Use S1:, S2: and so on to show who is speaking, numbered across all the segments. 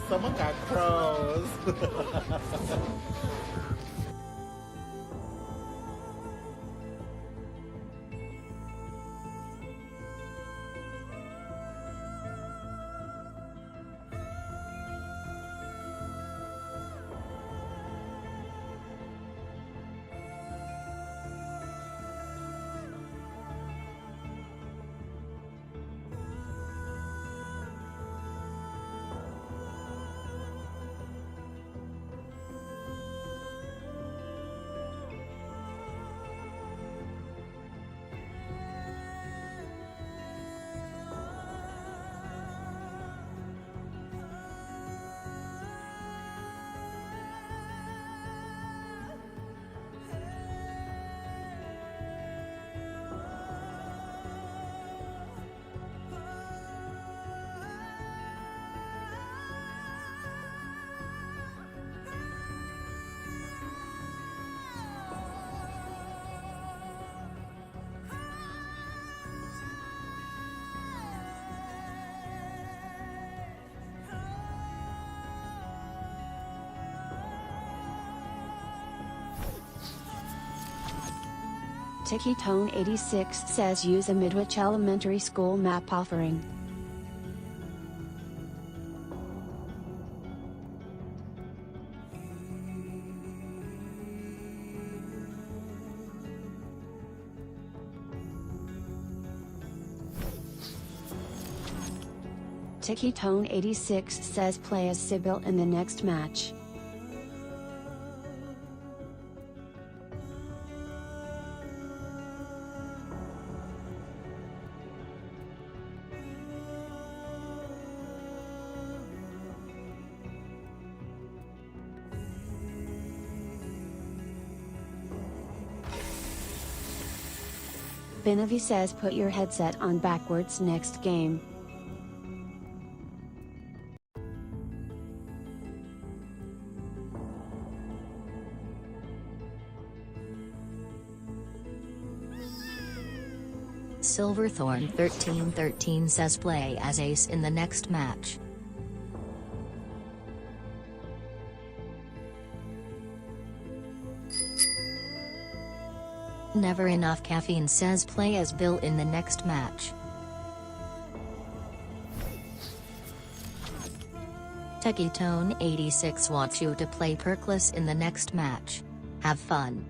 S1: Someone got crows.
S2: Tone 86 says use a Midwich Elementary School map offering. Tone 86 says play as Sybil in the next match. Benavi says put your headset on backwards next game.
S3: Silverthorn 1313 says play as ace in the next match. Never Enough Caffeine says play as Bill in the next match. Tone 86 wants you to play Perkless in the next match. Have fun.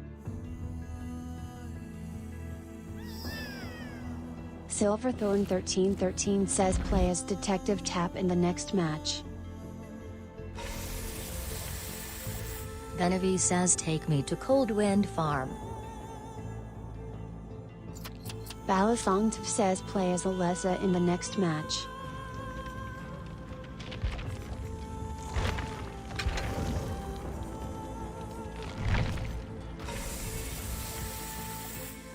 S2: Silverthorn 1313 says play as Detective Tap in the next match.
S3: Benavi says take me to Coldwind Farm.
S2: Balasong says play as Alessa in the next match.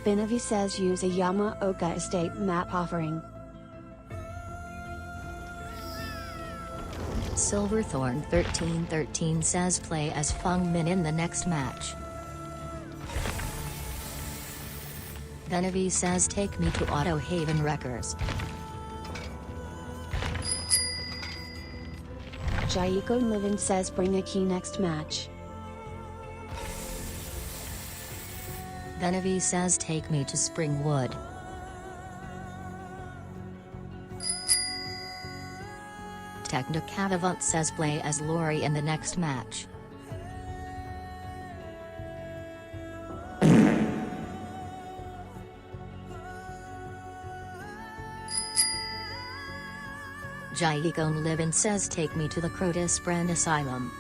S2: Benavi says use a Yamaoka Estate map offering.
S3: Silverthorn 1313 says play as Feng Min in the next match. Benavi says take me to Auto Haven Wreckers.
S2: Jaiko Livin says bring a key next match.
S3: Benavi says take me to Springwood. Technicavavant says play as Lori in the next match. Jaikon Livin says take me to the Crotus Brand Asylum.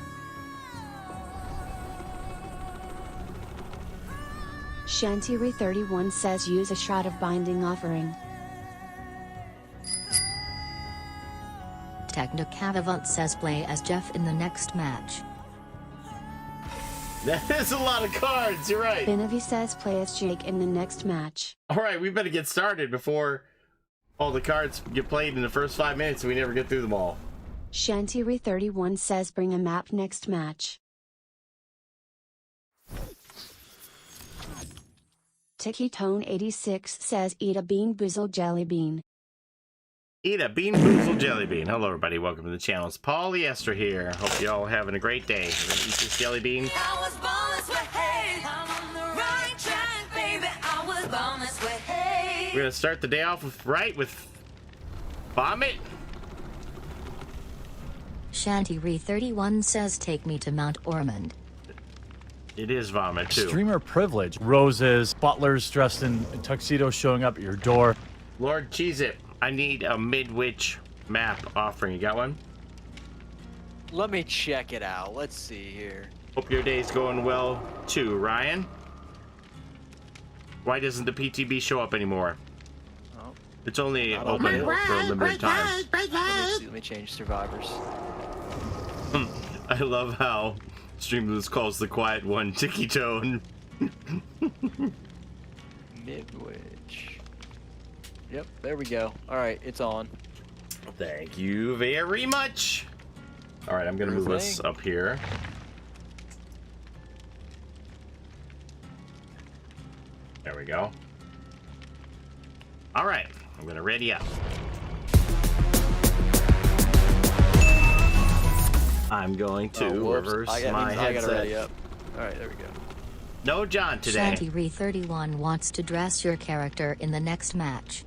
S2: Shantiri31 says use a Shroud of Binding offering.
S3: Technicavavant says play as Jeff in the next match.
S4: That is a lot of cards, you're right.
S2: Binavi says play as Jake in the next match.
S4: Alright, we better get started before all the cards get played in the first 5 minutes and we never get through them all.
S2: Shantiri31 says bring a map next match. TikiTone86 says eat a bean boozled jelly bean.
S4: Eat a bean boozled jelly bean. Hello everybody, welcome to the channel. It's Paulie, Esther here. Hope you all having a great day. We're gonna eat this jelly bean.
S5: I was born this way. I'm on the right track, baby. I was born this way.
S4: We're gonna start the day off with vomit.
S3: Shantiri31 says take me to Mount Ormond.
S4: It is vomit too.
S6: Streamer privilege. Roses, butlers dressed in tuxedos showing up at your door.
S4: Lord Cheez-It, I need a Midwich map offering. You got one?
S7: Let me check it out. Let's see here.
S4: Hope your day's going well too, Ryan. Why doesn't the PTB show up anymore?
S7: Oh,
S4: It's only
S7: Not
S4: open
S7: open.
S4: for a limited time.
S7: let me change survivors.
S4: I love how Streamless calls the quiet one Ticky Tone.
S7: Midwich. Yep, there we go. All right, it's on.
S4: Thank you very much. All right, I'm gonna move us up here. There we go. All right, I'm gonna ready up. I'm going to reverse my
S7: I gotta ready
S4: headset.
S7: up. All right, there we go.
S4: No John today.
S3: Shantiri31 wants to dress your character in the next match.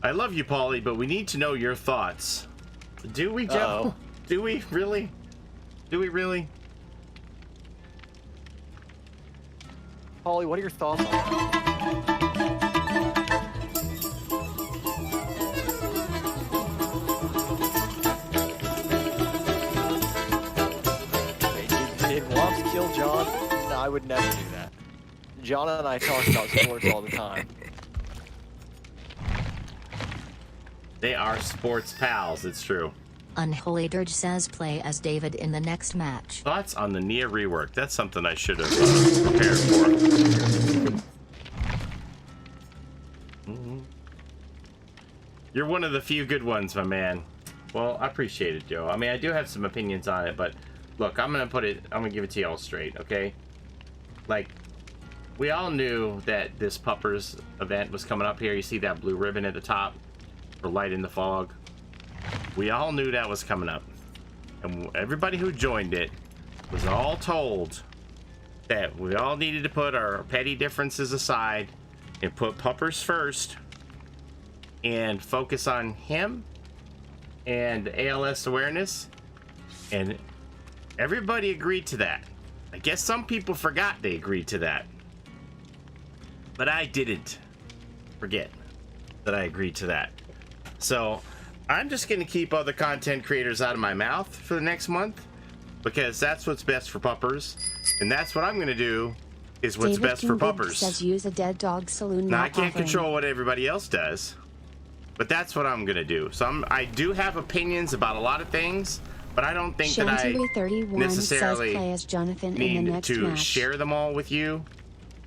S4: I love you, Paulie, but we need to know your thoughts. Do we, Joe?
S7: Uh-oh.
S4: Do we really? Do we really?
S7: Paulie, what are your thoughts on that? Did Womps kill John? No, I would never do that. John and I talk about sports all the time.
S4: They are sports pals, it's true.
S3: Unholy Dirge says play as David in the next match.
S4: Thoughts on the Nia rework? That's something I should have prepared for. You're one of the few good ones, my man. Well, I appreciate it, Joe. I mean, I do have some opinions on it, but look, I'm gonna give it to y'all straight, okay? Like, we all knew that this Puppers event was coming up here. You see that blue ribbon at the top for Light in the Fog? We all knew that was coming up. And everybody who joined it was all told that we all needed to put our petty differences aside and put Puppers first and focus on him and ALS awareness. And everybody agreed to that. I guess some people forgot they agreed to that. But I didn't forget that I agreed to that. So I'm just going to keep other content creators out of my mouth for the next month, because that's what's best for Puppers, and that's what I'm going to do is what's
S2: David
S4: best for
S2: King
S4: Puppers.
S2: says use a dead dog saloon.
S4: Now I
S2: map
S4: can't
S2: offering.
S4: control what everybody else does, but that's what I'm going to do. So I do have opinions about a lot of things, but I don't think that I
S2: Shantiri31
S4: necessarily
S2: says play as Jonathan in the
S4: need
S2: next
S4: to
S2: match.
S4: share them all with you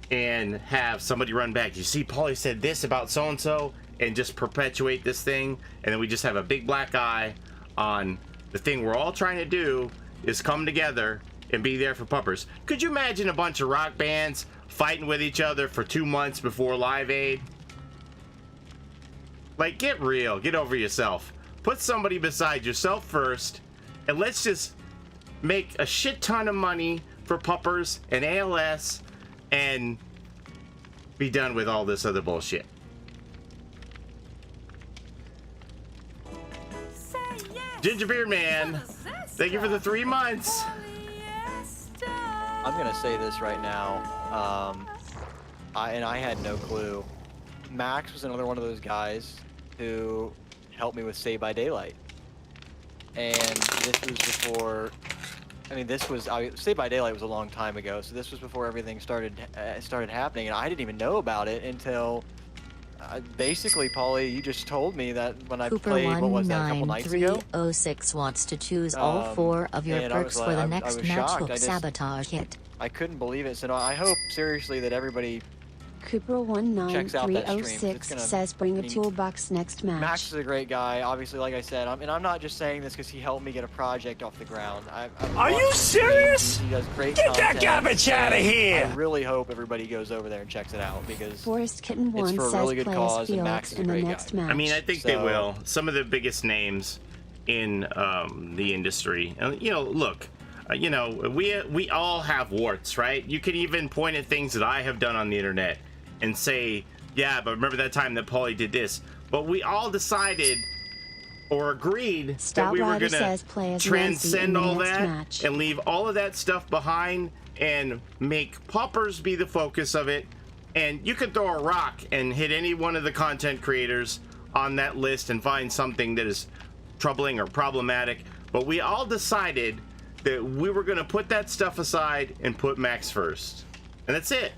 S4: and have somebody run back. You see, Paulie said this about so-and-so, and just perpetuate this thing, and then we just have a big black eye on the thing we're all trying to do is come together and be there for Puppers. Could you imagine a bunch of rock bands fighting with each other for 2 months before Live Aid? Like, get real, get over yourself. Put somebody beside yourself first, and let's just make a shit ton of money for Puppers and ALS and be done with all this other bullshit. Gingerbeard Man, thank you for the 3 months.
S7: I'm gonna say this right now. I had no clue. Max was another one of those guys who help me with Saved by Daylight. And this was before, I mean, Saved by Daylight was a long time ago, so this was before everything started happening, and I didn't even know about it until basically, Paulie, you just told me that when I played, what was that, a couple nights ago?
S3: Cooper19306 wants to choose all 4 of your perks for the next match. Hook sabotage hit.
S7: I couldn't believe it, so no, I hope seriously that everybody checks out that stream.
S2: Cooper19306 says bring a toolbox next match.
S7: Max is a great guy, obviously, like I said, and I'm not just saying this because he helped me get a project off the ground.
S8: Are you serious?
S7: He does great
S8: Get
S7: content.
S8: that garbage out of here!
S7: I really hope everybody goes over there and checks it out because
S2: Forest Kitten 1
S7: it's for a
S2: says
S7: really good
S2: play
S7: cause,
S2: as
S7: and
S2: Felix
S7: Max is a
S2: in the
S7: great
S2: next
S7: guy.
S2: match.
S4: I mean, I think they will. Some of the biggest names in the industry. You know, look, you know, we all have warts, right? You can even point at things that I have done on the internet and say, yeah, but remember that time that Paulie did this. But we all decided or agreed that we were going to transcend all that and leave all of that stuff behind and make poppers be the focus of it. And you could throw a rock and hit any one of the content creators on that list and find something that is troubling or problematic. But we all decided that we were going to put that stuff aside and put Max first. And that's it.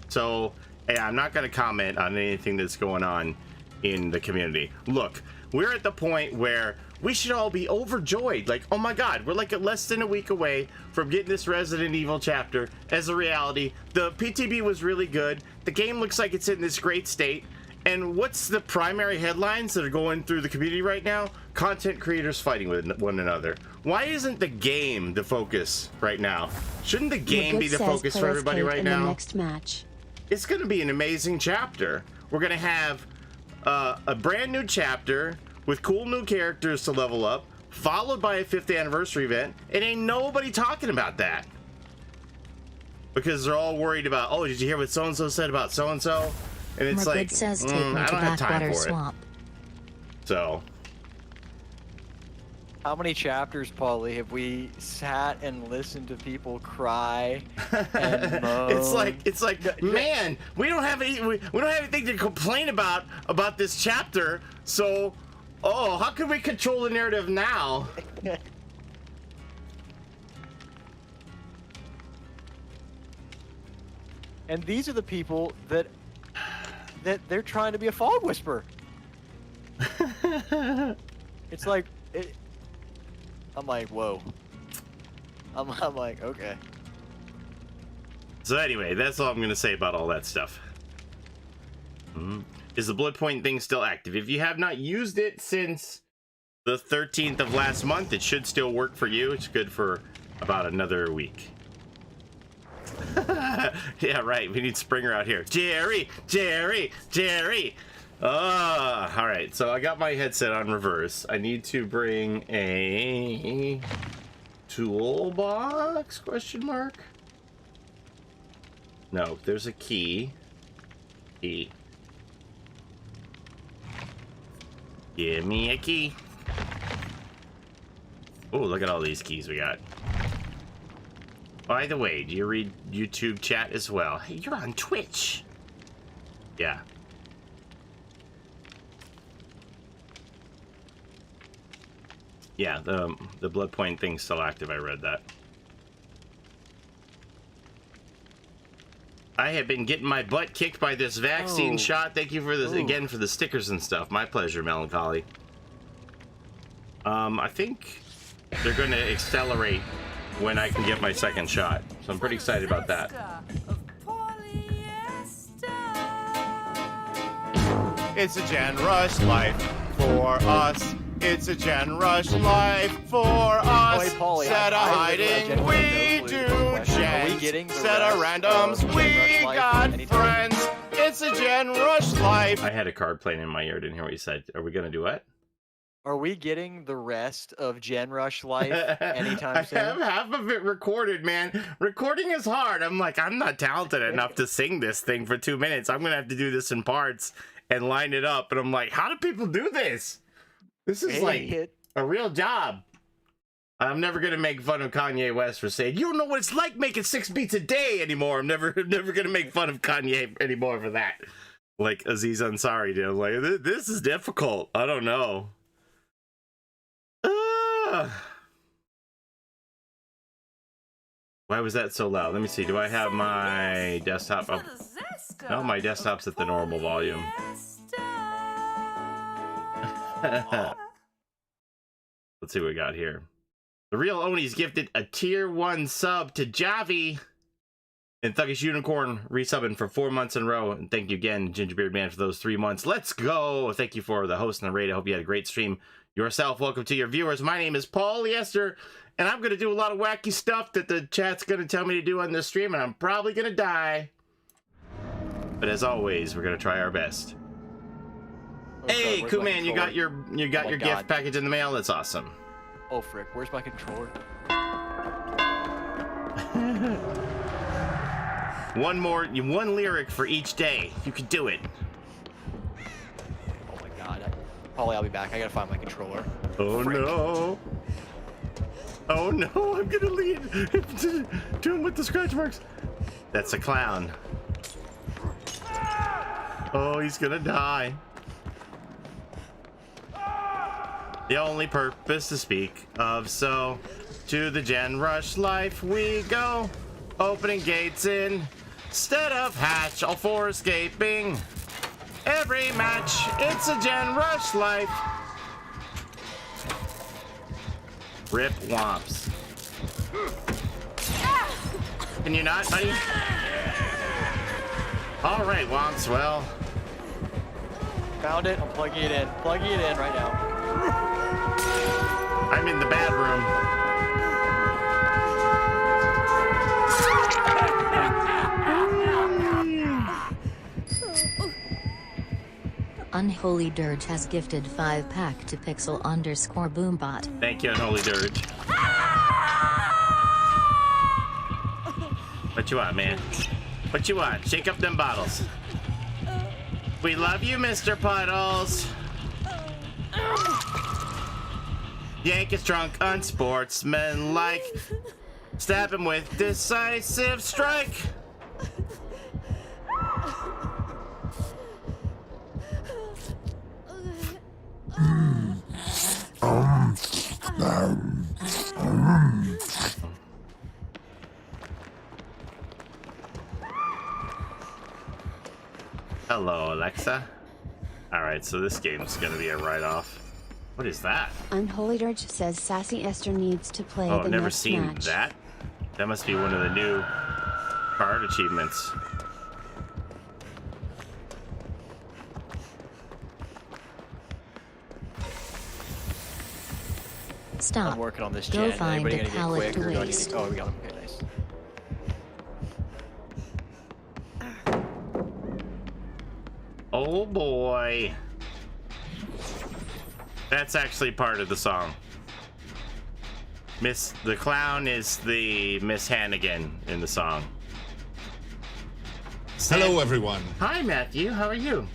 S4: So, yeah, I'm not going to comment on anything that's going on in the community. Look, we're at the point where we should all be overjoyed. Like, oh my God, we're like less than a week away from getting this Resident Evil chapter as a reality. The PTB was really good. The game looks like it's in this great state. And what's the primary headlines that are going through the community right now? Content creators fighting with one another. Why isn't the game the focus right now? Shouldn't the game be the focus for everybody right now?
S2: Next match.
S4: It's going to be an amazing chapter. We're going to have a brand new chapter with cool new characters to level up, followed by a 5th anniversary event, and ain't nobody talking about that. Because they're all worried about, oh, did you hear what so-and-so said about so-and-so? And it's
S3: More
S4: like,
S3: good says take me
S4: I
S3: to
S4: don't have time
S3: Backwater
S4: for
S3: Swamp.
S4: it. So,
S7: how many chapters, Paulie, have we sat and listened to people cry and moan?
S4: it's like, man, we don't have anything to complain about this chapter. So, oh, how can we control the narrative now?
S7: And these are the people that they're trying to be a fog whisperer. It's like, I'm like, whoa. I'm like, okay.
S4: So anyway, that's all I'm going to say about all that stuff. Is the blood point thing still active? If you have not used it since the 13th of last month, it should still work for you. It's good for about another week. Yeah, right. We need Springer out here. Jerry. All right. So I got my headset on reverse. I need to bring a toolbox? Question mark. No, there's a key. Key. Give me a key. Oh, look at all these keys we got. By the way, do you read YouTube chat as well? Hey, you're on Twitch. Yeah. Yeah, the blood point thing's still active. I read that. I have been getting my butt kicked by this vaccine shot. Thank you for this again for the stickers and stuff. My pleasure, Melancholy. I think they're going to accelerate when I can get my second shot. So I'm pretty excited about that.
S1: It's a Gen Rush life for us. It's a Gen Rush life for us.
S7: Wait, Paulie,
S1: Set a hiding, we do gens. Set a randoms, we got friends. It's a Gen Rush life.
S4: I had a card playing in my ear. Didn't hear what you said. Are we going to do what?
S7: Are we getting the rest of Gen Rush life anytime soon?
S4: I have half of it recorded, man. Recording is hard. I'm like, I'm not talented enough to sing this thing for 2 minutes. I'm going to have to do this in parts and line it up. And I'm like, how do people do this? This is like a real job. I'm never going to make fun of Kanye West for saying, you don't know what it's like making 6 beats a day anymore. I'm never going to make fun of Kanye anymore for that. Like Aziz Ansari did. I'm like, this is difficult. I don't know. Why was that so loud? Let me see. Do I have my desktop up? No, my desktop's at the normal volume. Let's see what we got here. The Real Oni's gifted a tier 1 sub to Javi. And Thuggish Unicorn resubbing for 4 months in a row. And thank you again, Gingerbeard Man, for those 3 months. Let's go! Thank you for the host and the raid. I hope you had a great stream yourself. Welcome to your viewers. My name is Paulie Esther, and I'm going to do a lot of wacky stuff that the chat's going to tell me to do on this stream, and I'm probably going to die. But as always, we're going to try our best.
S7: Oh,
S4: Hey,
S7: God,
S4: Kuman, you got your
S7: God.
S4: gift package in the mail. That's awesome.
S7: Oh frick, where's my controller?
S4: One lyric for each day. You can do it.
S7: Oh my God. Paulie, I'll be back. I gotta find my controller.
S4: Oh
S7: Frick.
S4: no. Oh no, I'm gonna lead to him with the scratch marks. That's a clown. Oh, he's gonna die. The only purpose to speak of, so to the Gen Rush life we go, opening gates instead of hatch, all for escaping every match. It's a Gen Rush life. Rip Womps. Can you not, buddy? All right, Womps. Well,
S7: Found it. I'm plugging it in. Plugging it in right now.
S4: I'm in the bad room.
S3: Unholy Dirge has gifted 5-pack to Pixel_Boombot.
S4: Thank you, Unholy Dirge. What you want, man? What you want? Shake up them bottles. We love you, Mr. Puddles. Yank is drunk, unsportsmanlike. Stab him with decisive strike. Hello, Alexa. Alright, so this game's gonna be a write-off. What is that?
S2: Unholy Dirge says Sassy Esther needs to play
S4: Oh,
S2: the
S4: I've never
S2: next
S4: seen
S2: match.
S4: that. That must be one of the new card achievements.
S3: Stop.
S7: I'm working on this
S3: Go
S7: gen.
S3: find
S7: Anybody
S3: a
S7: gonna get
S3: pallet
S7: quick
S3: to
S7: or do I need
S3: waste.
S7: to... Oh, we got him. Okay, nice.
S4: Oh boy. That's actually part of the song. The clown is the Miss Hannigan in the song.
S9: Hello, everyone.
S4: Hi, Matthew. How are you?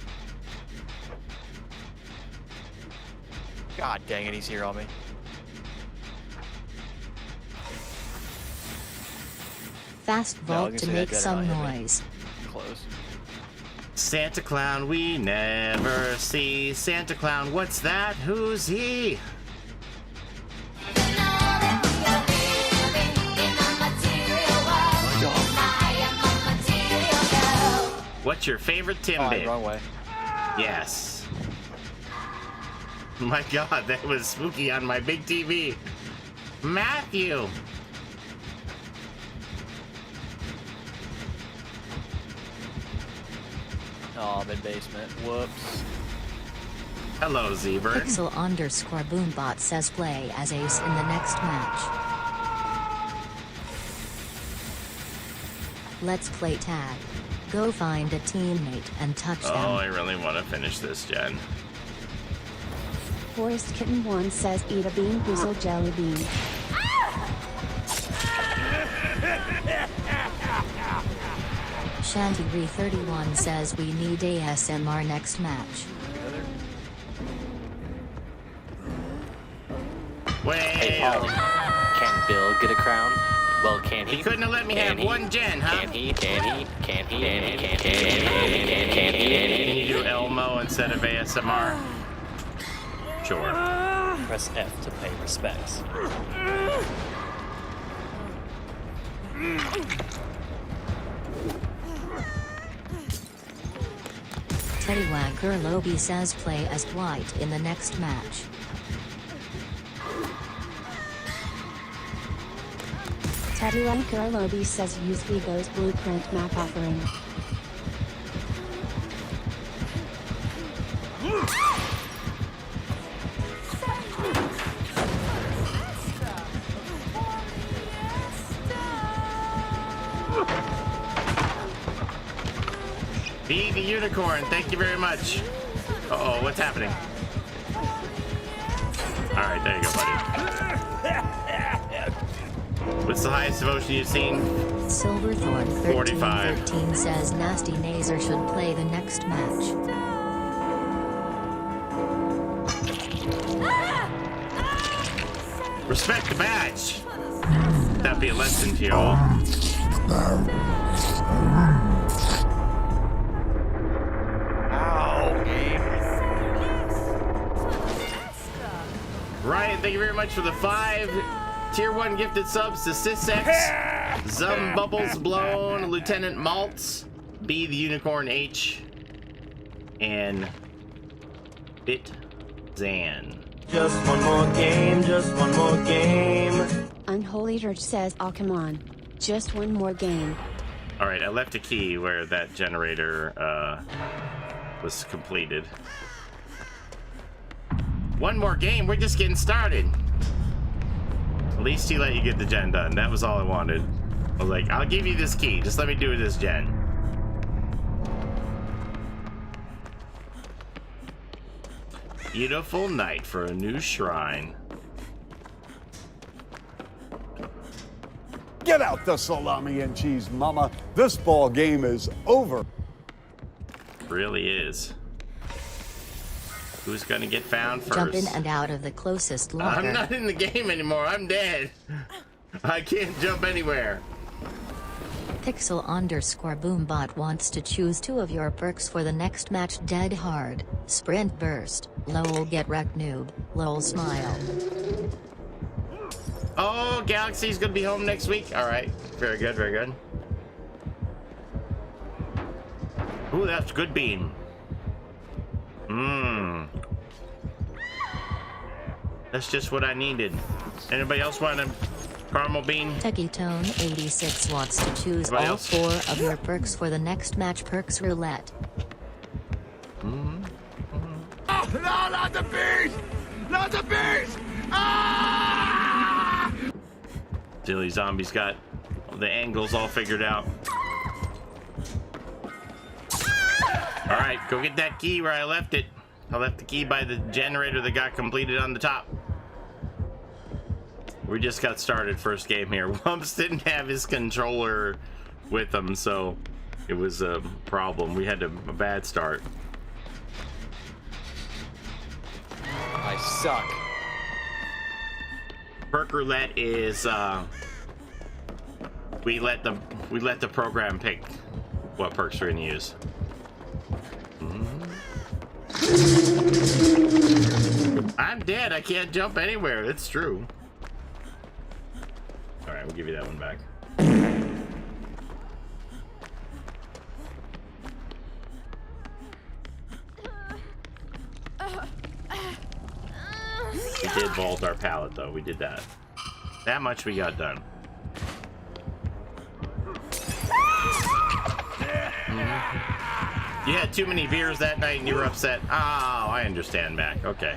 S7: God dang it, he's here on me.
S3: Fast
S7: No, I
S3: vault
S7: was
S3: to
S7: gonna say
S3: make
S7: that
S3: some
S7: better not hit me.
S3: noise.
S7: Close.
S4: Santa Clown we never see. Santa Clown, what's that? Who's he? What's your favorite
S7: Oh,
S4: Timbit?
S7: wrong way.
S4: Yes. My God, that was spooky on my big TV. Matthew.
S7: Oh, mid-basement. Whoops.
S4: Hello, Zebra.
S3: Pixel_Boombot says play as Ace in the next match. Let's play tag. Go find a teammate and touch
S4: Oh,
S3: them.
S4: I really want to finish this, Jen.
S2: Forest Kitten 1 says eat a bean boozled jelly bean.
S3: Shanty31 says we need ASMR next match.
S4: Well,
S10: Can Bill get a crown? Well, can he?
S4: he couldn't have let me have one Jen, huh?
S10: Can he? Can
S4: Can you do Elmo instead of ASMR? Sure.
S10: press F to pay respects.
S3: Teddywagger Lobby says play as Dwight in the next match.
S2: Teddywagger Lobby says use Vigo's blueprint map offering.
S4: Be the unicorn, thank you very much. Uh-oh, what's happening? Alright, there you go, buddy. What's the highest devotion you've seen?
S3: Silverthorn 1313 says Nasty Nazer should play the next match.
S4: Respect the badge. That'd be a lesson to you all. Ryan, thank you very much for the 5 tier 1 gifted subs to Sissex, Zum Bubbles Blown, Lieutenant Maltz, B the Unicorn H, and Bit Zan.
S8: Just one more game, just one more game.
S2: Unholy Church says, oh come on. Just one more game.
S4: Alright, I left a key where that generator was completed. One more game, we're just getting started. At least he let you get the gen done. That was all I wanted. I was like, I'll give you this key, just let me do this gen. Beautiful night for a new shrine.
S9: Get out the salami and cheese, mama. This ball game is over.
S4: Really is. Who's gonna get found first?
S3: Jump in and out of the closest locker.
S4: I'm not in the game anymore. I'm dead. I can't jump anywhere.
S3: Pixel_Boombot wants to choose 2 of your perks for the next match: Dead Hard, Sprint Burst, LOL Get Wrecked Noob, LOL Smile.
S4: Oh, Galaxy's gonna be home next week. All right, very good, very good. Ooh, that's good bean. Mmm. That's just what I needed. Anybody else want a caramel bean?
S3: TechieTone86 wants to choose
S4: Anybody
S3: all
S4: else?
S3: 4 of your perks for the next match: Perks Roulette.
S4: Mm-hmm.
S9: Oh, no, not the bees! Not the bees! Ah!
S4: Silly Zombie's got the angles all figured out. All right, go get that key where I left it. I left the key by the generator that got completed on the top. We just got started first game here. Wumps didn't have his controller with him, so it was a problem. We had a bad start.
S7: I suck.
S4: Perk roulette is we let the program pick what perks we're gonna use. I'm dead. I can't jump anywhere. It's true. All right, we'll give you that one back. We did vault our pallet, though. We did that. That much we got done. You had too many beers that night and you were upset. Oh, I understand, Mac. Okay.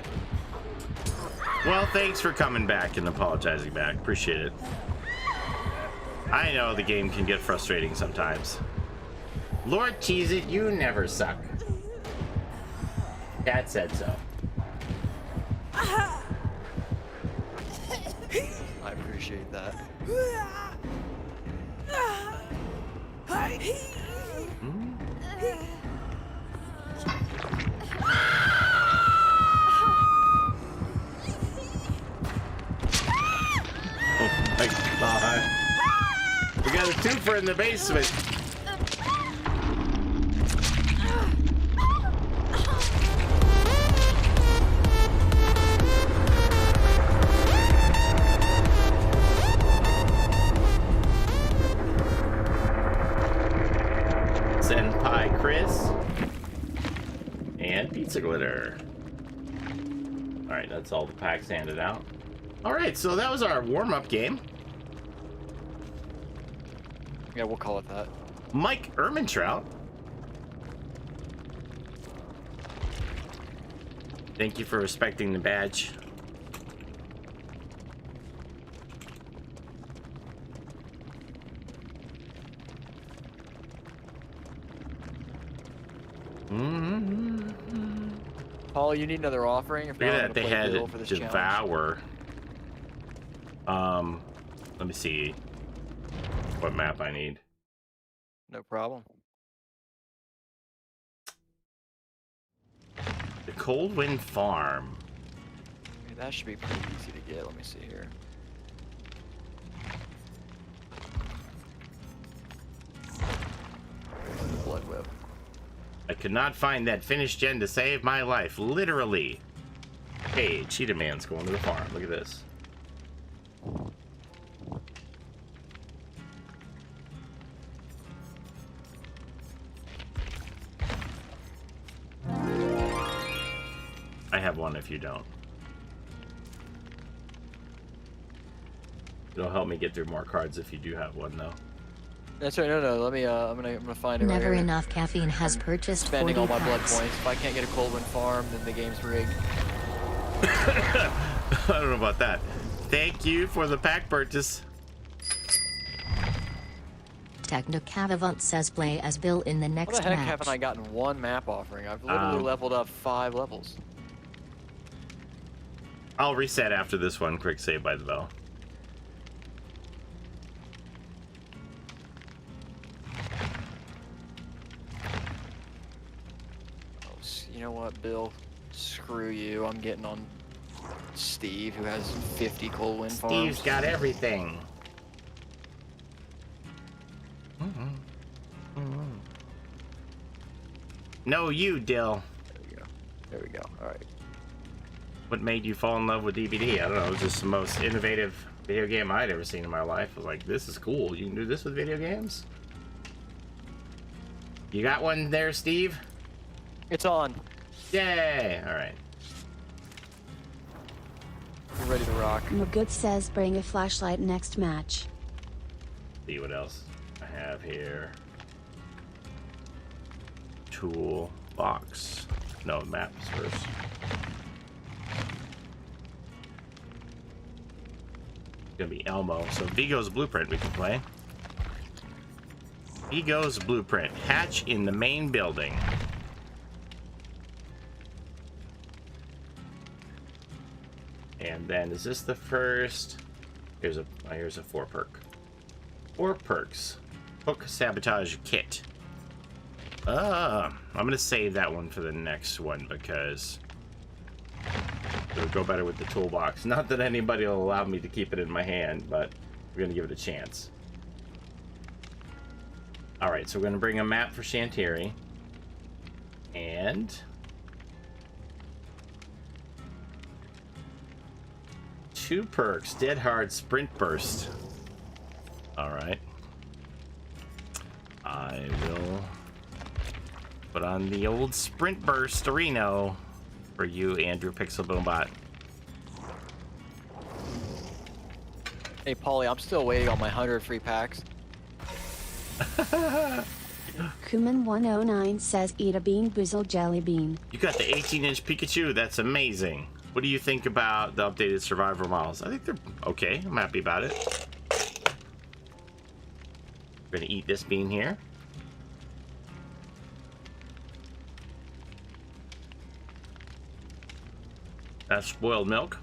S4: Well, thanks for coming back and apologizing back. Appreciate it. I know the game can get frustrating sometimes. Lord Cheese It, you never suck. Dad said so.
S7: I appreciate that.
S4: Oh my god. We got a twofer in the basement. Senpai Chris. And pizza glitter. Alright, that's all the packs handed out. Alright, so that was our warm-up game.
S7: Yeah, we'll call it that.
S4: Mike Ermintrout. Thank you for respecting the badge.
S7: Paul, you need another offering? If
S4: Look
S7: not,
S4: at
S7: I'm
S4: that, they
S7: gonna play
S4: had
S7: Bill for this challenge.
S4: Devour. Let me see what map I need.
S7: No problem.
S4: The Coldwind Farm.
S7: Okay, that should be pretty easy to get. Let me see here. Blood whip.
S4: I could not find that finished gen to save my life, literally. Hey, Cheetah Man's going to the farm. Look at this. I have one if you don't. It'll help me get through more cards if you do have one, though.
S7: That's right. No. Let me. I'm gonna find it.
S3: Never
S7: right here.
S3: enough caffeine has purchased 40
S7: Spending all my blood
S3: packs.
S7: points. If I can't get a Coldwind Farm, then the game's rigged.
S4: I don't know about that. Thank you for the pack purchase.
S3: Technocavavant says play as Bill in the next
S7: What the heck
S3: match.
S7: haven't I gotten one map offering? I've literally leveled up 5 levels.
S4: I'll reset after this one. Quick save by the bell.
S7: You know what, Bill? Screw you. I'm getting on Steve, who has 50 Coldwind Farms.
S4: Steve's got everything. No, you, Dill.
S7: There we go. There we go. All right.
S4: What made you fall in love with DBD? I don't know. It was just the most innovative video game I'd ever seen in my life. I was like, this is cool. You can do this with video games? You got one there, Steve?
S7: It's on.
S4: Yay! Alright.
S7: We're ready to rock.
S2: Good says bring a flashlight next match.
S4: See what else I have here. Tool box. No, maps first. Gonna be Elmo. So Vigo's Blueprint we can play. Vigo's Blueprint. Hatch in the main building. And then is this the first? Here's a 4 perk. 4 perks. Hook Sabotage Kit. I'm gonna save that one for the next one because it'll go better with the toolbox. Not that anybody will allow me to keep it in my hand, but we're gonna give it a chance. Alright, so we're gonna bring a map for Shantiri. And 2 perks. Dead Hard Sprint Burst. Alright. I will put on the old Sprint Burst Reno for you, Andrew Pixel Boombot.
S7: Hey, Paulie, I'm still waiting on my 100 free packs.
S2: Kuman109 says eat a bean boozled jelly bean.
S4: You got the 18-inch Pikachu. That's amazing. What do you think about the updated survivor models? I think they're okay. I'm happy about it. We're gonna eat this bean here. That's spoiled milk.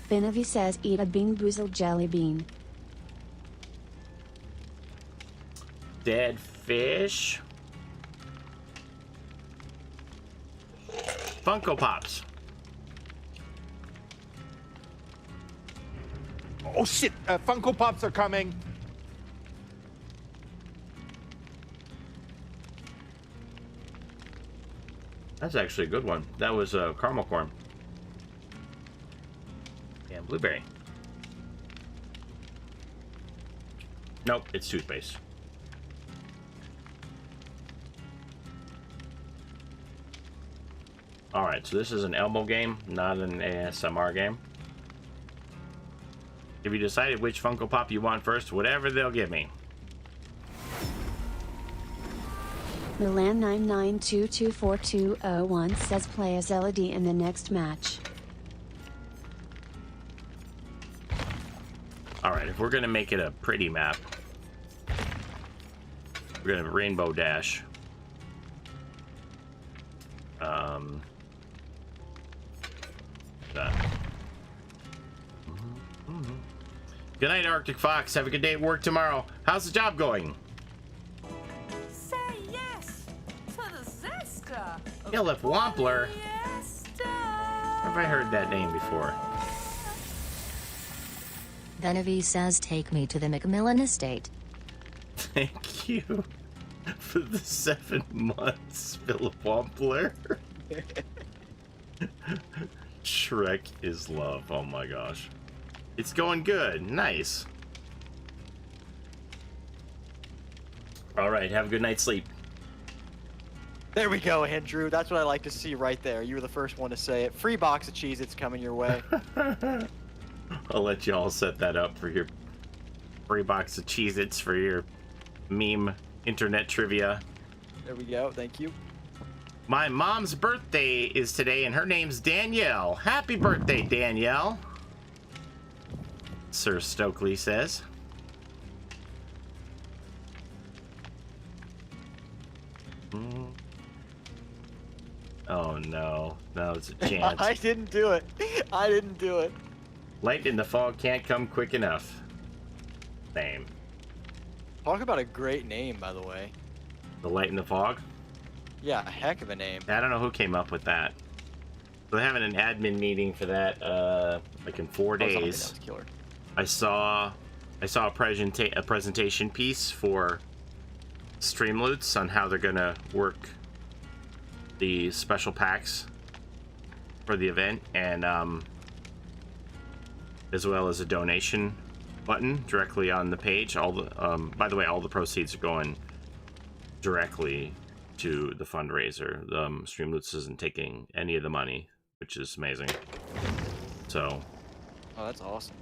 S2: Benavi says eat a bean boozled jelly bean.
S4: Dead fish. Funko Pops.
S1: Oh shit! Funko Pops are coming.
S4: That's actually a good one. That was caramel corn. And blueberry. Nope, it's toothpaste. Alright, so this is an Elmo game, not an ASMR game. If you decided which Funko Pop you want first, whatever they'll give me.
S2: Milan 992242001 says play as LED in the next match.
S4: Alright, if we're gonna make it a pretty map, we're gonna have Rainbow Dash. That. Good night, Arctic Fox. Have a good day at work tomorrow. How's the job going?
S5: Say yes to the zesta.
S4: Yellow Wampler. Have I heard that name before?
S3: Genevieve says take me to the Macmillan estate.
S4: Thank you for the 7 months, Philip Wampler. Shrek is love. Oh my gosh. It's going good. Nice. Alright, have a good night's sleep.
S7: There we go, Andrew. That's what I like to see right there. You were the first one to say it. Free box of Cheez-Its coming your way.
S4: I'll let you all set that up for your free box of Cheez-Its for your meme internet trivia.
S7: There we go. Thank you.
S4: My mom's birthday is today, and her name's Danielle. Happy birthday, Danielle. Sir Stokely says. Oh no. No, it's a chance.
S7: I didn't do it. I didn't do it.
S4: Light in the fog can't come quick enough. Name.
S7: Talk about a great name, by the way.
S4: The Light in the Fog?
S7: Yeah, a heck of a name.
S4: I don't know who came up with that. So they're having an admin meeting for that, like in 4 days.
S7: That was killer.
S4: I saw a presentation piece for Streamloots on how they're gonna work the special packs for the event, and as well as a donation button directly on the page. All the by the way, all the proceeds are going directly to the fundraiser. Streamloots isn't taking any of the money, which is amazing. So,
S7: oh, that's awesome.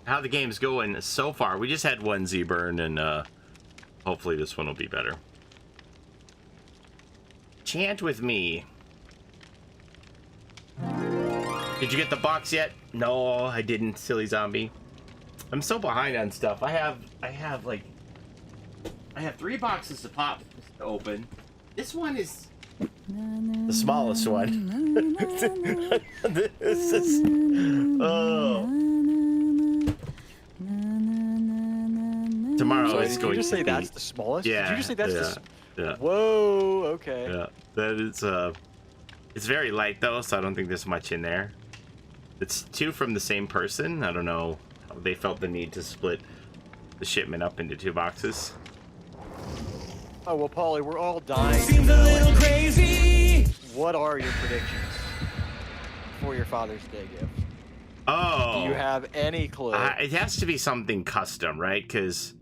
S4: How the game's going so far? We just had one Z-burn, and hopefully this one will be better. Chant with me. Did you get the box yet? No, I didn't, silly zombie. I'm so behind on stuff. I have 3 boxes to pop to open. This one is the smallest one. This is tomorrow is going to be.
S7: Did you just say that's the smallest?
S4: Yeah.
S7: Did you just say that's the?
S4: Yeah.
S7: Whoa. Okay.
S4: Yeah. That is it's very light though, so I don't think there's much in there. It's 2 from the same person. I don't know how they felt the need to split the shipment up into 2 boxes.
S7: Oh well, Paulie, we're all dying.
S8: Seems a little crazy.
S7: What are your predictions for your Father's Day gift?
S4: Oh.
S7: Do you have any clue?
S4: It has to be something custom, right? Because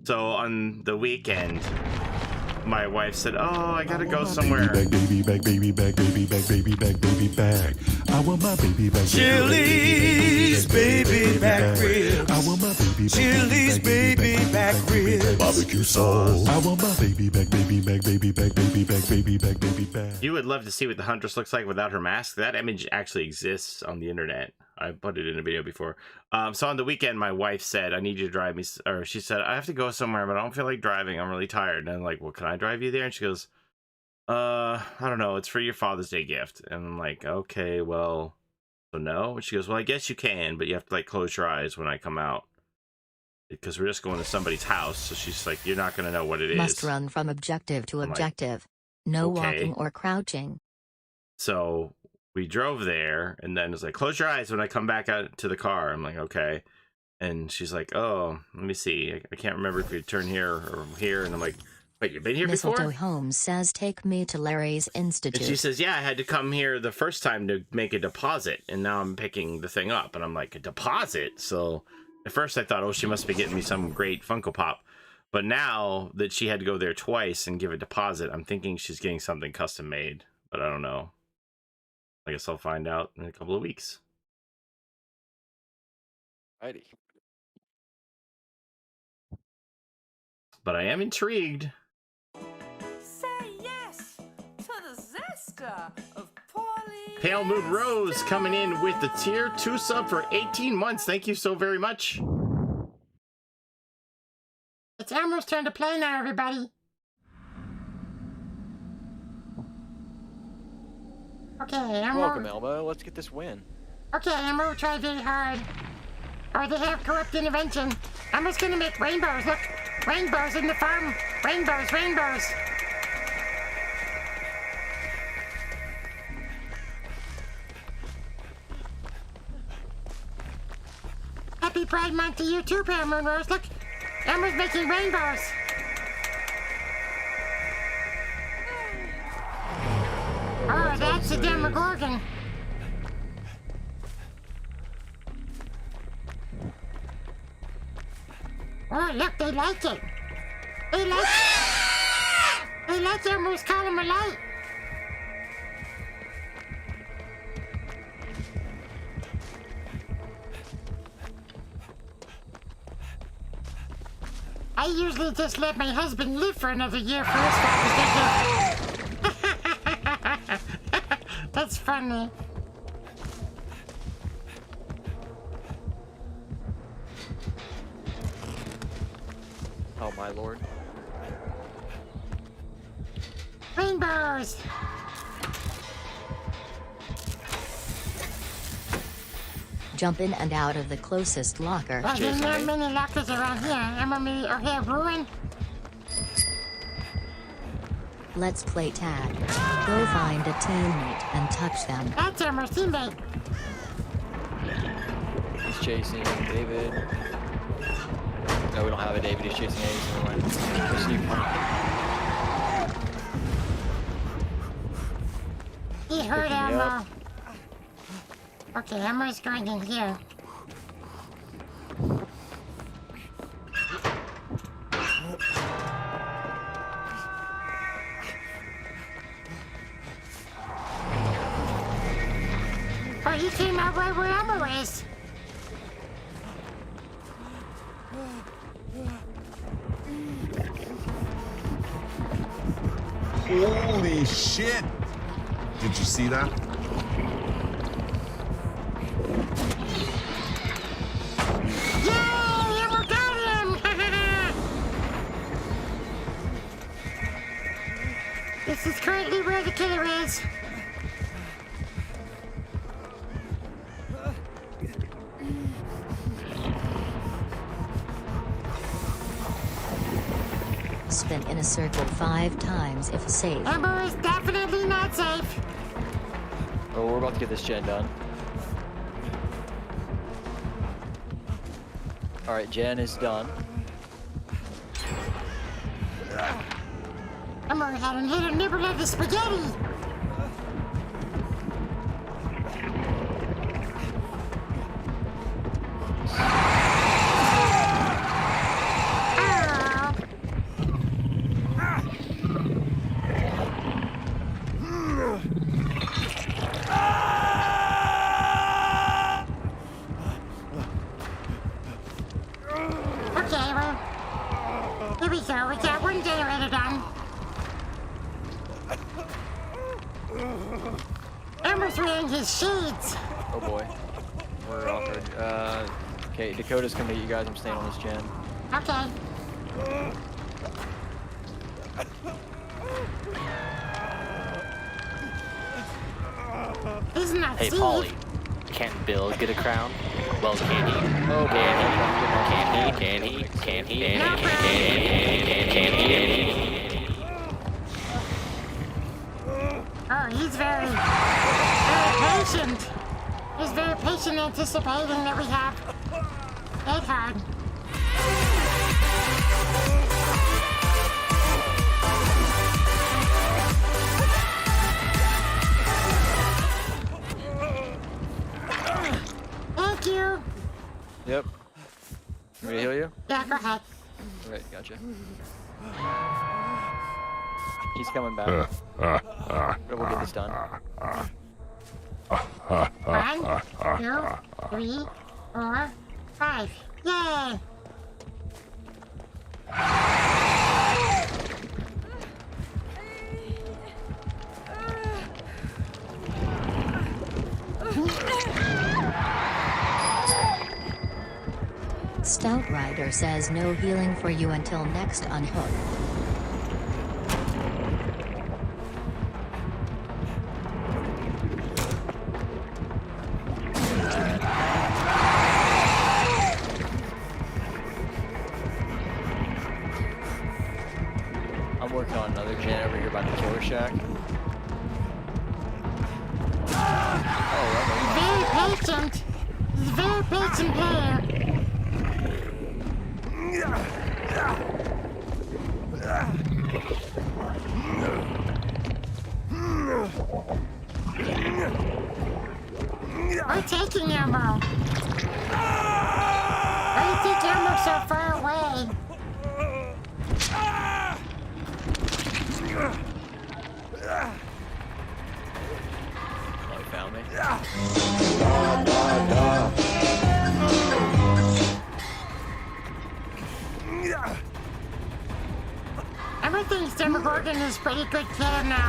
S4: so on the weekend, my wife said, "Oh, I gotta go somewhere."
S11: Baby back, baby back, baby back, baby back, baby back. I want my baby back.
S8: Chili's baby back ribs.
S11: I want my baby back.
S8: Chili's baby back ribs.
S11: Barbecue sauce. I want my baby back, baby back, baby back, baby back, baby back, baby back.
S4: You would love to see what the Huntress looks like without her mask. That image actually exists on the internet. I put it in a video before. So on the weekend, my wife said, "I need you to drive me," or she said, "I have to go somewhere, but I don't feel like driving. I'm really tired." And I'm like, "Well, can I drive you there?" And she goes, I don't know. It's for your Father's Day gift." And I'm like, "Okay, well, so no." And she goes, "Well, I guess you can, but you have to like close your eyes when I come out, because we're just going to somebody's house." So she's like, "You're not going to know what it is."
S3: Must run from objective to objective. No
S4: okay.
S3: walking or crouching.
S4: So we drove there, and then it's like, "Close your eyes when I come back out to the car." I'm like, "Okay." And she's like, "Oh, let me see. I can't remember if you turn here or here." And I'm like, Wait, you've been here
S3: Mistletoe
S4: before?
S3: Holmes says, take me to Larry's Institute.
S4: And she says, yeah, I had to come here the first time to make a deposit, and now I'm picking the thing up. And I'm like, a deposit? So at first I thought, oh, she must be getting me some great Funko Pop. But now that she had to go there twice and give a deposit, I'm thinking she's getting something custom made. But I don't know. I guess I'll find out in a couple of weeks.
S7: Righty.
S4: But I am intrigued.
S5: Say yes to the zester of Paulie.
S4: Pale Moon Rose coming in with the tier 2 sub for 18 months. Thank you so very much. It's Elmo's turn to play now, everybody. Okay, Elmo.
S7: Welcome, Elmo. Let's get this win.
S4: Okay, Elmo, try very hard. Oh, they have corrupt intervention. Elmo's gonna make rainbows. Look, rainbows in the farm. Rainbows, rainbows. Happy Pride Month to you too, Pale Moon Rose. Look, Elmo's making rainbows. Oh, that's a Demogorgon. Oh, look, they like it. They like Elmo's column of light. I usually just let my husband live for another year first. That's funny.
S7: Oh, my lord.
S4: Rainbows!
S3: Jump in and out of the closest locker.
S4: Well, there's not many lockers around here. Okay, ruin.
S3: Let's play tag. Go find a teammate and touch them.
S4: That's Elmo's teammate.
S7: He's chasing David. No, we don't have a David. He's chasing Ace.
S4: He hurt Elmo. Okay, Elmo's going in here. Oh, he came out right where Elmo is.
S12: Holy shit! Did you see that?
S4: Yay! Elmo got him! This is currently where the killer is.
S3: Spin in a circle 5 times if safe.
S4: Elmo is definitely not safe.
S7: Oh, we're about to get this gen done. Alright, gen is done.
S4: Elmo had a little nibble of the spaghetti. Okay, well, here we go. We got one generator done. Elmo's wearing his shades.
S7: Oh boy. We're offered. Okay, Dakota's coming to meet you guys. I'm staying on this gen.
S4: Okay. Isn't that
S10: Hey,
S4: Steve?
S10: Paulie, can Bill get a crown? Well, can he?
S7: Oh,
S10: Can he?
S4: Oh, he's very patient. He's very patient, anticipating that we have that hard.
S7: Yep. Want me to heal you?
S13: Yeah, go ahead.
S7: Alright, gotcha. He's coming back. But we'll get this done.
S13: 1, 2, 3, 4, 5. Yay!
S3: Stout Rider says no healing for you until next unhook.
S7: I'm working on another gen over here by the killer shack.
S13: Very patient. He's a very patient player. We're taking ammo. Why do you take ammo so far away?
S7: Oh, he found me.
S13: Everything's Demogorgon is pretty good killer now.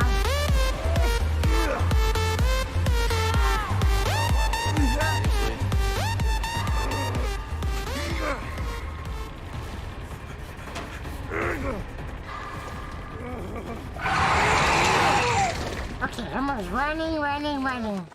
S13: Okay, Emma's running. Run,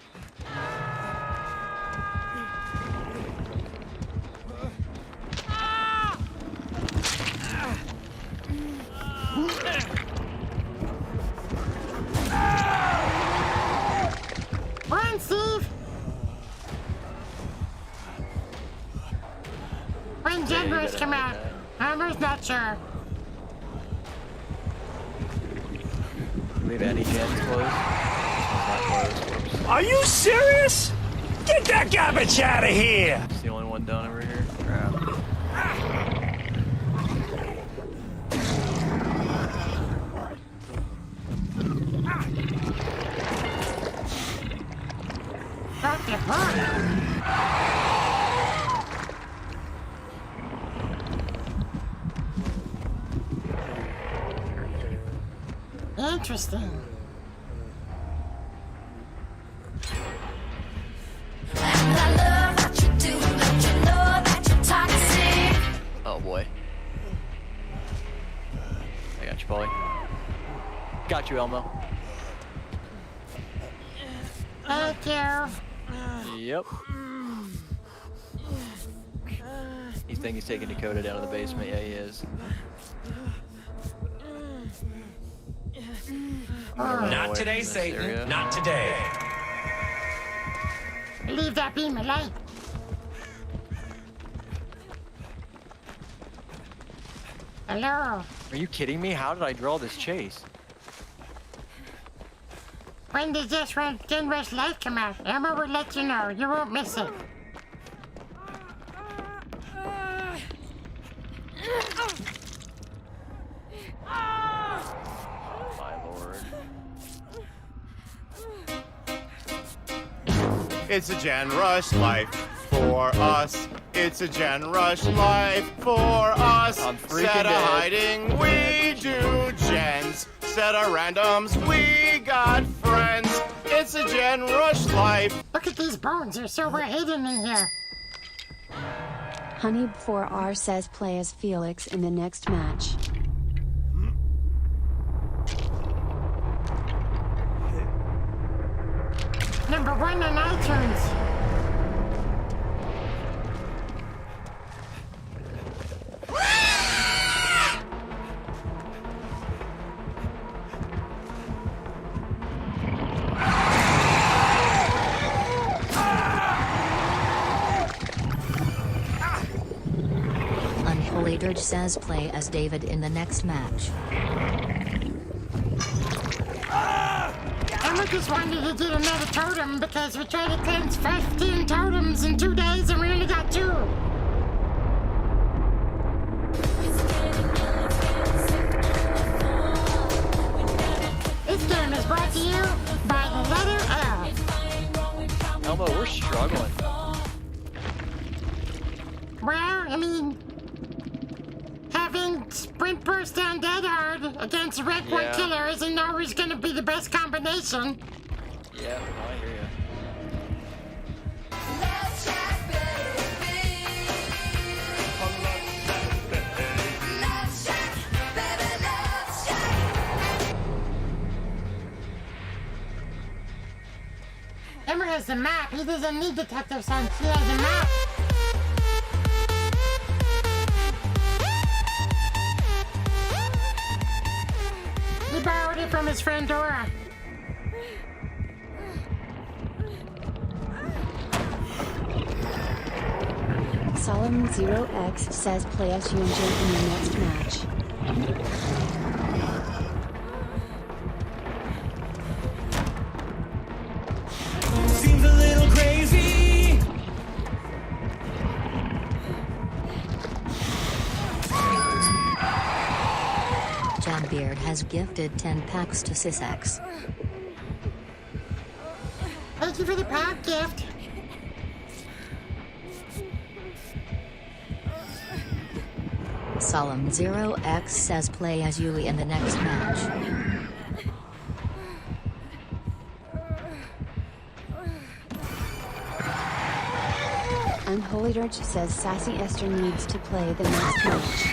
S13: Steve! When Jaguars come out, Armor's not sure.
S7: Leave any gens closed?
S8: Are you serious? Get that garbage out of here!
S7: It's the only one done over here. Crap.
S13: Got the hook. Interesting.
S7: Oh boy. I got you, Paulie. Got you, Elmo.
S13: Thank you.
S7: Yep. You think he's taking Dakota down to the basement? Yeah, he is.
S8: Not today, Satan. Not today.
S13: Leave that beam of light. Hello.
S7: Are you kidding me? How did I draw this chase?
S13: When does this Gen Rush light come out? Emma will let you know. You won't miss it.
S7: My lord.
S1: It's a Gen Rush life for us. It's a Gen Rush life for us.
S7: I'm freaking
S1: Set a
S7: dead.
S1: hiding, we do gens. Set a randoms, we got friends. It's a Gen Rush life.
S13: Look at these bones. They're so hidden in here.
S2: Honey4R says play as Felix in the next match.
S13: Number 1 on iTunes.
S3: Unholy Dirge says play as David in the next match.
S13: Emma just wanted to get another totem because we tried to cleanse 15 totems in 2 days and we only got 2. This game is brought to you by the letter L.
S7: Elmo, we're struggling.
S13: Well, I mean, having sprint burst down dead hard against red one killer isn't always going to be the best combination.
S7: Yeah, I hear you.
S13: Emmer has the map. He doesn't need detective sense. He has the map. He borrowed it from his friend Dora.
S2: Solomon 0x says play as you enjoy in your next match.
S8: Seems a little crazy.
S3: Jambeard has gifted 10 packs to Xidax.
S13: Thank you for the pack gift.
S3: Solemn 0x says play as Yui in the next match.
S2: Unholy Dirge says Sassy Esther needs to play the next match.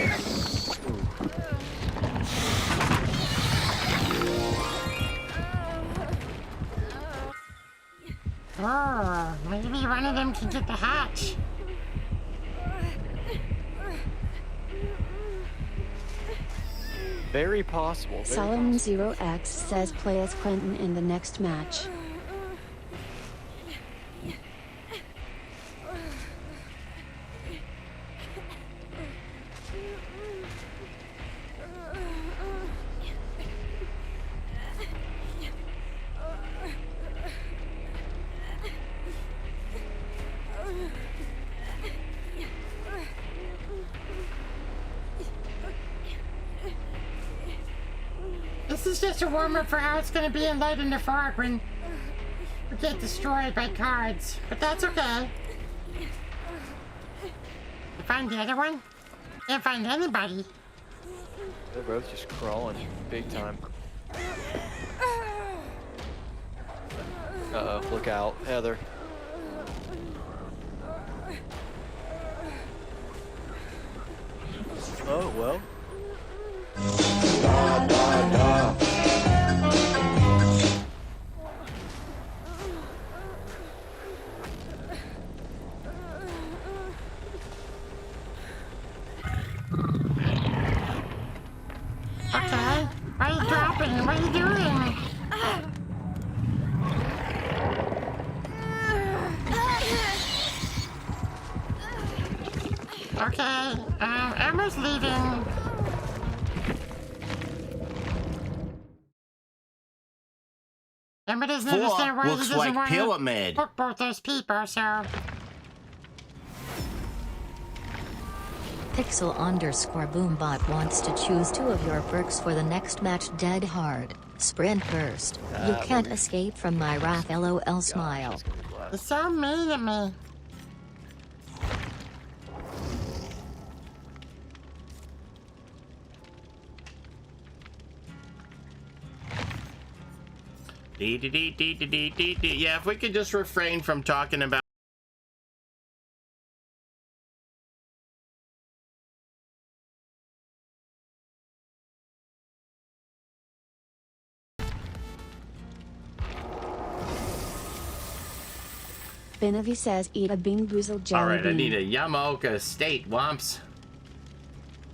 S13: Oh, maybe one of them can get the hatch.
S7: Very possible.
S2: Solomon 0x says play as Quentin in the next match.
S13: This is just a warm-up for how it's going to be in Light in the Fog when we get destroyed by cards. But that's okay. You find the other one? Can't find anybody.
S7: They're both just crawling big time. Uh-oh, look out, Heather. Oh, well.
S13: Okay, why are you dropping? What are you doing? Okay, Emma's leaving. Emma doesn't understand why he
S4: looks
S13: doesn't
S4: like
S13: want
S4: pyramid.
S13: to hook both those people, so...
S3: Pixel_Boombot wants to choose 2 of your perks for the next match. Dead hard, sprint burst. You can't escape from my wrath. LOL smile.
S13: You're so mean to me.
S4: Yeah, if we could just refrain from talking about
S2: Benavi says eat a bean boozled jelly
S4: Alright, I
S2: bean.
S4: need a Yamaoka State, Womps.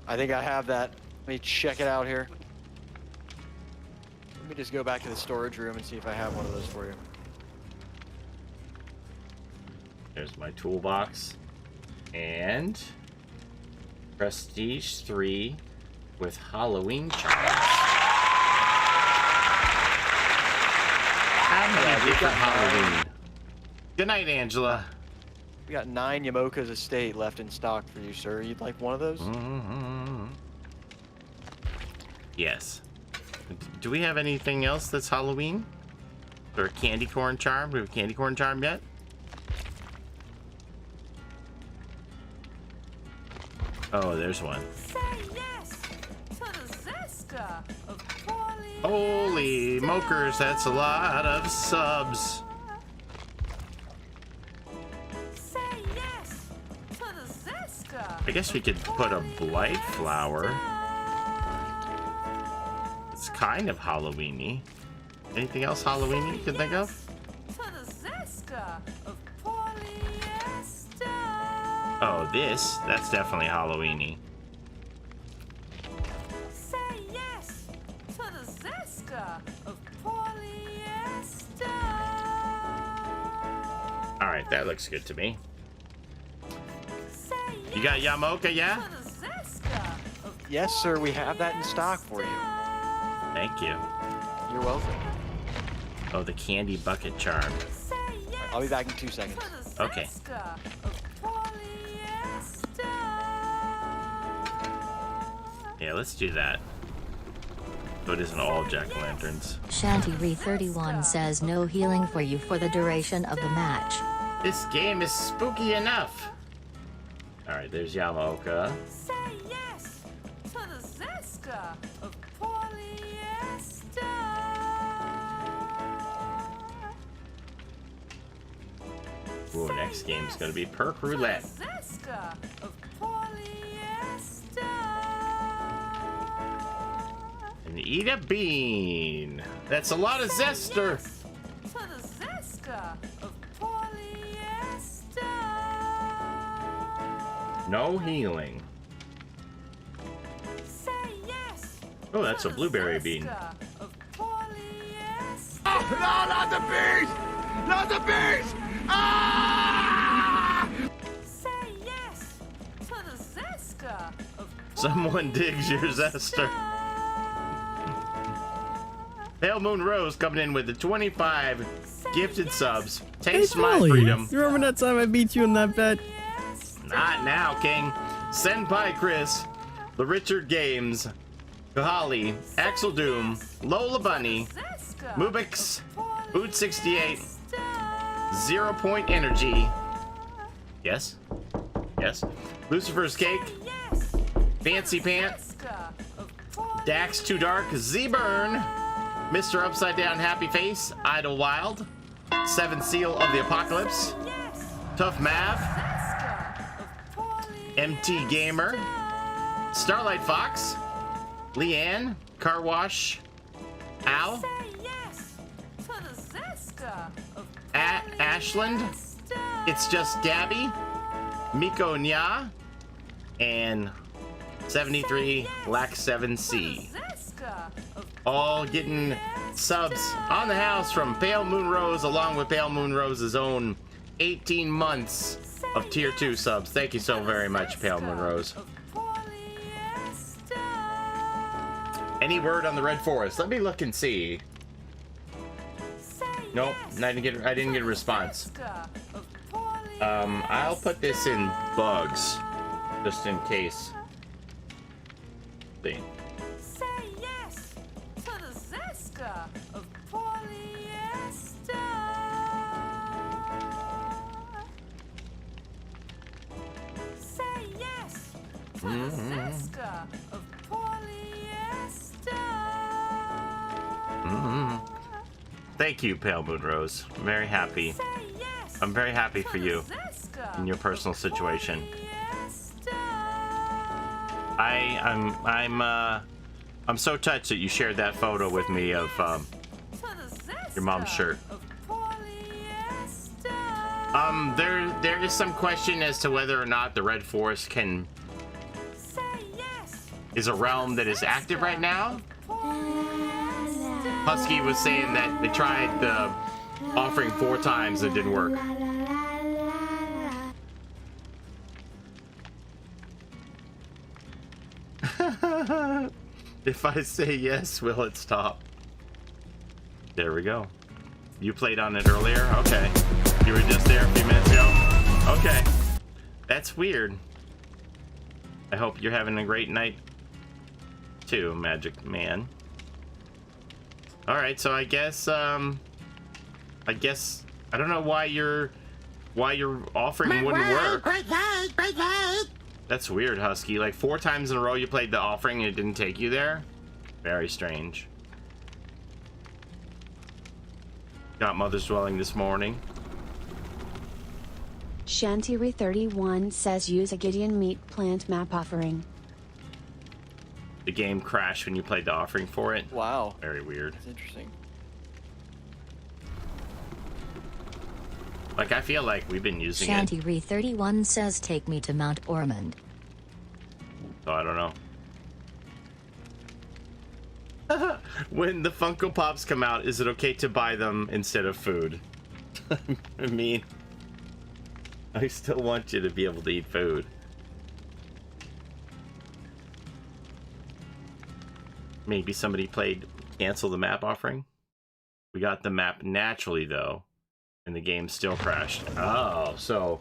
S7: I think I have that. Let me check it out here. Let me just go back to the storage room and see if I have one of those for you.
S4: There's my toolbox. And Prestige 3 with Halloween charms. many different Halloween. Good night, Angela.
S7: We got 9 Yamoka's Estate left in stock for you, sir. You'd like one of those?
S4: Yes. Do we have anything else that's Halloween? Or a candy corn charm? Do we have a candy corn charm yet? Oh, there's one. Holy mokers, that's a lot of subs. I guess we could put a blight flower. It's kind of Halloween-y. Anything else Halloween-y you can think of? Oh, that's definitely Halloween-y. Alright, that looks good to me. You got Yamoka, yeah?
S7: Yes, sir. We have that in stock for you.
S4: Thank you.
S7: You're welcome.
S4: Oh, the candy bucket charm.
S7: Right, I'll be back in 2 seconds.
S4: Okay. Yeah, let's do that. So it isn't all jack-o'-lanterns.
S3: Shanty31 says no healing for you for the duration of the match.
S4: This game is spooky enough. Alright, there's Yamoka. Ooh, next game's gonna be Perk Roulette. And eat a bean. That's a lot of zester. No healing. Oh, that's a blueberry bean.
S1: Oh, no, not the bees! Not the bees! Ah!
S4: Someone digs your zester. Pale Moon Rose coming in with the 25 gifted subs. Taste my freedom.
S14: You remember that time I beat you in that bet?
S4: Not now, King. Senpai Chris, The Richard Games, Kahali, Axel Doom, Lola Bunny, Mubix, Boot 68, 0 Point Energy. Yes. Yes. Lucifer's Cake, Fancy Pant, Dax Too Dark, Z-Burn, Mr. Upside Down Happy Face, Idlewild, 7 Seal of the Apocalypse, Tough Mav, MT Gamer, Starlight Fox, Leanne, Car Wash, Al, Ashland, It's Just Gabby, Miko Nya, and 73 Lack 7C. All getting subs on the house from Pale Moon Rose, along with Pale Moon Rose's own 18 months of tier 2 subs. Thank you so very much, Pale Moon Rose. Any word on the Red Forest? Let me look and see. Nope, I didn't get a response. I'll put this in bugs, just in case. See. Thank you, Pale Moon Rose. I'm very happy. I'm very happy for you in your personal situation. I'm so touched that you shared that photo with me of your mom's shirt. There is some question as to whether or not the Red Forest is a realm that is active right now. Husky was saying that they tried the offering 4 times and it didn't work. If I say yes, will it stop? There we go. You played on it earlier? Okay. You were just there a few minutes ago? Okay. That's weird. I hope you're having a great night too, Magic Man. Alright, so I guess I don't know why your offering wouldn't work. That's weird, Husky. Like 4 times in a row you played the offering and it didn't take you there? Very strange. Got Mother's Dwelling this morning.
S2: Shantyre31 says use a Gideon meat plant map offering.
S4: The game crashed when you played the offering for it.
S7: Wow.
S4: Very weird.
S7: That's interesting.
S4: Like, I feel like we've been using it.
S3: Shantyre31 says take me to Mount Ormond.
S4: So I don't know. When the Funko Pops come out, is it okay to buy them instead of food? I mean, I still want you to be able to eat food. Maybe somebody played cancel the map offering. We got the map naturally though, and the game still crashed. Oh, so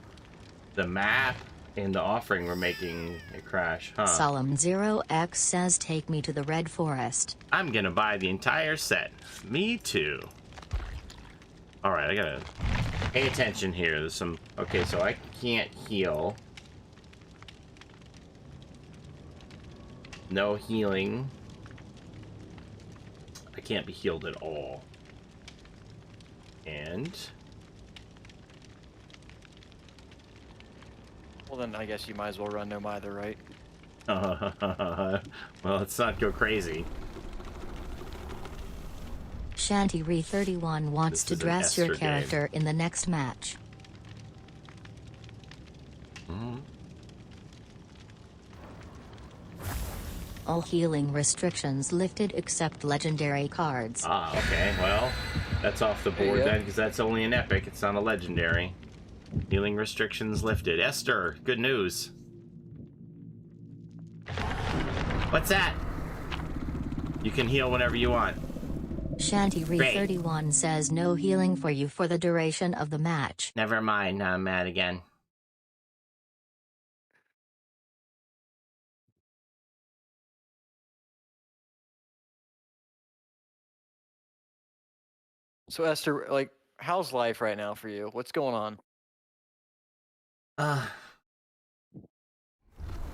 S4: the map and the offering were making it crash, huh?
S3: Solemn 0x says take me to the Red Forest.
S4: I'm gonna buy the entire set. Me too. Alright, I gotta pay attention here. There's some... Okay, so I can't heal. No healing. I can't be healed at all. And...
S7: Well, then I guess you might as well run no mither, right?
S4: well, let's not go crazy.
S3: Shantyre31 wants to dress your character in the next match. All healing restrictions lifted except legendary cards.
S4: Ah, okay. Well, that's off the board then, because that's only an epic. It's not a legendary. Healing restrictions lifted. Esther, good news. What's that? You can heal whenever you want.
S3: Shantyre31 says no healing for you for the duration of the match.
S4: Never mind, now I'm mad again.
S7: So Esther, like, how's life right now for you? What's going on?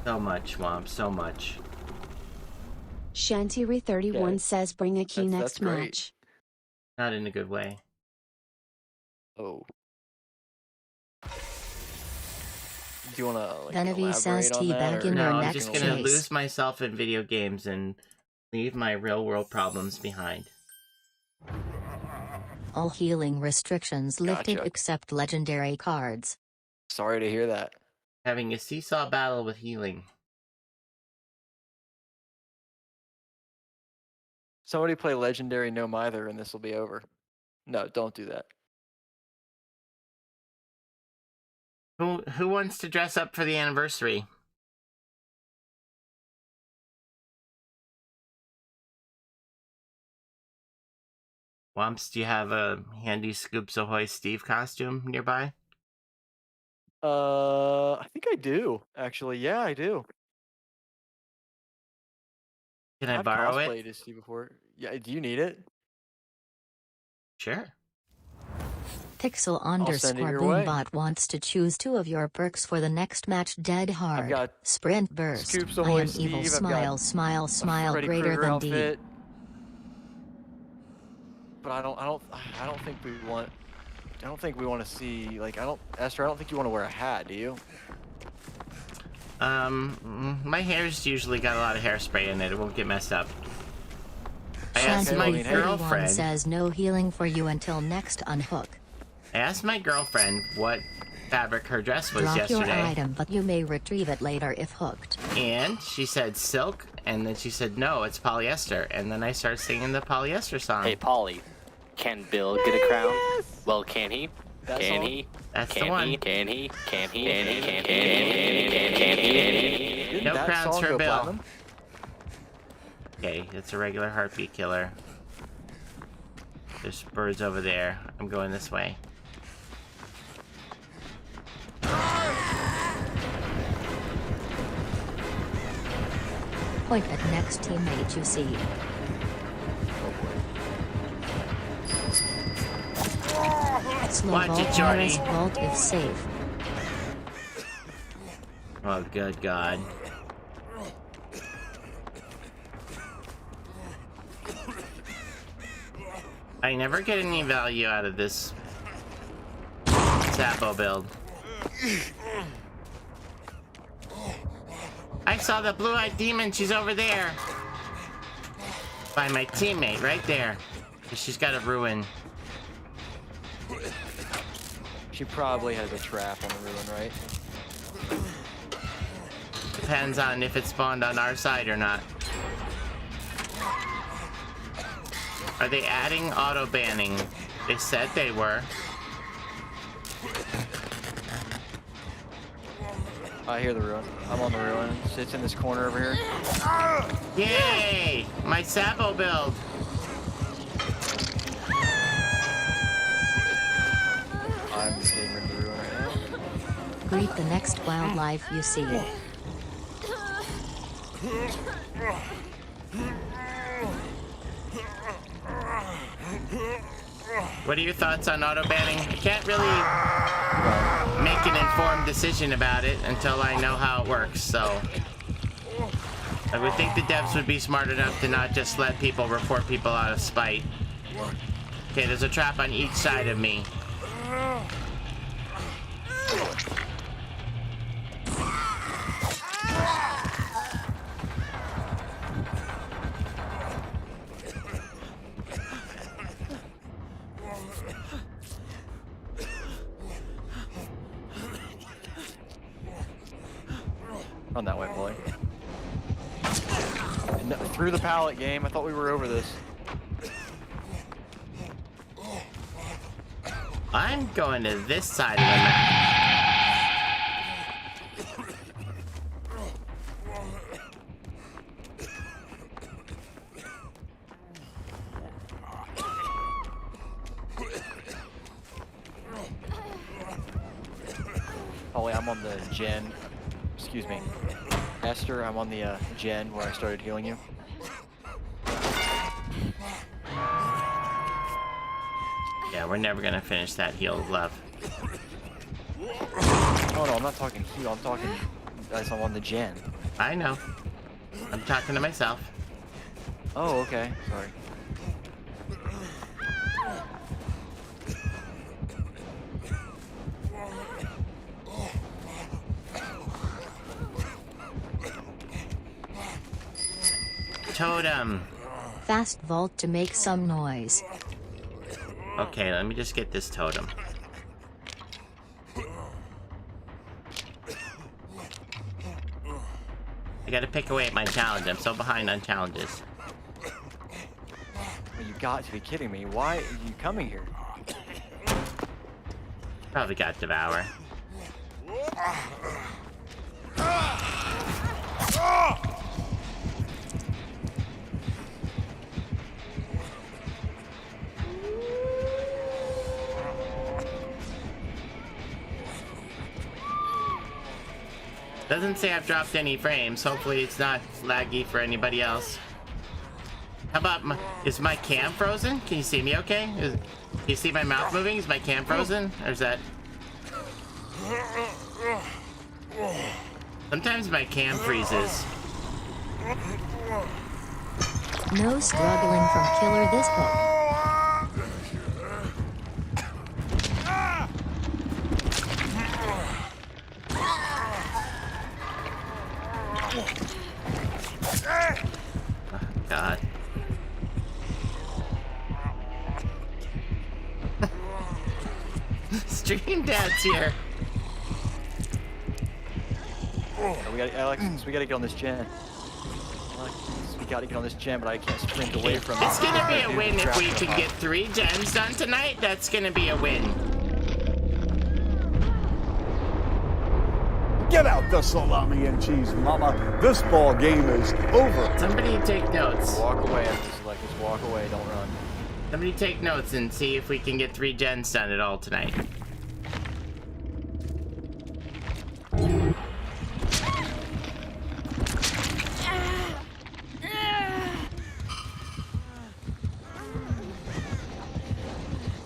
S4: So much, Mom, so much.
S2: Shantyre31 says bring a key next match.
S4: Not in a good way.
S7: Oh. Do you want to, like,
S3: Genevieve says teabag in
S4: No,
S3: your
S4: I'm
S3: next
S4: just gonna
S3: chase.
S4: lose myself in video games and leave my real world problems behind.
S3: All healing restrictions lifted except legendary cards.
S7: Sorry to hear that.
S4: Having a seesaw battle with healing.
S7: Somebody play legendary no mither and this will be over. No, don't do that.
S4: Who wants to dress up for the anniversary? Wumps, do you have a handy Scoops Ahoy Steve costume nearby?
S7: I think I do, actually. Yeah, I do.
S4: Can I borrow it?
S7: I've cosplayed as Steve before. Yeah, do you need it?
S4: Sure.
S3: Pixel underscore Boombot wants to choose 2 of your perks for the next match. Dead hard.
S7: I've got
S3: Sprint burst.
S7: Scoops
S3: I
S7: Ahoy
S3: am
S7: Steve,
S3: evil.
S7: I've
S3: Smile,
S7: got
S3: smile, smile.
S7: Freddy
S3: Greater
S7: Krueger
S3: than
S7: outfit.
S3: D.
S7: But I don't think we want. I don't think we want to see, like, Esther, I don't think you want to wear a hat, do you?
S4: My hair's usually got a lot of hairspray in it. It won't get messed up. I asked my girlfriend.
S3: Says no healing for you until next unhook.
S4: I asked my girlfriend what fabric her dress was
S3: Drop
S4: yesterday.
S3: your item, but you may retrieve it later if hooked.
S4: And she said silk, and then she said no, it's polyester. And then I started singing the polyester song.
S10: Hey, Paulie, can Bill get a crown? Well, can he? Can he?
S4: That's the one.
S10: Can he? Can he?
S4: No crowns for Bill. Okay, it's a regular heartbeat killer. There's birds over there. I'm going this way.
S3: Point at next teammate you see. Slow
S4: Watch it,
S3: vault
S4: Jordy.
S3: RS vault is safe.
S4: Oh, good God. I never get any value out of this Sapo build. I saw the blue-eyed demon. She's over there. By my teammate, right there. She's got a ruin.
S7: She probably has a trap on the ruin, right?
S4: Depends on if it spawned on our side or not. Are they adding auto banning? They said they were.
S7: I hear the ruin. I'm on the ruin. It's in this corner over here.
S4: Yay! My Sapo build.
S7: I'm just getting rid of the ruin right now.
S3: Greet the next wildlife you see.
S4: What are your thoughts on auto banning? I can't really make an informed decision about it until I know how it works, so I would think the devs would be smart enough to not just let people report people out of spite. Okay, there's a trap on each side of me.
S7: Run that way, boy. No, through the pallet game. I thought we were over this.
S4: I'm going to this side of the map.
S7: Paulie, I'm on the gen. Excuse me. Esther, I'm on the gen where I started healing you.
S4: Yeah, we're never gonna finish that heal of love.
S7: Oh no, I'm not talking heal. I'm talking as I'm on the gen.
S4: I know. I'm talking to myself.
S7: Oh, okay. Sorry.
S4: Totem.
S3: Fast vault to make some noise.
S4: Okay, let me just get this totem. I gotta pick away at my challenge. I'm so behind on challenges.
S7: You got to be kidding me. Why are you coming here?
S4: Probably got Devour. Doesn't say I've dropped any frames. Hopefully it's not laggy for anybody else. How about is my cam frozen? Can you see me okay? Can you see my mouth moving? Is my cam frozen? Or is that... Sometimes my cam freezes.
S3: No struggling from killer this book.
S4: Oh, God. Stream Dad's here.
S7: We gotta, Alex, we gotta get on this gen. Alex, we gotta get on this gen, but I can't sprint away from it.
S4: It's gonna be a win if we can get 3 gens done tonight. That's gonna be a win.
S9: Get out the salami and cheese, mama. This ball game is over.
S4: Somebody take notes.
S7: Walk away. Just walk away. Don't run.
S4: Somebody take notes and see if we can get 3 gens done at all tonight.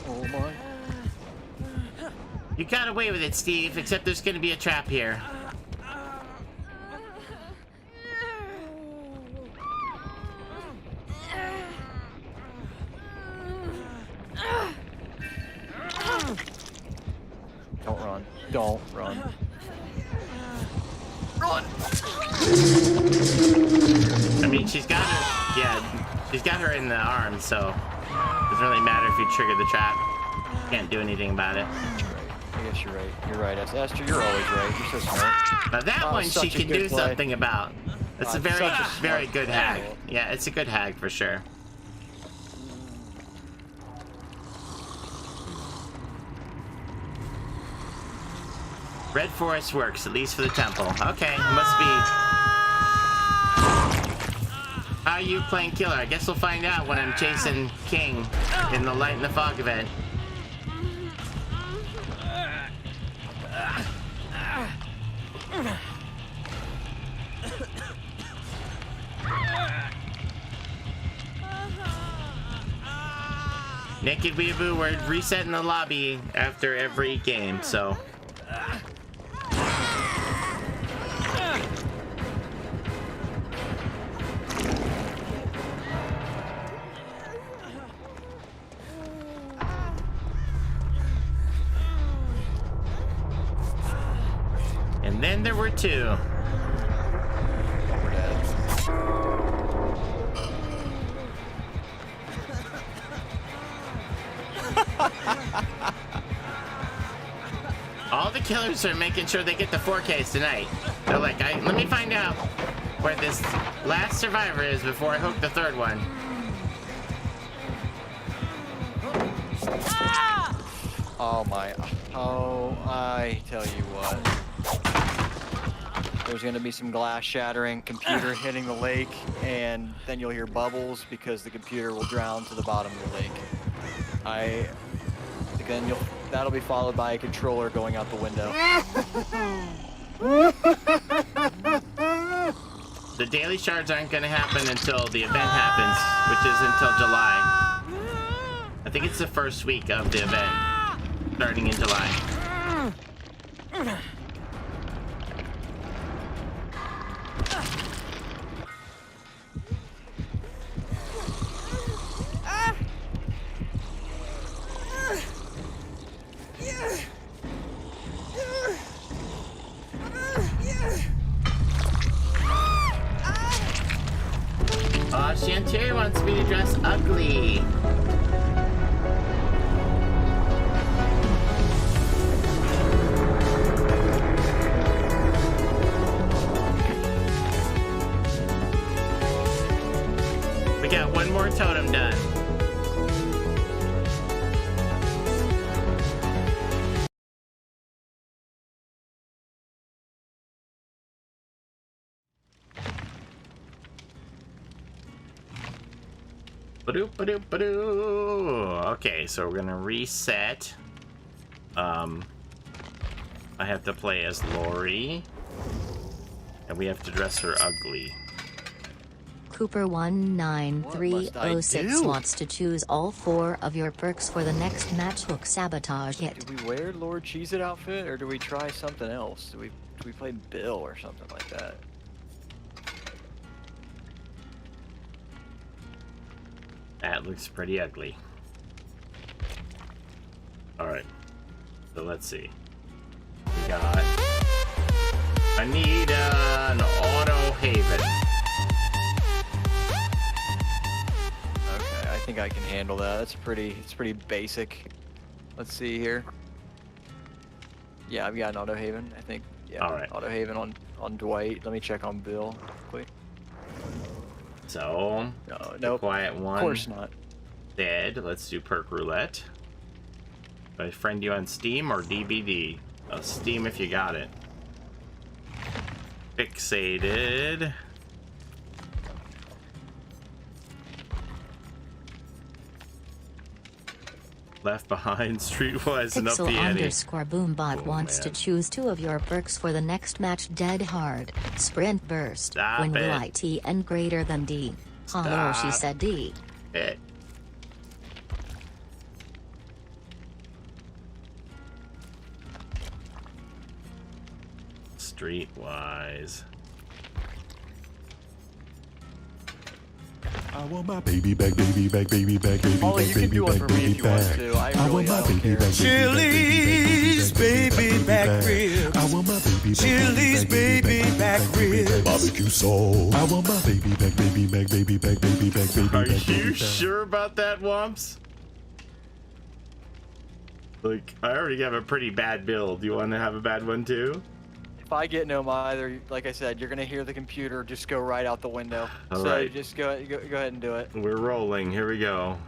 S7: Oh my.
S4: You got away with it, Steve, except there's gonna be a trap here.
S7: Don't run. Don't run.
S4: Run! I mean, she's got her, yeah, she's got her in the arm, so it doesn't really matter if you trigger the trap. Can't do anything about it.
S7: I guess you're right. You're right, Esther. You're always right. You're so smart.
S4: Now that one she can do something about. That's a very good hack. Yeah, it's a good hack for sure. Red Forest works, at least for the temple. Okay, it must be... How are you playing killer? I guess we'll find out when I'm chasing King in the Light and the Fog event. Naked Weeaboo, we're resetting the lobby after every game, so... And then there were 2.
S7: We're dead.
S4: All the killers are making sure they get the 4Ks tonight. They're like, let me find out where this last survivor is before I hook the 3rd one.
S7: Oh my. Oh, I tell you what. There's gonna be some glass shattering, computer hitting the lake, and then you'll hear bubbles because the computer will drown to the bottom of the lake. Again, that'll be followed by a controller going out the window.
S4: The daily shards aren't gonna happen until the event happens, which is until July. I think it's the first week of the event, starting in July. Shantae wants me to dress ugly. We got one more totem done. Okay, so we're gonna reset. I have to play as Lori, and we have to dress her ugly.
S3: Cooper19306 wants to choose all 4 of your perks for the next match. Hook sabotage hit.
S7: Do we wear Lord Cheez-It outfit, or do we try something else? Do we play Bill or something like that?
S4: That looks pretty ugly. Alright. So let's see. We got... I need an auto haven.
S7: Okay, I think I can handle that. It's pretty basic. Let's see here. Yeah, I've got an auto haven, I think. Yeah,
S4: alright.
S7: Auto haven on Dwight. Let me check on Bill quickly.
S4: So,
S7: nope.
S4: Quiet one.
S7: Of course not.
S4: Dead. Let's do perk roulette. Do I friend you on Steam or DBD? Oh, Steam if you got it. Fixated. Left behind streetwise and up the
S3: Pixel
S4: ante.
S3: underscore Boombot wants to choose 2 of your perks for the next match. Dead hard. Sprint burst.
S4: Stop
S3: When will
S4: it.
S3: ITN greater than D? Hello, she
S4: Stop
S3: said D.
S4: it. Streetwise.
S11: I want my baby back, baby back, baby back, baby
S7: Paulie,
S11: back,
S7: you can
S11: baby
S7: do one
S11: back,
S7: for me
S11: baby
S7: if you want
S11: back.
S7: to. I
S11: want
S7: really
S11: my
S7: don't
S11: baby
S7: care.
S11: back,
S12: Chili's baby back ribs.
S11: I want my baby back,
S12: Chili's baby back ribs.
S11: barbecue sauce. I want my baby back, baby back, baby back, baby back, baby
S4: Are
S11: back, baby
S4: you
S11: back.
S4: sure about that, Wumps? Like, I already have a pretty bad build. You want to have a bad one too?
S7: If I get no either, like I said, you're gonna hear the computer just go right out the window.
S4: All
S7: so
S4: right.
S7: just go ahead and do it.
S4: We're rolling. Here we go.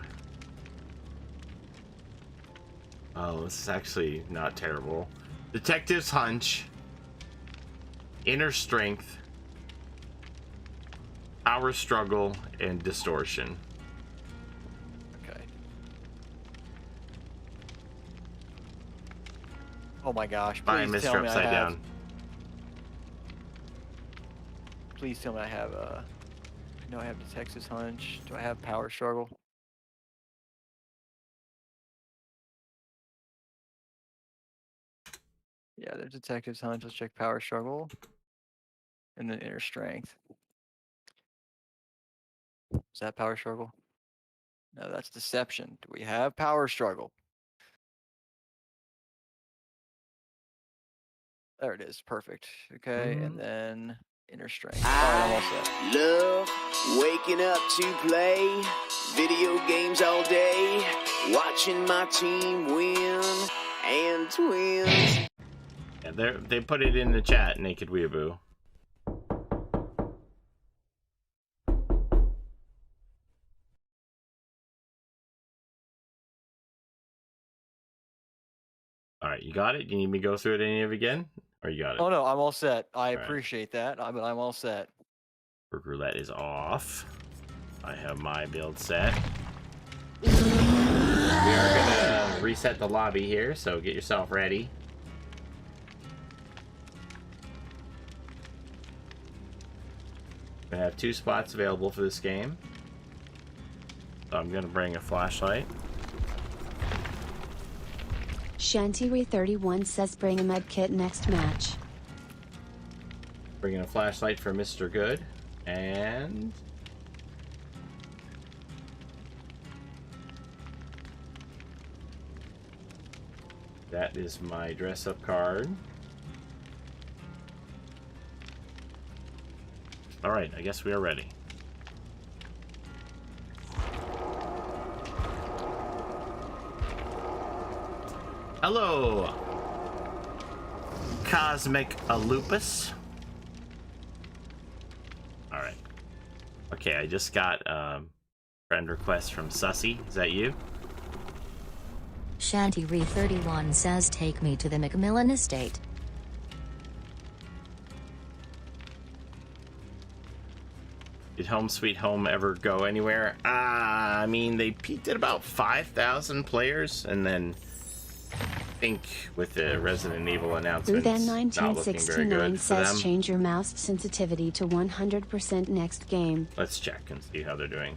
S4: Oh, this is actually not terrible. Detective's hunch. Inner strength. Power struggle and distortion.
S7: Okay. Oh my gosh!
S4: Bye,
S7: Please
S4: Mr.
S7: tell me I
S4: Upside
S7: have.
S4: Down.
S7: Please tell me I have no, I have Detective's hunch. Do I have power struggle? Yeah, there's Detective's hunch. Let's check power struggle. And then inner strength. Is that power struggle? No, that's deception. Do we have power struggle? There it is. Perfect. Okay, and then inner strength. All right, I'm all set.
S15: Love waking up to play video games all day, watching my team win and twins.
S4: Yeah, they put it in the chat, Naked Weeaboo. All right, you got it? You need me to go through it any of it again? Or you got it?
S7: Oh no, I'm all set. I
S4: right.
S7: appreciate that. I'm all set.
S4: Burger roulette is off. I have my build set. We are gonna reset the lobby here, so get yourself ready. I have 2 spots available for this game. So I'm gonna bring a flashlight.
S2: Shantyre31 says bring a med kit next match.
S4: Bringing a flashlight for Mr. Good. And that is my dress-up card. Alright, I guess we are ready. Hello, Cosmic Lupus. Alright. Okay, I just got friend request from Sussy. Is that you?
S3: Shantyre31 says take me to the Macmillan estate.
S4: Did Home Sweet Home ever go anywhere? I mean, they peaked at about 5,000 players, and then I think with the Resident Evil announcement,
S2: Then
S4: not looking very
S2: 1969
S4: good for
S2: says
S4: them.
S2: change your mouse sensitivity to 100% next game.
S4: Let's check and see how they're doing.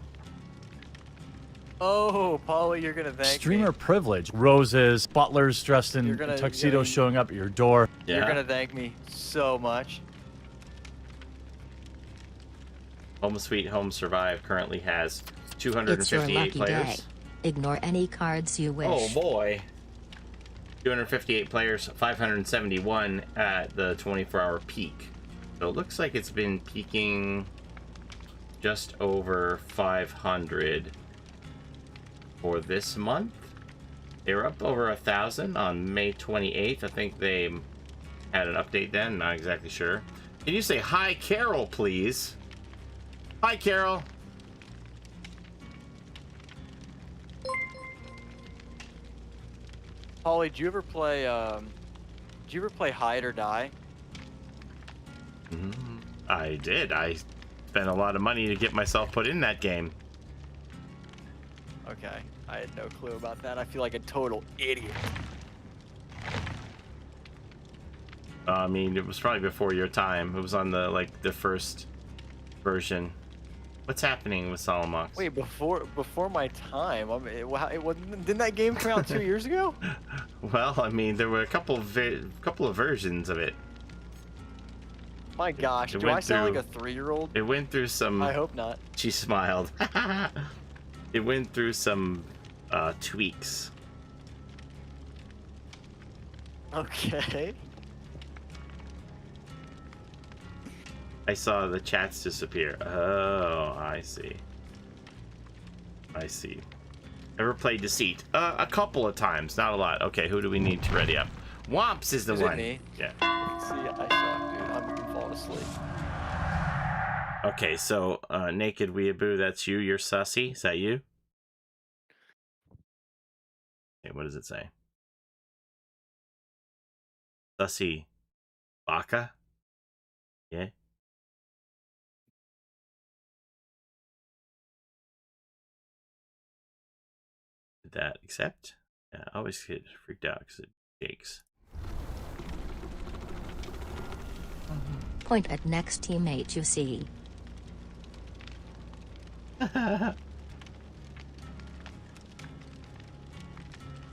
S7: Oh, Paulie, you're gonna thank
S6: Streamer
S7: me.
S6: privilege. Roses, butlers dressed in
S7: You're gonna-
S6: tuxedos showing up at your door.
S4: Yeah.
S7: You're gonna thank me so much.
S4: Home Sweet Home Survive currently has
S3: It's your
S4: 258
S3: lucky
S4: players.
S3: day. Ignore any cards you wish.
S4: Oh boy. 258 players, 571 at the 24-hour peak. So it looks like it's been peaking just over 500 for this month. They were up over 1,000 on May 28th. I think they had an update then, not exactly sure. Can you say hi, Carol, please? Hi, Carol.
S7: Paulie, do you ever play Hide or Die?
S4: I did. I spent a lot of money to get myself put in that game.
S7: Okay. I had no clue about that. I feel like a total idiot.
S4: I mean, it was probably before your time. It was on the the first version. What's happening with Solomox?
S7: Wait, before my time. I mean, it wasn't. Didn't that game come out 2 years ago?
S4: Well, I mean, there were a couple of versions of it.
S7: My gosh, do I sound like a 3-year-old?
S4: It went through some.
S7: I hope not.
S4: She smiled. It went through some tweaks.
S7: Okay.
S4: I saw the chats disappear. Oh, I see. I see. Ever played Deceit? A couple of times, not a lot. Okay, who do we need to ready up? Womps is the one.
S7: It me?
S4: Yeah.
S7: See, I suck, dude. I'm falling asleep.
S4: Okay, so Naked Weeaboo, that's you. You're Sussy. Is that you? Okay, what does it say? Sussy Baka? Yeah. Did that accept? Yeah, I always get freaked out because it shakes.
S3: Point at next teammate you see.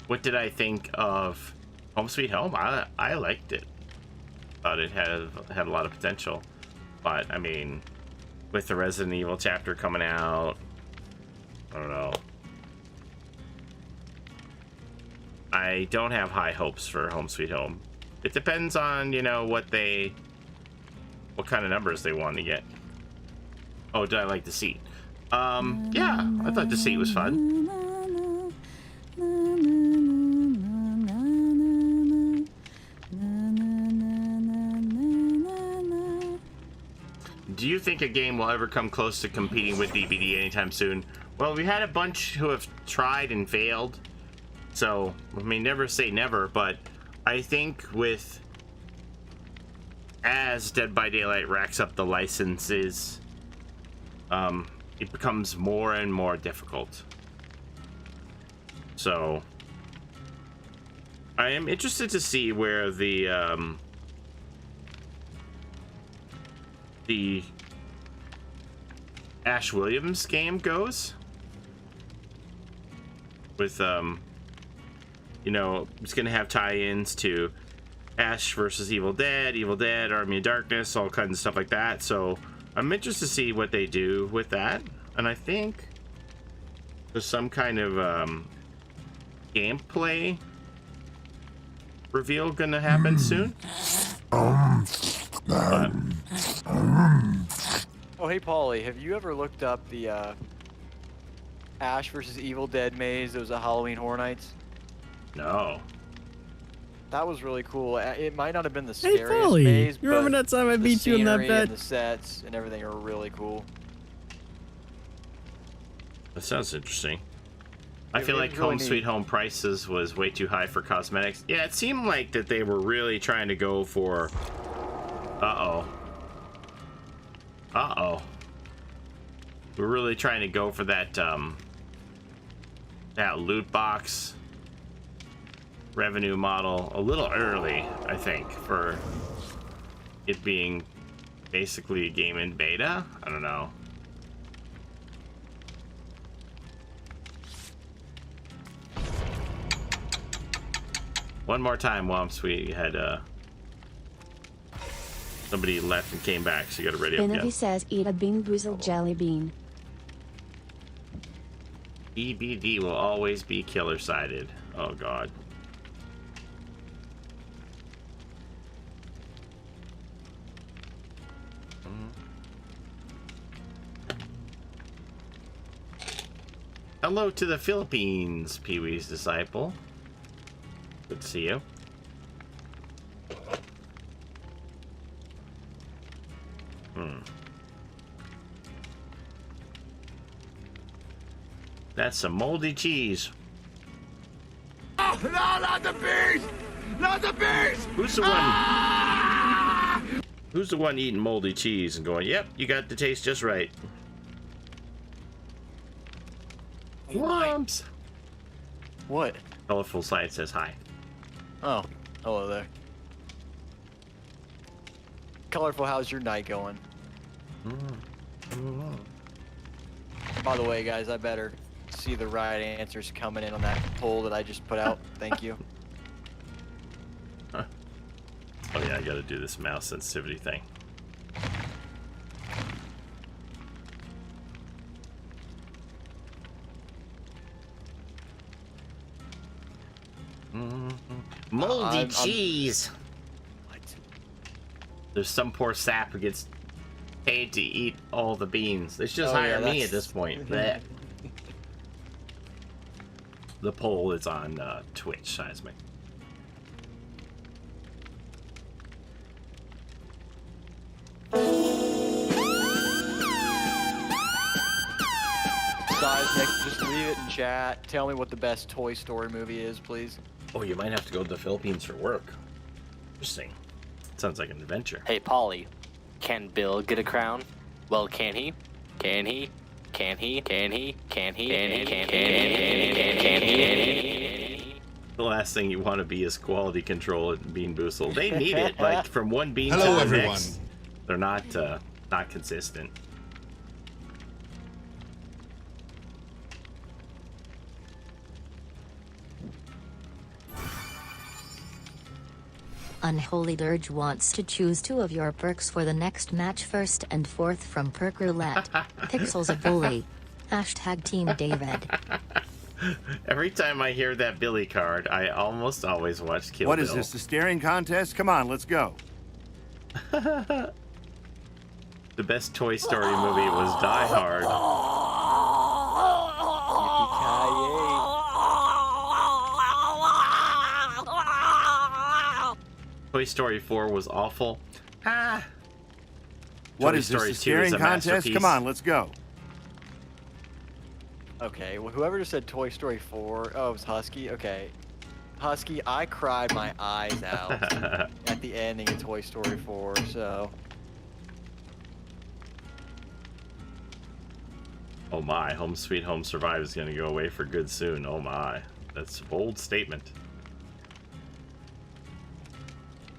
S4: What did I think of Home Sweet Home? I liked it. Thought it had a lot of potential, but I mean, with the Resident Evil chapter coming out, I don't know. I don't have high hopes for Home Sweet Home. It depends on, you know, what kind of numbers they want to get. Oh, did I like Deceit? Yeah, I thought Deceit was fun. Do you think a game will ever come close to competing with DBD anytime soon? Well, we had a bunch who have tried and failed. So, I mean, never say never, but I think as Dead by Daylight racks up the licenses, it becomes more and more difficult. So, I am interested to see where the Ash Williams game goes. With, you know, it's going to have tie-ins to Ash versus Evil Dead, Army of Darkness, all kinds of stuff like that. So I'm interested to see what they do with that. And I think there's some kind of gameplay reveal going to happen soon.
S7: Oh, hey, Paulie, have you ever looked up the Ash versus Evil Dead maze that was at Halloween Horror Nights?
S4: No.
S7: That was really cool. It might not have been the
S14: Hey,
S7: scariest
S14: Paulie,
S7: maze,
S14: you remember that time I beat you in that
S7: scenery
S14: bet?
S7: and the sets and everything are really cool.
S4: That sounds interesting. I feel like Home Sweet Home prices was way too high for cosmetics. Yeah, it seemed like that they were really trying to go for... Uh-oh. We're really trying to go for that, that loot box revenue model a little early, I think, for it being basically a game in beta. I don't know. One more time, Womps. We had somebody left and came back, so you gotta ready up again.
S2: Benevy says eat a Bean Boozled jelly bean.
S4: EBD will always be killer-sided. Oh, God. Hello to the Philippines, Pee-wee's disciple. Good to see you. That's some moldy cheese.
S12: Oh, no, not the bees! Not the bees!
S4: Who's the one? Who's the one eating moldy cheese and going, "Yep, you got the taste just right"? Whomps.
S7: What?
S4: Colorful side says hi.
S7: Oh, hello there. Colorful, how's your night going? By the way, guys, I better see the right answers coming in on that poll that I just put out. Thank you.
S4: Oh yeah, I gotta do this mouse sensitivity thing. Moldy cheese.
S7: What?
S4: There's some poor sap who gets paid to eat all the beans. They should just hire me at this point. Blech. The poll is on Twitch, Seismic.
S7: Seismic, just leave it in chat. Tell me what the best Toy Story movie is, please.
S4: Oh, you might have to go to the Philippines for work. Interesting. Sounds like an adventure.
S10: Hey, Paulie, can Bill get a crown? Well, can he? Can he? Can he? Can he? Can he? Can he?
S4: The last thing you want to be is quality control at Bean Boozled. They need it, like from one bean
S11: Hello,
S4: to the
S11: everyone.
S4: next. They're not consistent.
S3: Unholy Dirge wants to choose 2 of your perks for the next match, 1st and 4th from Perk Roulette. Pixels a bully. Hashtag Team David.
S4: Every time I hear that Billy card, I almost always watch Kill Bill.
S12: What is this, a staring contest? Come on, let's go.
S4: The best Toy Story movie was Die Hard. Toy Story 4 was awful.
S12: What
S4: Toy
S12: is this,
S4: Story
S12: a
S4: 2
S12: staring
S4: is a
S12: contest?
S4: masterpiece.
S12: Come on, let's go.
S7: Okay, well, whoever just said Toy Story 4, oh, it was Husky? Okay. Husky, I cried my eyes out at the ending of Toy Story 4, so...
S4: Oh my, Home Sweet Home Survive is going to go away for good soon. Oh my, that's a bold statement.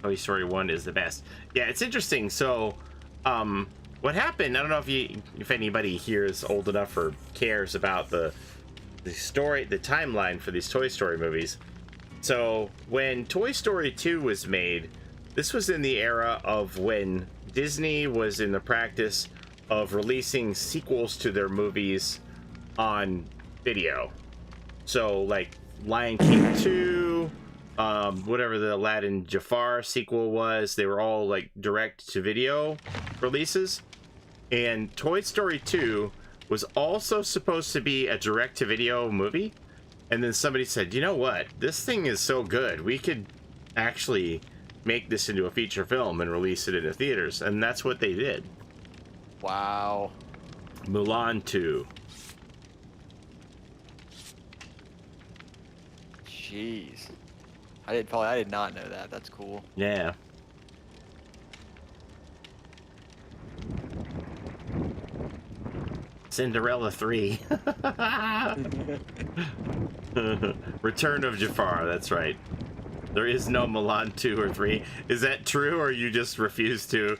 S4: Toy Story 1 is the best. Yeah, it's interesting. So, what happened? I don't know if anybody here is old enough or cares about the story, the timeline for these Toy Story movies. So, when Toy Story 2 was made, this was in the era of when Disney was in the practice of releasing sequels to their movies on video. So, like Lion King 2. Whatever the Aladdin Jafar sequel was, they were all like direct to video releases. And Toy Story 2 was also supposed to be a direct to video movie. And then somebody said, you know what? This thing is so good. We could actually make this into a feature film and release it into theaters. And that's what they did.
S7: Wow.
S4: Mulan 2.
S7: Jeez. I did not know that. That's cool.
S4: Yeah. Cinderella 3. Return of Jafar, that's right. There is no Mulan 2 or 3. Is that true, or you just refuse to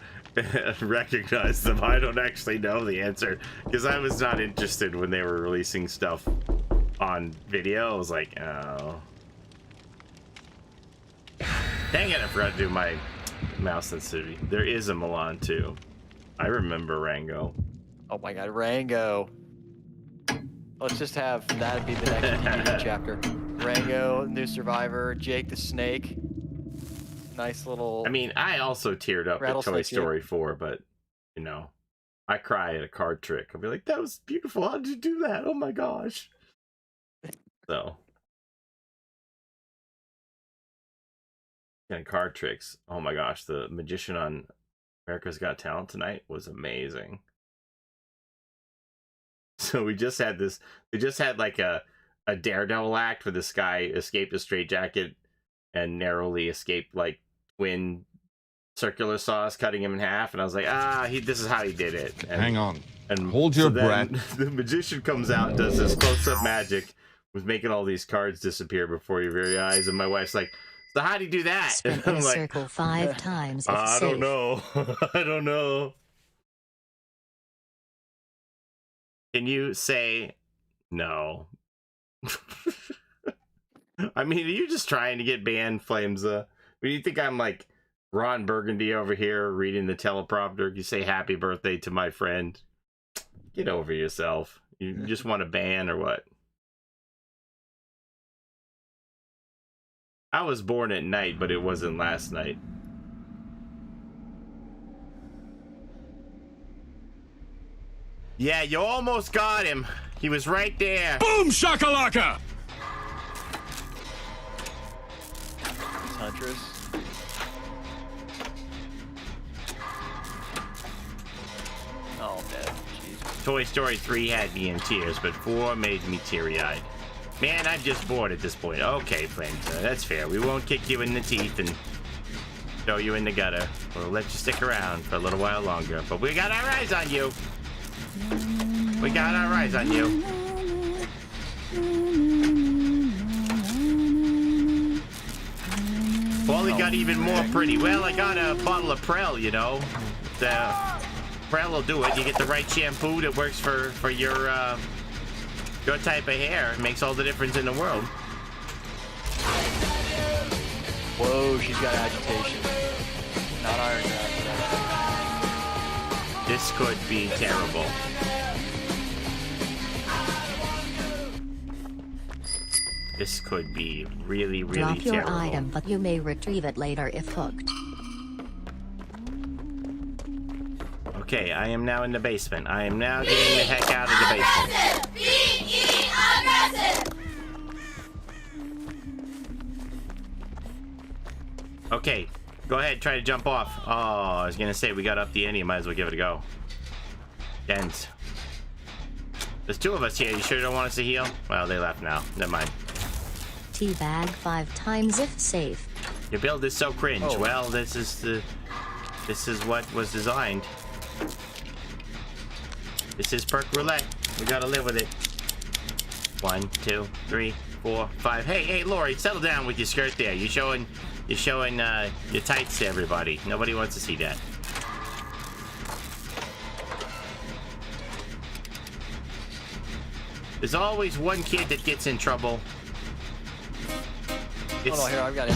S4: recognize them? I don't actually know the answer, because I was not interested when they were releasing stuff on video. I was like, oh. Dang it, I forgot to do my mouse sensitivity. There is a Mulan 2. I remember Rango.
S7: Oh my god, Rango. Let's just have that be the next TV chapter. Rango, new survivor, Jake the Snake. Nice little...
S4: I mean, I also teared up at Toy Story 4, but, you know, I cry at a card trick. I'll be like, that was beautiful. How did you do that? Oh my gosh. So... and card tricks. Oh my gosh, the magician on America's Got Talent tonight was amazing. So we just had this, they just had like a Daredevil act where this guy escaped a straitjacket and narrowly escaped like twin circular saws cutting him in half, and I was like, this is how he did it. And,
S11: Hang on.
S4: And
S11: hold your
S4: breath.
S11: breath.
S4: The magician comes out and does this close-up magic was making all these cards disappear before your very eyes, and my wife's like, so how do you do that?
S3: Spin
S4: I'm
S3: in a
S4: like,
S3: circle 5 times if
S4: I
S3: safe.
S4: don't know. I don't know. Can you say no? I mean, are you just trying to get banned, Flames? Do you think I'm like Ron Burgundy over here reading the teleprompter? You say happy birthday to my friend. Get over yourself. You just want a ban or what? I was born at night, but it wasn't last night. Yeah, you almost got him. He was right there.
S12: Boom shakalaka!
S7: Huntress. Oh, man. Jeez.
S4: Toy Story 3 had me in tears, but 4 made me teary-eyed. Man, I'm just bored at this point. Okay, Flames, that's fair. We won't kick you in the teeth and throw you in the gutter. We'll let you stick around for a little while longer. But we got our eyes on you. We got our eyes on you. Paulie got even more pretty. Well, I got a bottle of Prel, you know. The Prel will do it. You get the right shampoo that works for your type of hair. It makes all the difference in the world.
S7: Whoa, she's got agitation. Not iron grab.
S4: This could be terrible. This could be really, really
S3: Drop your
S4: terrible.
S3: item, but you may retrieve it later if hooked.
S4: Okay, I am now in the basement. I am now getting the heck out of the basement.
S5: Aggressive!
S4: Okay, go ahead, try to jump off. Oh, I was gonna say we got up the ante, might as well give it a go. Dens. There's 2 of us here. You sure you don't want us to heal? Well, they left now. Never mind.
S3: Teabag 5 times if safe.
S4: Your build is so cringe.
S7: Oh.
S4: Well, this is what was designed. This is perk roulette. We gotta live with it. 1, 2, 3, 4, 5. Hey, Lori, settle down with your skirt there. You're showing your tights to everybody. Nobody wants to see that. There's always one kid that gets in trouble.
S7: Hold on, here, I've got it.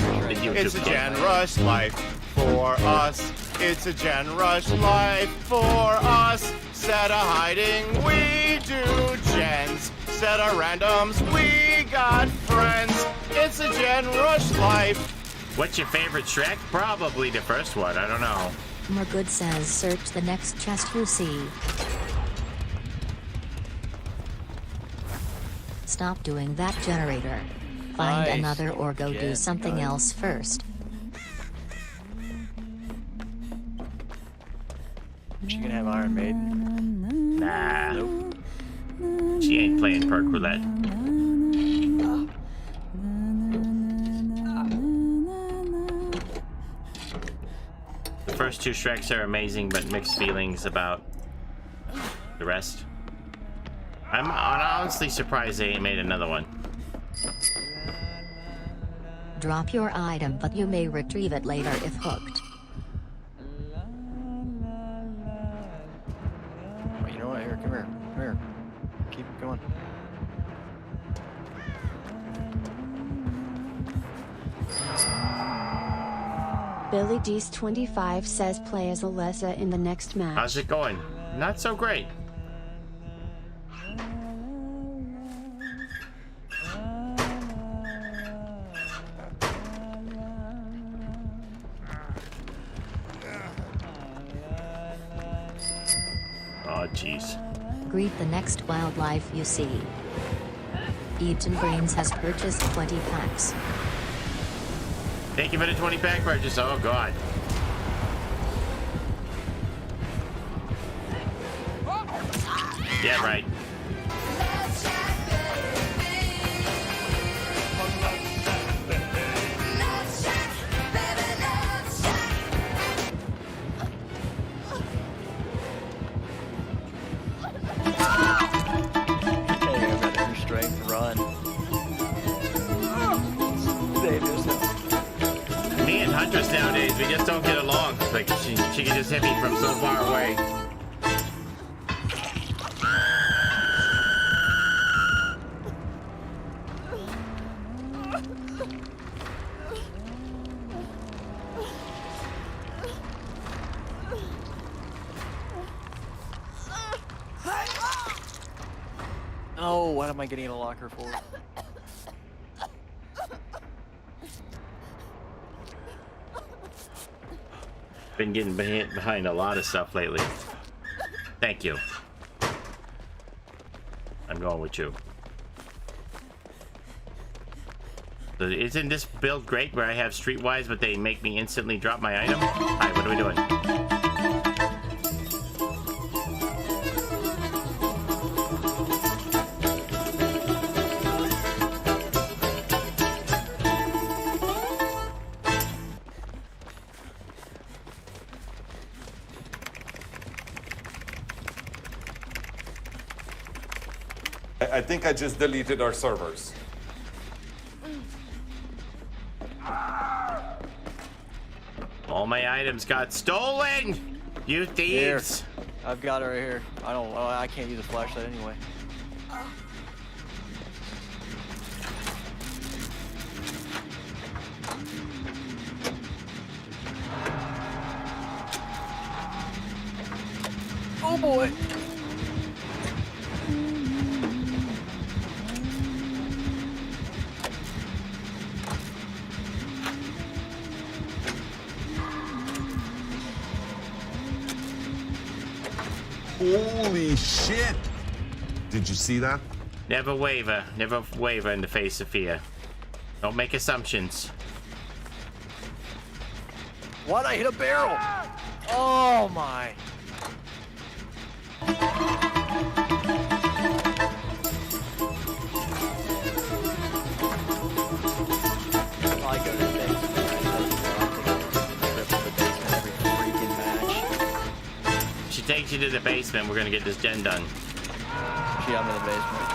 S1: It's a generous life for us. It's a generous life for us. Set a hiding, we do gens. Set a randoms, we got friends. It's a generous life.
S4: What's your favorite Shrek? Probably the first one. I don't know.
S3: Mergood says search the next chest you see. Stop doing that, generator. Find
S7: Nice.
S3: another or go do
S7: Again,
S3: something
S7: nice.
S3: else first.
S7: She can have Iron Maiden.
S4: Nah.
S7: Nope.
S4: She ain't playing perk roulette. The first 2 Shreks are amazing, but mixed feelings about the rest. I'm honestly surprised they ain't made another one.
S3: Drop your item, but you may retrieve it later if hooked.
S7: Oh, you know what? Here, come here. Come here. Keep going.
S2: Billy D's 25 says play as Alessa in the next match.
S4: How's it going? Not so great. Oh, jeez.
S3: Greet the next wildlife you see. Eaton Brains has purchased 20 packs.
S4: Thank you for the 20-pack purchase. Oh, God. Yeah, right.
S7: Hey, I've got your strength. Run.
S4: long. Like she can just hit me from so far away.
S7: Oh, what am I getting in a locker for?
S4: Been getting behind a lot of stuff lately. Thank you. I'm going with you. So isn't this build great where I have streetwise, but they make me instantly drop my item? Alright, what are we doing?
S16: I think I just deleted our servers.
S4: All my items got stolen! You thieves!
S7: Here. I've got it right here. I can't use a flashlight anyway. Oh boy!
S16: Holy shit! Did you see that?
S4: Never waver in the face of fear. Don't make assumptions.
S7: What? I hit a barrel! Oh my! I go to the basement. Every freaking match.
S4: She takes you to the basement. We're gonna get this den done.
S7: Yeah, I'm in the basement.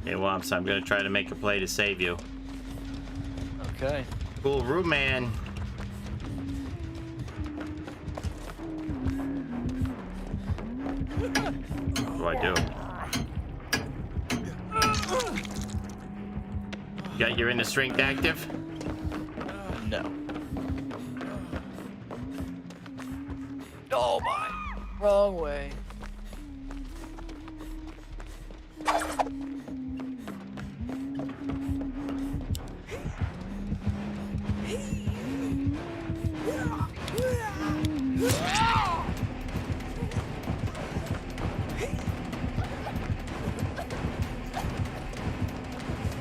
S4: Hey, Womps, I'm gonna try to make a play to save you.
S7: Okay.
S4: Cool room, man. What do I do? Got your inner strength active?
S7: No. Oh my! Wrong way.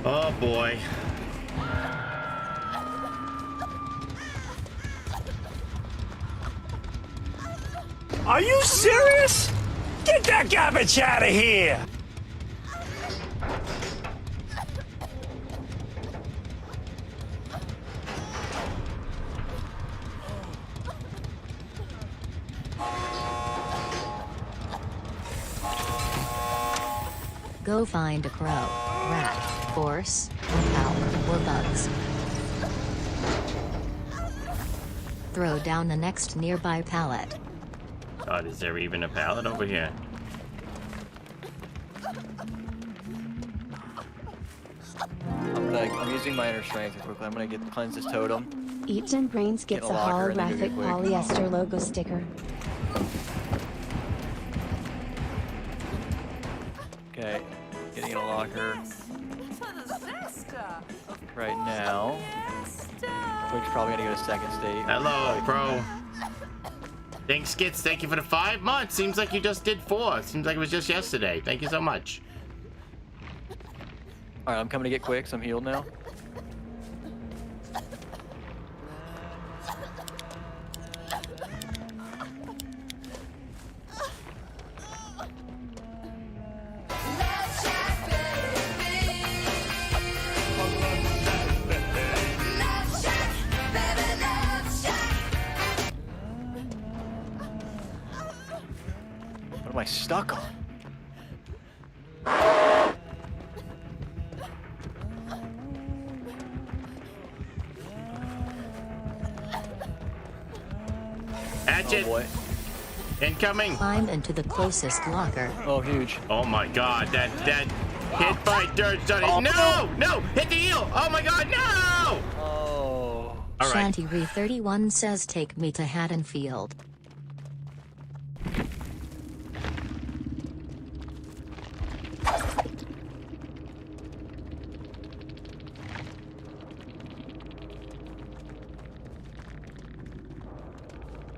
S4: Oh boy.
S12: Are you serious? Get that garbage out of here!
S3: Go find a crow, rat, horse, cow, or bugs. Throw down the next nearby pallet.
S4: God, is there even a pallet over here?
S7: I'm using my inner strength quickly. I'm gonna cleanse this totem.
S2: Eats and Brains gets a holographic polyester logo sticker.
S7: Okay, getting in a locker right now. Quick's probably gonna go to second state.
S4: Hello, bro. Thanks, Skits. Thank you for the 5 months. Seems like you just did 4. Seems like it was just yesterday. Thank you so much.
S7: Alright, I'm coming to get Quick, so I'm healed now. stuck on?
S4: Hatchet.
S7: Oh boy.
S4: Incoming.
S3: Climb into the closest locker.
S7: Oh, huge.
S4: Oh my god, that hit by dirt study.
S7: Oh.
S4: No! Hit the eel! Oh my god, no!
S7: Oh.
S4: All right.
S3: Shanty31 says take me to Haddonfield.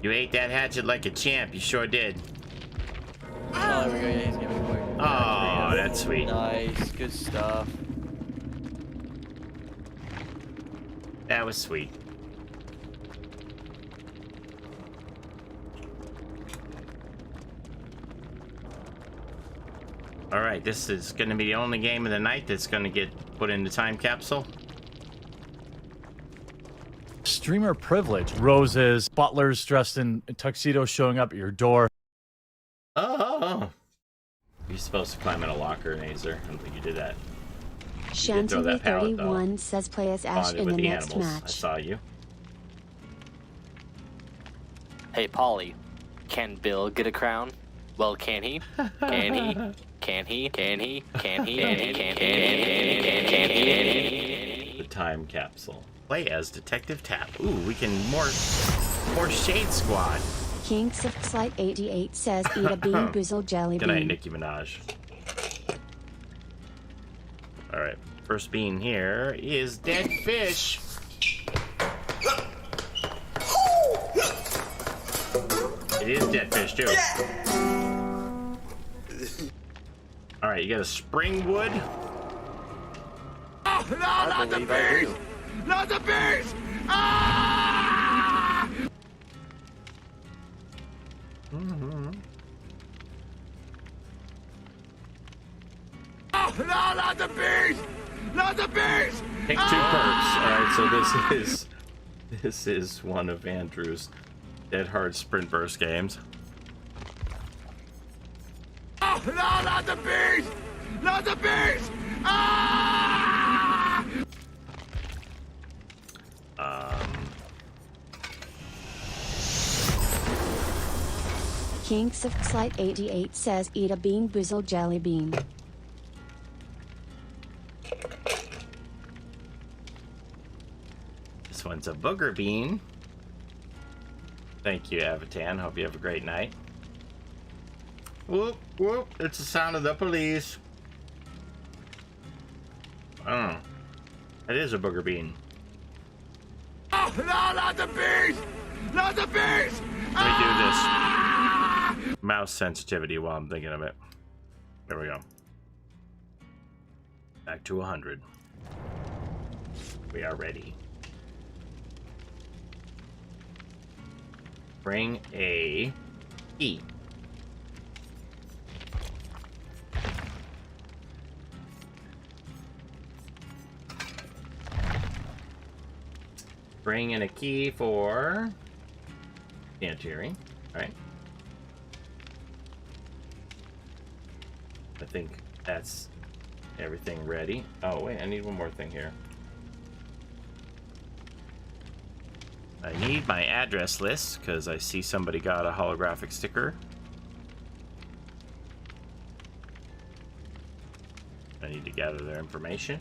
S4: You ate that hatchet like a champ, you sure did.
S7: Oh, there we go. Yeah, he's giving away.
S4: Oh, that's sweet.
S7: Nice. Good stuff.
S4: That was sweet. All right, this is going to be the only game of the night that's going to get put in the time capsule.
S6: Streamer privilege. Roses, butlers dressed in tuxedos showing up at your door.
S4: Oh. You're supposed to climb in a locker, Nazer. I don't think you did that. You did throw that pallet, though.
S2: Shanty31 says play as Ash
S4: Bonded
S2: in
S4: with
S2: the
S4: the
S2: next
S4: animals. I
S2: match.
S4: saw you.
S10: Hey, Paulie, can Bill get a crown? Well, can he? Can he? Can he? Can he? Can he? Can he?
S4: The time capsule. Play as Detective Tap. Ooh, we can more Shade Squad.
S2: Kinks of Slight 88 says eat a bean boozled jelly
S4: Good night,
S2: bean.
S4: Nicki Minaj. All right, first bean here is dead fish. It is dead fish too. All right, you got a springwood.
S1: Oh, no, not the bees! Not the bees! Ah! Oh, no, not the bees! Not the bees!
S4: Pick 2 perks. All right, so this is one of Andrew's Dead Hard Sprint Burst games.
S1: Oh, no, not the bees! Not the bees! Ah!
S2: Kinks of Slight 88 says eat a bean boozled jelly bean.
S4: This one's a booger bean. Thank you, Avatan. Hope you have a great night. Whoop, whoop. It's the sound of the police. Oh. It is a booger bean.
S1: Oh, no, not the bees! Not the bees!
S4: Let me do this. Mouse sensitivity while I'm thinking of it. There we go. Back to 100. We are ready. Bring a key. Bring in a key for Sanitary. All right. I think that's everything ready. Oh wait, I need one more thing here. I need my address list because I see somebody got a holographic sticker. I need to gather their information.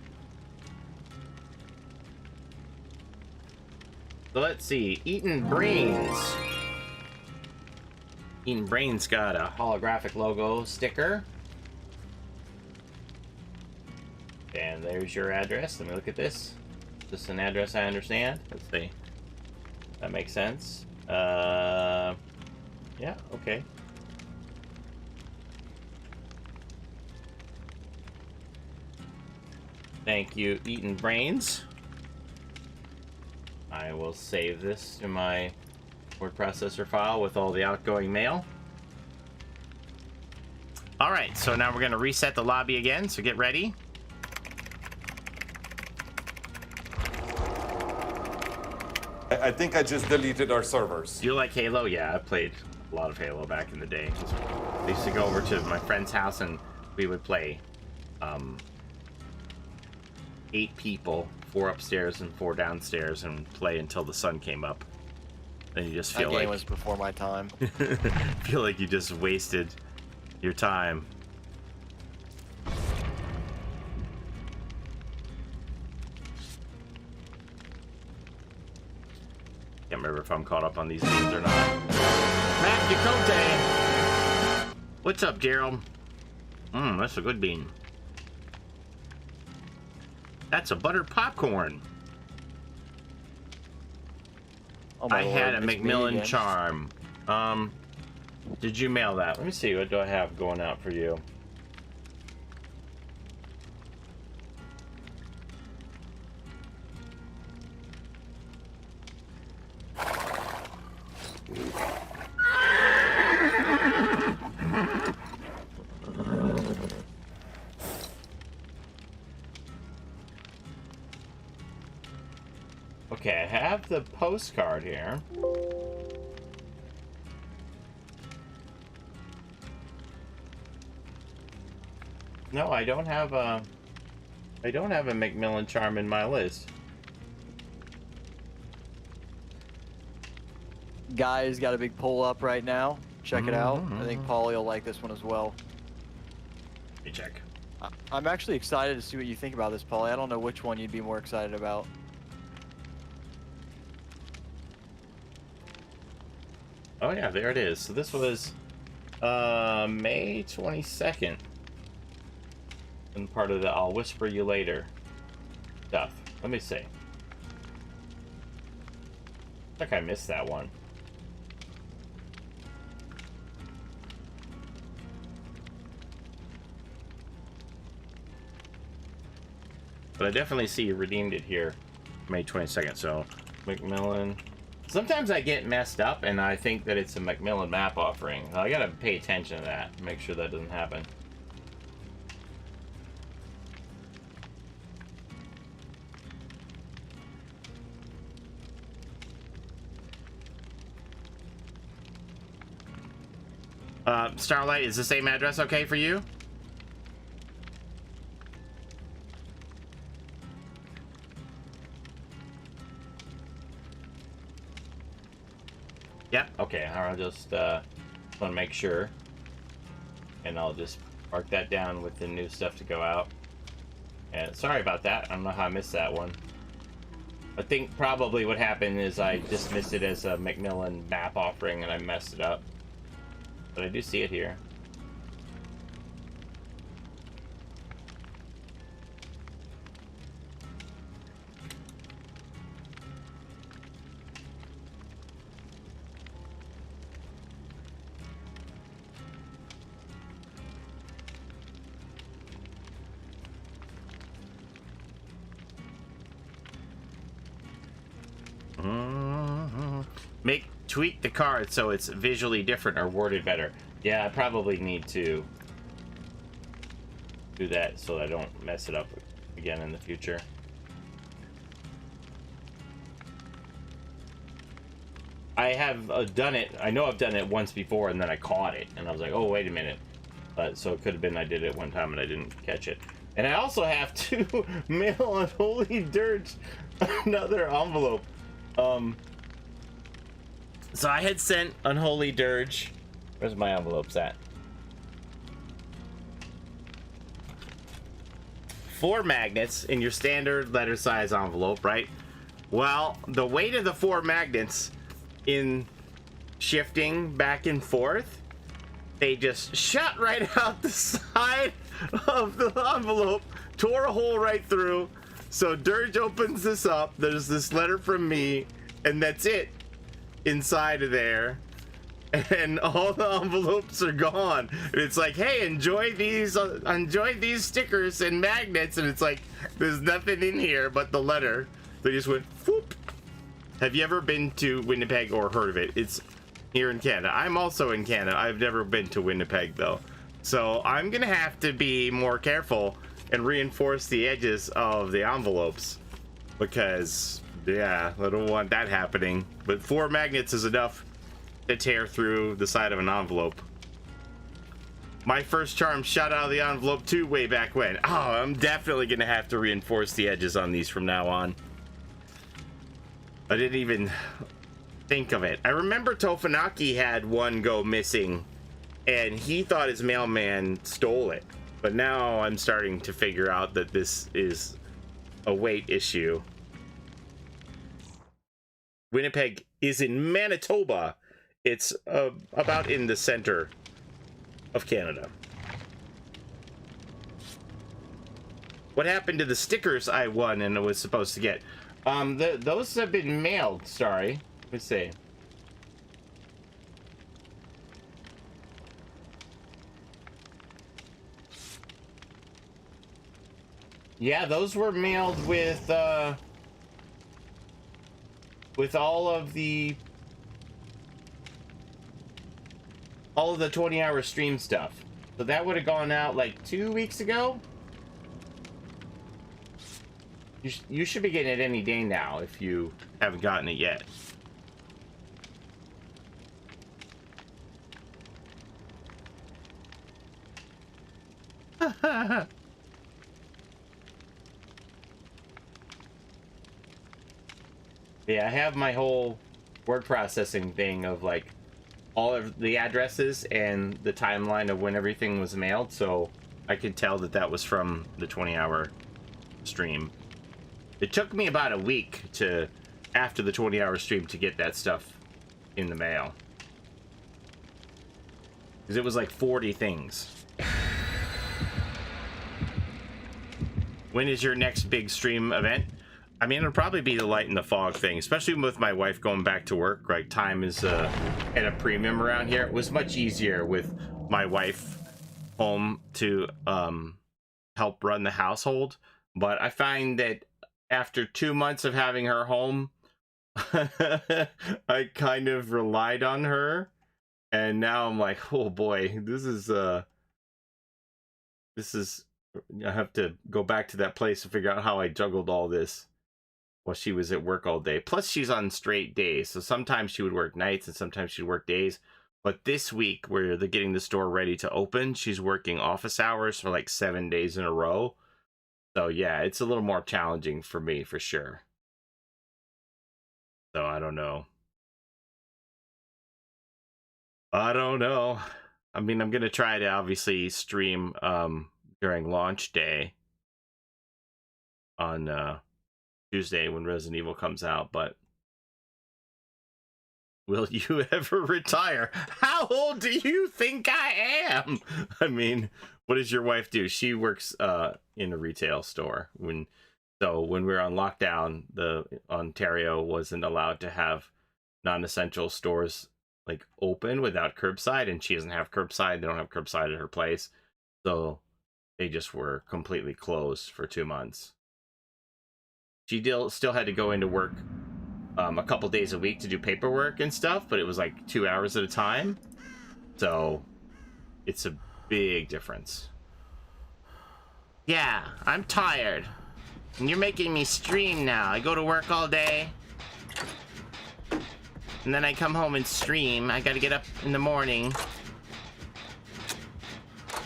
S4: So let's see, Eaton Brains. Eaton Brains got a holographic logo sticker. And there's your address. Let me look at this. Is this an address I understand? Let's see. That makes sense. Yeah, okay. Thank you, Eaton Brains. I will save this to my word processor file with all the outgoing mail. All right, so now we're going to reset the lobby again, so get ready.
S16: I think I just deleted our servers.
S4: You like Halo? Yeah, I played a lot of Halo back in the day. I used to go over to my friend's house and we would play 8 people, 4 upstairs and 4 downstairs, and play until the sun came up. And you just feel
S7: that game
S4: like
S7: was before my time.
S4: feel like you just wasted your time. Can't remember if I'm caught up on these beans or not. Matt Ducote! What's up, Gerald? That's a good bean. That's a buttered popcorn.
S7: Oh my
S4: I had a
S7: Lord, it's me
S4: Macmillan
S7: again.
S4: charm. Did you mail that? Let me see. What do I have going out for you? Okay, I have the postcard here. No, I don't have a Macmillan charm in my list.
S7: Guys, got a big poll up right now. Check it out. I think Paulie will like this one as well.
S4: Let me check.
S7: I'm actually excited to see what you think about this, Paulie. I don't know which one you'd be more excited about.
S4: Oh yeah, there it is. So this was May 22nd. And part of the I'll whisper you later stuff. Let me see. I think I missed that one. But I definitely see you redeemed it here May 22nd. So Macmillan. Sometimes I get messed up and I think that it's a Macmillan map offering. I gotta pay attention to that, make sure that doesn't happen. Starlight, is the same address okay for you? Yep, okay, I'll just want to make sure. And I'll just mark that down with the new stuff to go out. And sorry about that, I don't know how I missed that one. I think probably what happened is I dismissed it as a Macmillan map offering and I messed it up. But I do see it here. Tweak the card so it's visually different or worded better. Yeah, I probably need to do that so I don't mess it up again in the future. I have done it. I know I've done it once before and then I caught it and I was like, oh, wait a minute. So it could have been I did it one time and I didn't catch it. And I also have to mail Unholy Dirge another envelope. So I had sent Unholy Dirge. Where's my envelopes at? 4 magnets in your standard letter size envelope, right? Well, the weight of the 4 magnets in shifting back and forth, they just shot right out the side of the envelope, tore a hole right through. So Dirge opens this up. There's this letter from me, and that's it. Inside of there, and all the envelopes are gone. And it's like, hey, enjoy these stickers and magnets, and it's like there's nothing in here but the letter. They just went whoop. Have you ever been to Winnipeg or heard of it? It's here in Canada. I'm also in Canada. I've never been to Winnipeg though, so I'm gonna have to be more careful and reinforce the edges of the envelopes because yeah, I don't want that happening. But 4 magnets is enough to tear through the side of an envelope. My first charm shot out of the envelope too way back when. Oh, I'm definitely gonna have to reinforce the edges on these from now on. I didn't even think of it. I remember Tofanaki had one go missing and he thought his mailman stole it. But now I'm starting to figure out that this is a weight issue. Winnipeg is in Manitoba. It's about in the center of Canada. What happened to the stickers I won and was supposed to get? Those have been mailed, sorry. Let's see. Yeah, those were mailed with all of the 20-hour stream stuff. So that would have gone out like 2 weeks ago. You should be getting it any day now if you haven't gotten it yet. Yeah, I have my whole word processing thing of like all of the addresses and the timeline of when everything was mailed, so I could tell that that was from the 20-hour stream. It took me about a week to, after the 20-hour stream, to get that stuff in the mail. Because it was like 40 things. When is your next big stream event? I mean, it'll probably be the Light in the Fog thing, especially with my wife going back to work. Like, time is at a premium around here. It was much easier with my wife home to help run the household. But I find that after 2 months of having her home, I kind of relied on her. And now I'm like, oh boy, this is I have to go back to that place and figure out how I juggled all this while she was at work all day. Plus, she's on straight days, so sometimes she would work nights and sometimes she'd work days. But this week, where they're getting the store ready to open, she's working office hours for like 7 days in a row. So yeah, it's a little more challenging for me, for sure. So I don't know. I don't know. I mean, I'm gonna try to obviously stream during launch day on Tuesday when Resident Evil comes out, but will you ever retire? How old do you think I am? I mean, what does your wife do? She works in a retail store. So when we were on lockdown, the Ontario wasn't allowed to have non-essential stores like open without curbside, and she doesn't have curbside. They don't have curbside at her place, so they just were completely closed for 2 months. She still had to go into work a couple days a week to do paperwork and stuff, but it was like 2 hours at a time. So it's a big difference. Yeah, I'm tired. And you're making me stream now. I go to work all day. And then I come home and stream. I gotta get up in the morning.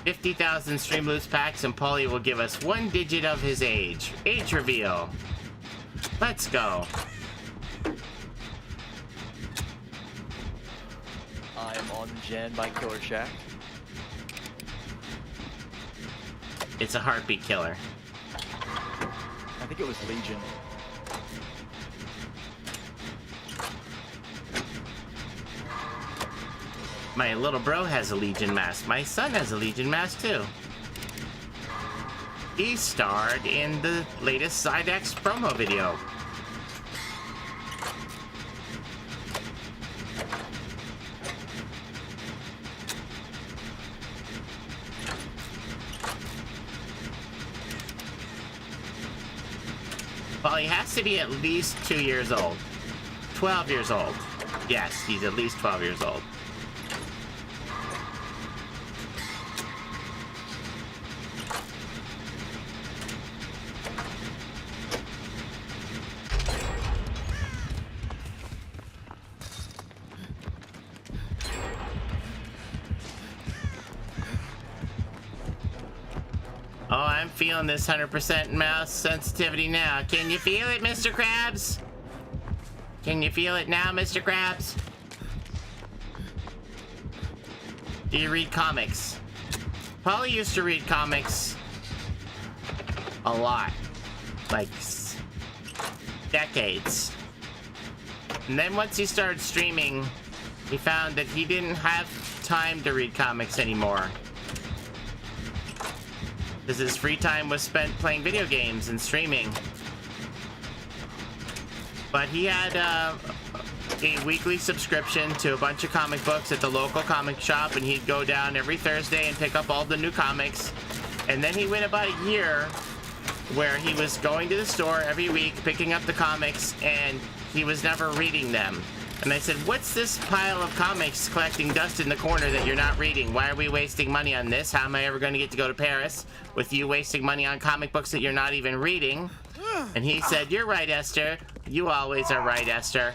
S4: 50,000 stream loose packs and Paulie will give us 1 digit of his age. Age reveal. Let's go.
S7: I'm on Gen by Killer Shack.
S4: It's a heartbeat killer.
S7: I think it was Legion.
S4: My little bro has a Legion mask. My son has a Legion mask too. He starred in the latest Xidax promo video. Well, he has to be at least 2 years old. 12 years old. Yes, he's at least 12 years old. feeling this 100% mouse sensitivity now. Can you feel it, Mr. Krabs? Can you feel it now, Mr. Krabs? Do you read comics? Paulie used to read comics a lot. Like decades. And then once he started streaming, he found that he didn't have time to read comics anymore. Because his free time was spent playing video games and streaming. But he had a weekly subscription to a bunch of comic books at the local comic shop, and he'd go down every Thursday and pick up all the new comics. And then he went about a year where he was going to the store every week, picking up the comics, and he was never reading them. And I said, what's this pile of comics collecting dust in the corner that you're not reading? Why are we wasting money on this? How am I ever going to get to go to Paris with you wasting money on comic books that you're not even reading? And he said, you're right, Esther. You always are right, Esther.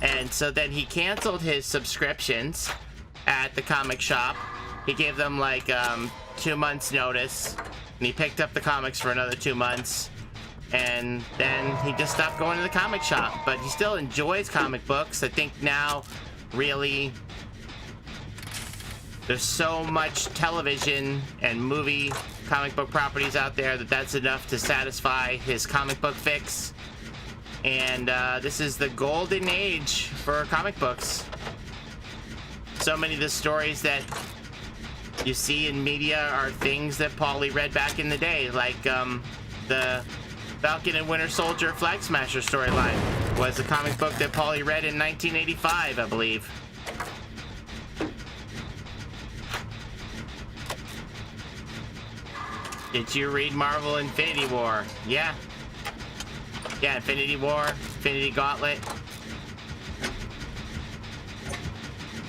S4: And so then he canceled his subscriptions at the comic shop. He gave them like 2 months notice, and he picked up the comics for another 2 months. And then he just stopped going to the comic shop, but he still enjoys comic books. I think now, really, there's so much television and movie comic book properties out there that that's enough to satisfy his comic book fix. And this is the golden age for comic books. So many of the stories that you see in media are things that Paulie read back in the day, like the Falcon and Winter Soldier Flag Smasher storyline was a comic book that Paulie read in 1985, I believe. Did you read Marvel Infinity War? Yeah. Yeah, Infinity War, Infinity Gauntlet,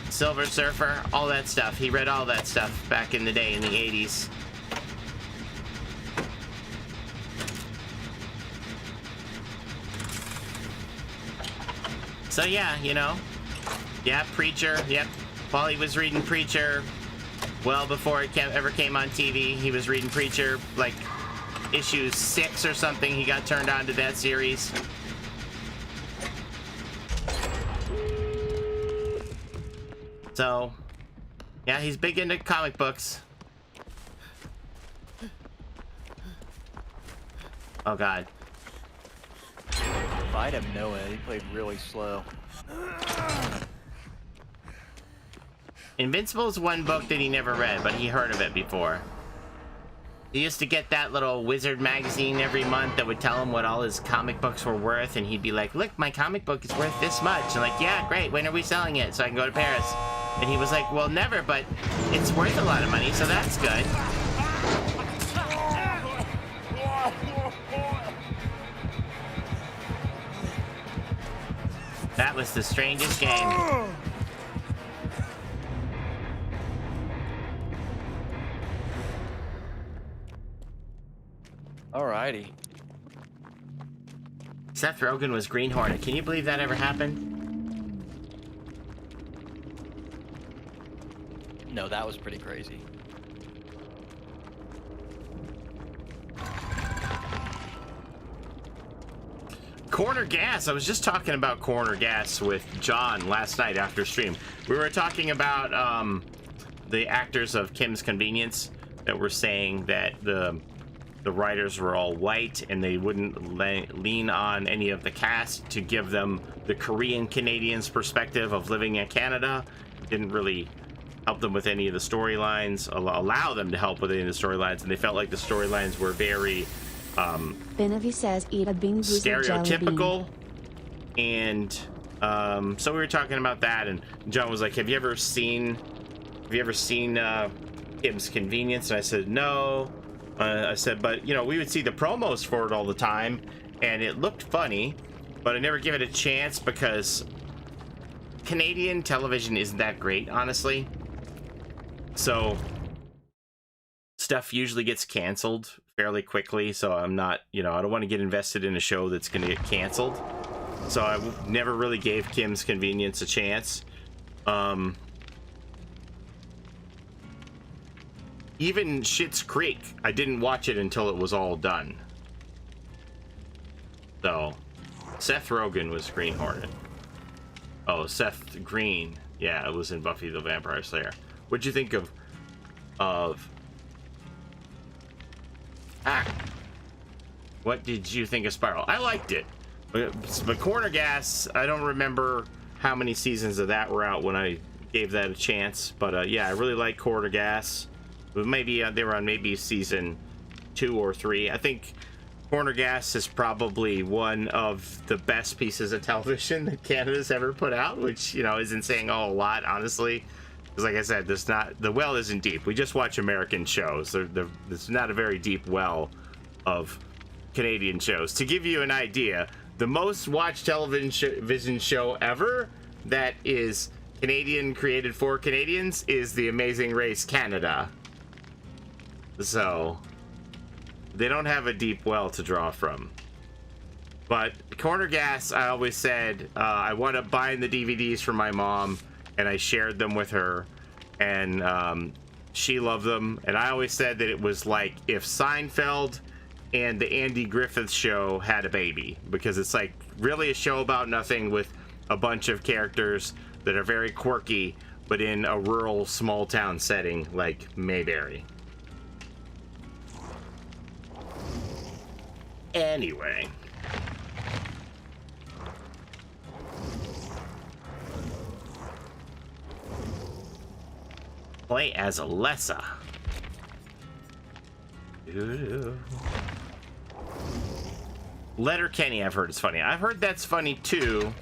S4: Silver Surfer, all that stuff. He read all that stuff back in the day in the 80s. So yeah, you know, yeah, Preacher, yep. Paulie was reading Preacher well before it ever came on TV. He was reading Preacher like issue 6 or something. He got turned on to that series. So yeah, he's big into comic books. Oh god.
S7: If I'd have known it, he played really slow.
S4: Invincible is one book that he never read, but he heard of it before. He used to get that little Wizard magazine every month that would tell him what all his comic books were worth, and he'd be like, look, my comic book is worth this much. And like, yeah, great, when are we selling it so I can go to Paris? And he was like, well, never, but it's worth a lot of money, so that's good. That was the strangest game.
S7: Alrighty.
S4: Seth Rogen was Green Hornet. Can you believe that ever happened?
S7: No, that was pretty crazy.
S4: Corner Gas. I was just talking about Corner Gas with John last night after stream. We were talking about the actors of Kim's Convenience that were saying that the writers were all white and they wouldn't lean on any of the cast to give them the Korean Canadians perspective of living in Canada. Didn't really help them with any of the storylines, allow them to help with any of the storylines, and they felt like the storylines were very
S2: Benavi says eat a bean
S4: stereotypical. And so we were talking about that, and John was like, have you ever seen Kim's Convenience? And I said no. I said, but you know, we would see the promos for it all the time and it looked funny, but I never give it a chance because Canadian television isn't that great, honestly. So stuff usually gets canceled fairly quickly, so I'm not, you know, I don't want to get invested in a show that's going to get canceled. So I never really gave Kim's Convenience a chance. even Schitt's Creek, I didn't watch it until it was all done. So, Seth Rogen was Green Hornet. Oh, Seth Green. Yeah, it was in Buffy the Vampire Slayer. What'd you think of what did you think of Spiral? I liked it. But Corner Gas, I don't remember how many seasons of that were out when I gave that a chance. But yeah, I really like Corner Gas. But maybe they were on maybe season 2 or 3. I think Corner Gas is probably one of the best pieces of television that Canada's ever put out, which, you know, isn't saying a whole lot, honestly. Because like I said, the well isn't deep. We just watch American shows. There's not a very deep well of Canadian shows. To give you an idea, the most watched television show ever that is Canadian, created for Canadians, is The Amazing Race Canada. So they don't have a deep well to draw from. But Corner Gas, I always said, I wound up buying the DVDs for my mom, and I shared them with her, and she loved them. And I always said that it was like if Seinfeld and the Andy Griffith Show had a baby, because it's like really a show about nothing with a bunch of characters that are very quirky, but in a rural small town setting like Mayberry. Anyway, play as Alessa. Letterkenny, I've heard is funny. I've heard that's funny too,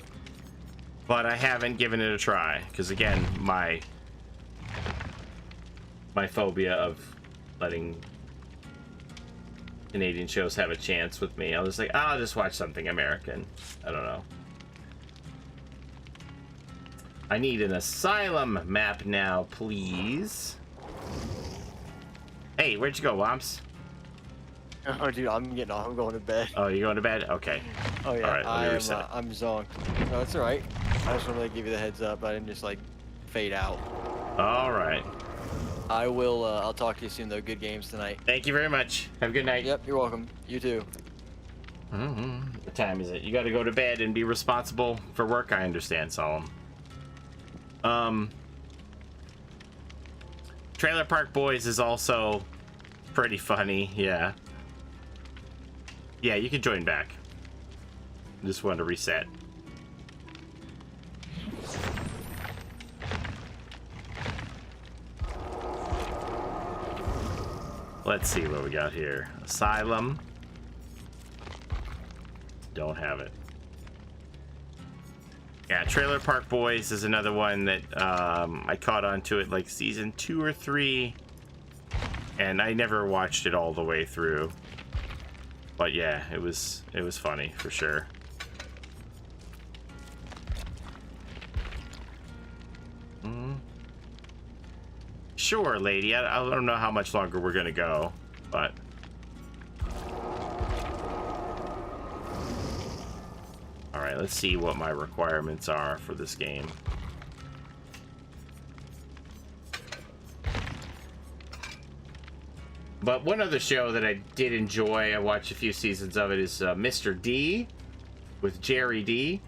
S4: but I haven't given it a try because, again, my phobia of letting Canadian shows have a chance with me. I was like, I'll just watch something American. I don't know. I need an asylum map now, please. Hey, where'd you go, Womps?
S7: Oh, dude, I'm getting off. I'm going to bed.
S4: Oh, you're going to bed? Okay.
S7: Oh, yeah.
S4: All right, let me reset.
S7: I'm zonked. No, it's all right. I just wanted to give you the heads up. I didn't just, like, fade out.
S4: All right.
S7: I will, I'll talk to you soon, though. Good games tonight.
S4: Thank you very much. Have a good night.
S7: Yep, you're welcome. You too.
S4: What time is it? You got to go to bed and be responsible for work, I understand, Solemn. Trailer Park Boys is also pretty funny, yeah. Yeah, you can join back. Just wanted to reset. Let's see what we got here. Asylum. Don't have it. Yeah, Trailer Park Boys is another one that I caught onto it like season 2 or 3, and I never watched it all the way through. But yeah, it was funny for sure. Sure, lady. I don't know how much longer we're gonna go, but all right, let's see what my requirements are for this game. But one other show that I did enjoy, I watched a few seasons of it, is Mr. D with Jerry D.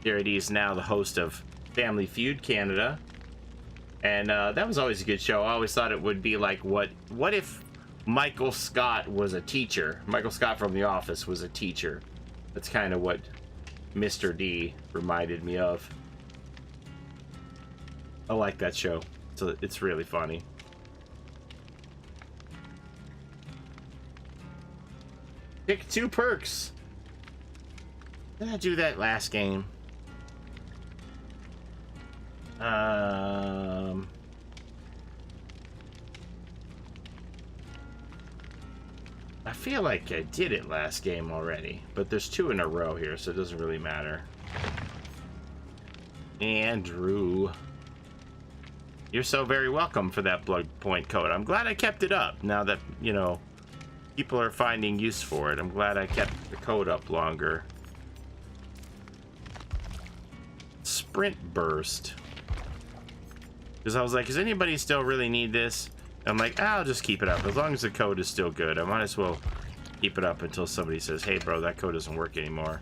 S4: Jerry D is now the host of Family Feud Canada. And that was always a good show. I always thought it would be like, what if Michael Scott was a teacher? Michael Scott from The Office was a teacher. That's kind of what Mr. D reminded me of. I like that show. So it's really funny. Pick 2 perks. Did I do that last game? I feel like I did it last game already, but there's 2 in a row here, so it doesn't really matter. Andrew, you're so very welcome for that blood point code. I'm glad I kept it up now that, you know, people are finding use for it. I'm glad I kept the code up longer. Sprint burst. Because I was like, does anybody still really need this? I'm like, I'll just keep it up. As long as the code is still good, I might as well keep it up until somebody says, hey, bro, that code doesn't work anymore.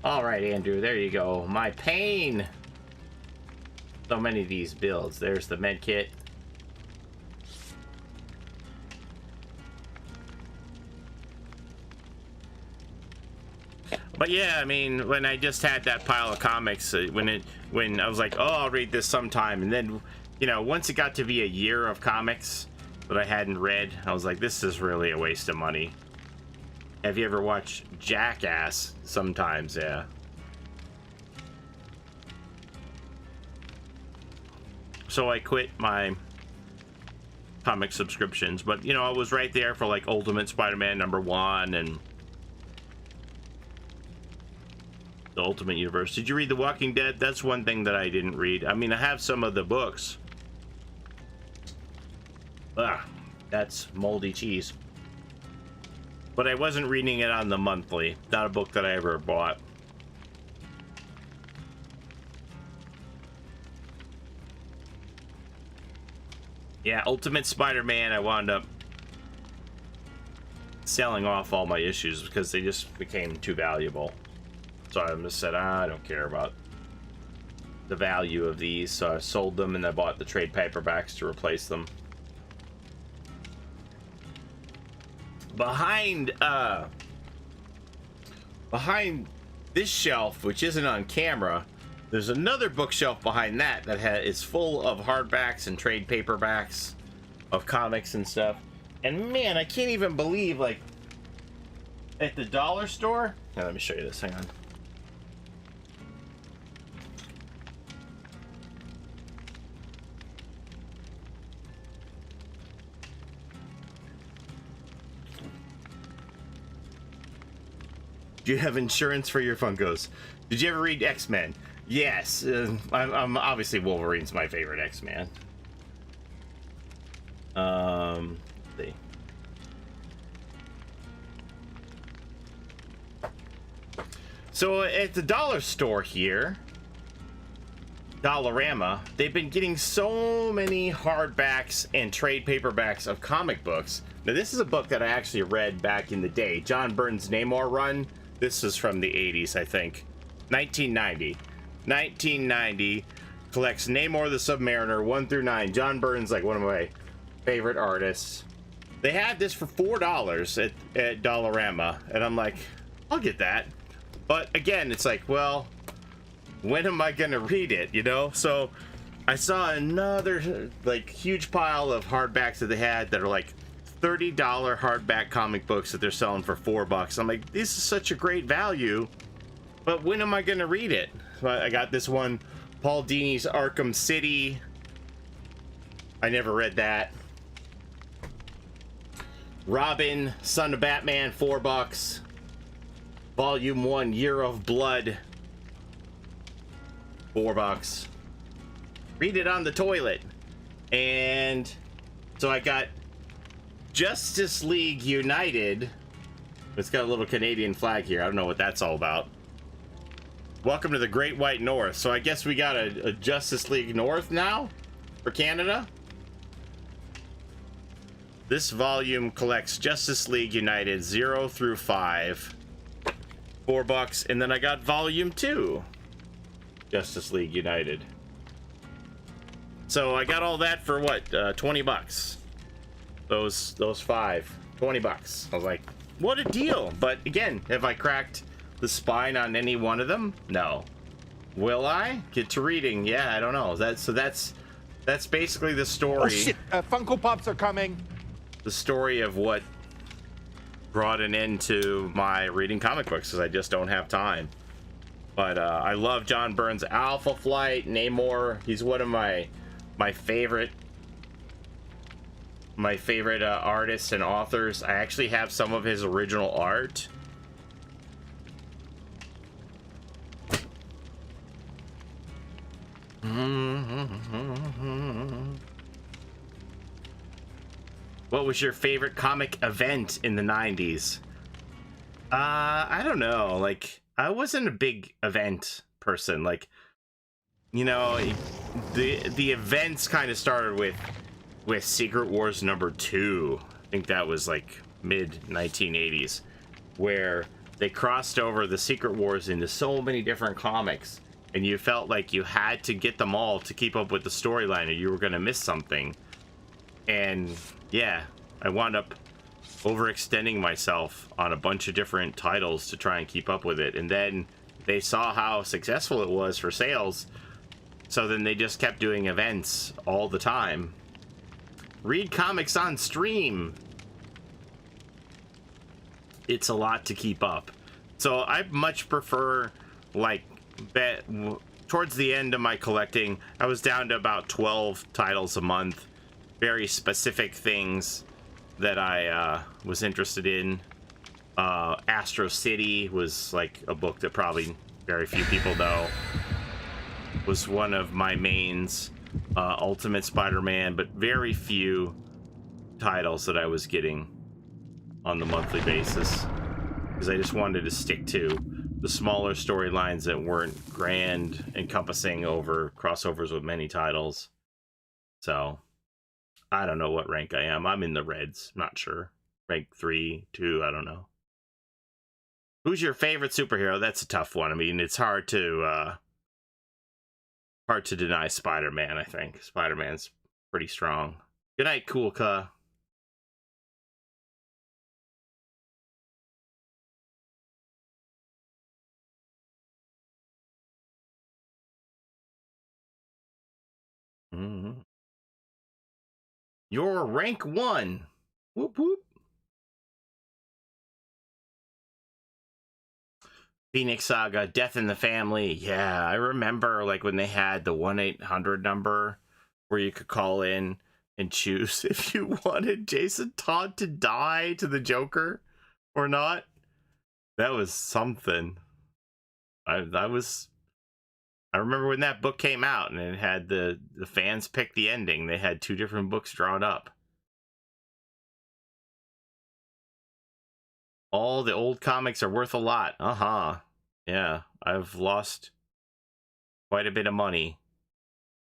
S4: All right, Andrew, there you go. My pain. So many of these builds. There's the med kit. But yeah, I mean, when I just had that pile of comics, when I was like, oh, I'll read this sometime, and then, you know, once it got to be a year of comics that I hadn't read, I was like, this is really a waste of money. Have you ever watched Jackass? Sometimes, yeah. So I quit my comic subscriptions, but, you know, I was right there for, like, Ultimate Spider-Man #1 and the Ultimate Universe. Did you read The Walking Dead? That's one thing that I didn't read. I mean, I have some of the books. Ah, that's moldy cheese. But I wasn't reading it on the monthly. Not a book that I ever bought. Yeah, Ultimate Spider-Man, I wound up selling off all my issues because they just became too valuable. So I just said, I don't care about the value of these. So I sold them and I bought the trade paperbacks to replace them. Behind this shelf, which isn't on camera, there's another bookshelf behind that is full of hardbacks and trade paperbacks of comics and stuff. And man, I can't even believe, like, at the dollar store. Now, let me show you this. Hang on. Do you have insurance for your Funkos? Did you ever read X-Men? Yes. I'm obviously Wolverine's my favorite X-Man. Let's see. So at the dollar store here, Dollarama, they've been getting so many hardbacks and trade paperbacks of comic books. Now this is a book that I actually read back in the day. John Byrne's Namor run. This is from the 80s, I think. 1990. 1990 collects Namor the Submariner 1 through 9. John Byrne's like one of my favorite artists. They had this for $4 at Dollarama, and I'm like, I'll get that. But again, it's like, well, when am I gonna read it, you know? So I saw another like huge pile of hardbacks that they had that are like $30 hardback comic books that they're selling for $4. I'm like, this is such a great value, but when am I gonna read it? So I got this one, Paul Dini's Arkham City. I never read that. Robin, Son of Batman, $4. Volume 1, Year of Blood, $4. Read it on the toilet. And so I got Justice League United. It's got a little Canadian flag here. I don't know what that's all about. Welcome to the Great White North. So I guess we got a Justice League North now for Canada. This volume collects Justice League United 0 through 5. $4. And then I got volume 2, Justice League United. So I got all that for what, $20. Those 5, $20. I was like, what a deal. But again, have I cracked the spine on any one of them? No. Will I get to reading? Yeah, I don't know. That's basically the story.
S17: Oh shit, Funko Pops are coming.
S4: The story of what brought an end to my reading comic books, because I just don't have time. But I love John Byrne's Alpha Flight, Namor. He's one of my favorite artists and authors. I actually have some of his original art. What was your favorite comic event in the 90s? I don't know. Like, I wasn't a big event person. Like, you know, the events kind of started with Secret Wars #2. I think that was like mid 1980s, where they crossed over the Secret Wars into so many different comics, and you felt like you had to get them all to keep up with the storyline, or you were going to miss something. And yeah, I wound up overextending myself on a bunch of different titles to try and keep up with it. And then they saw how successful it was for sales, so then they just kept doing events all the time. Read comics on stream. It's a lot to keep up. So I much prefer, like, towards the end of my collecting, I was down to about 12 titles a month. Very specific things that I was interested in. Astro City was like a book that probably very few people know. Was one of my mains. Ultimate Spider-Man, but very few titles that I was getting on the monthly basis, because I just wanted to stick to the smaller storylines that weren't grand, encompassing over crossovers with many titles. So I don't know what rank I am. I'm in the reds, not sure. Rank 3, 2, I don't know. Who's your favorite superhero? That's a tough one. I mean, it's hard to deny Spider-Man. I think Spider-Man's pretty strong. Good night, Cool Ka. You're rank 1. Whoop whoop. Phoenix Saga, Death in the Family. Yeah, I remember like when they had the 1-800 number where you could call in and choose if you wanted Jason Todd to die to the Joker or not. That was something. I remember when that book came out and it had the fans pick the ending. They had 2 different books drawn up. All the old comics are worth a lot. Yeah, I've lost quite a bit of money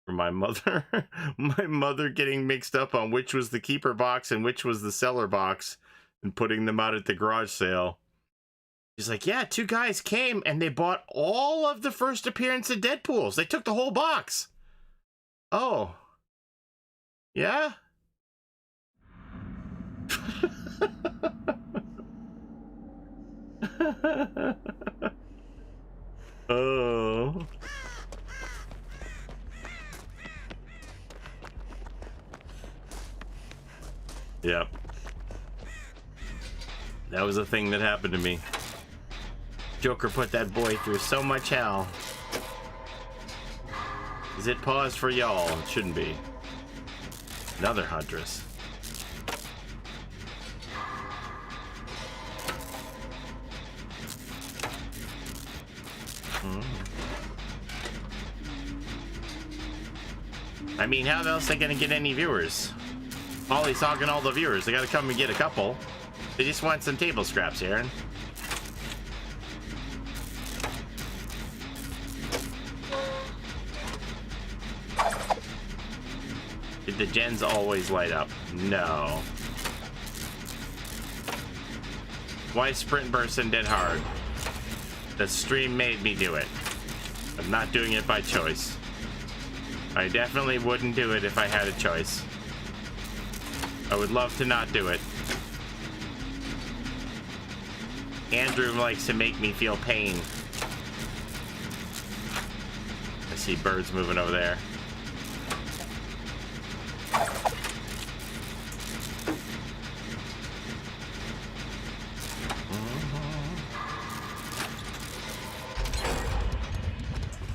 S4: for my mother. My mother getting mixed up on which was the keeper box and which was the seller box and putting them out at the garage sale. She's like, yeah, 2 guys came and they bought all of the first appearance of Deadpools. They took the whole box. Oh. Yeah? Oh. Yep. That was a thing that happened to me. Joker put that boy through so much hell. Is it paused for y'all? It shouldn't be. Another Huntress. I mean, how else are they gonna get any viewers? Paulie's hogging all the viewers. They gotta come and get a couple. They just want some table scraps, Aaron. Did the gens always light up? No. Why sprint burst and dead hard? The stream made me do it. I'm not doing it by choice. I definitely wouldn't do it if I had a choice. I would love to not do it. Andrew likes to make me feel pain. I see birds moving over there.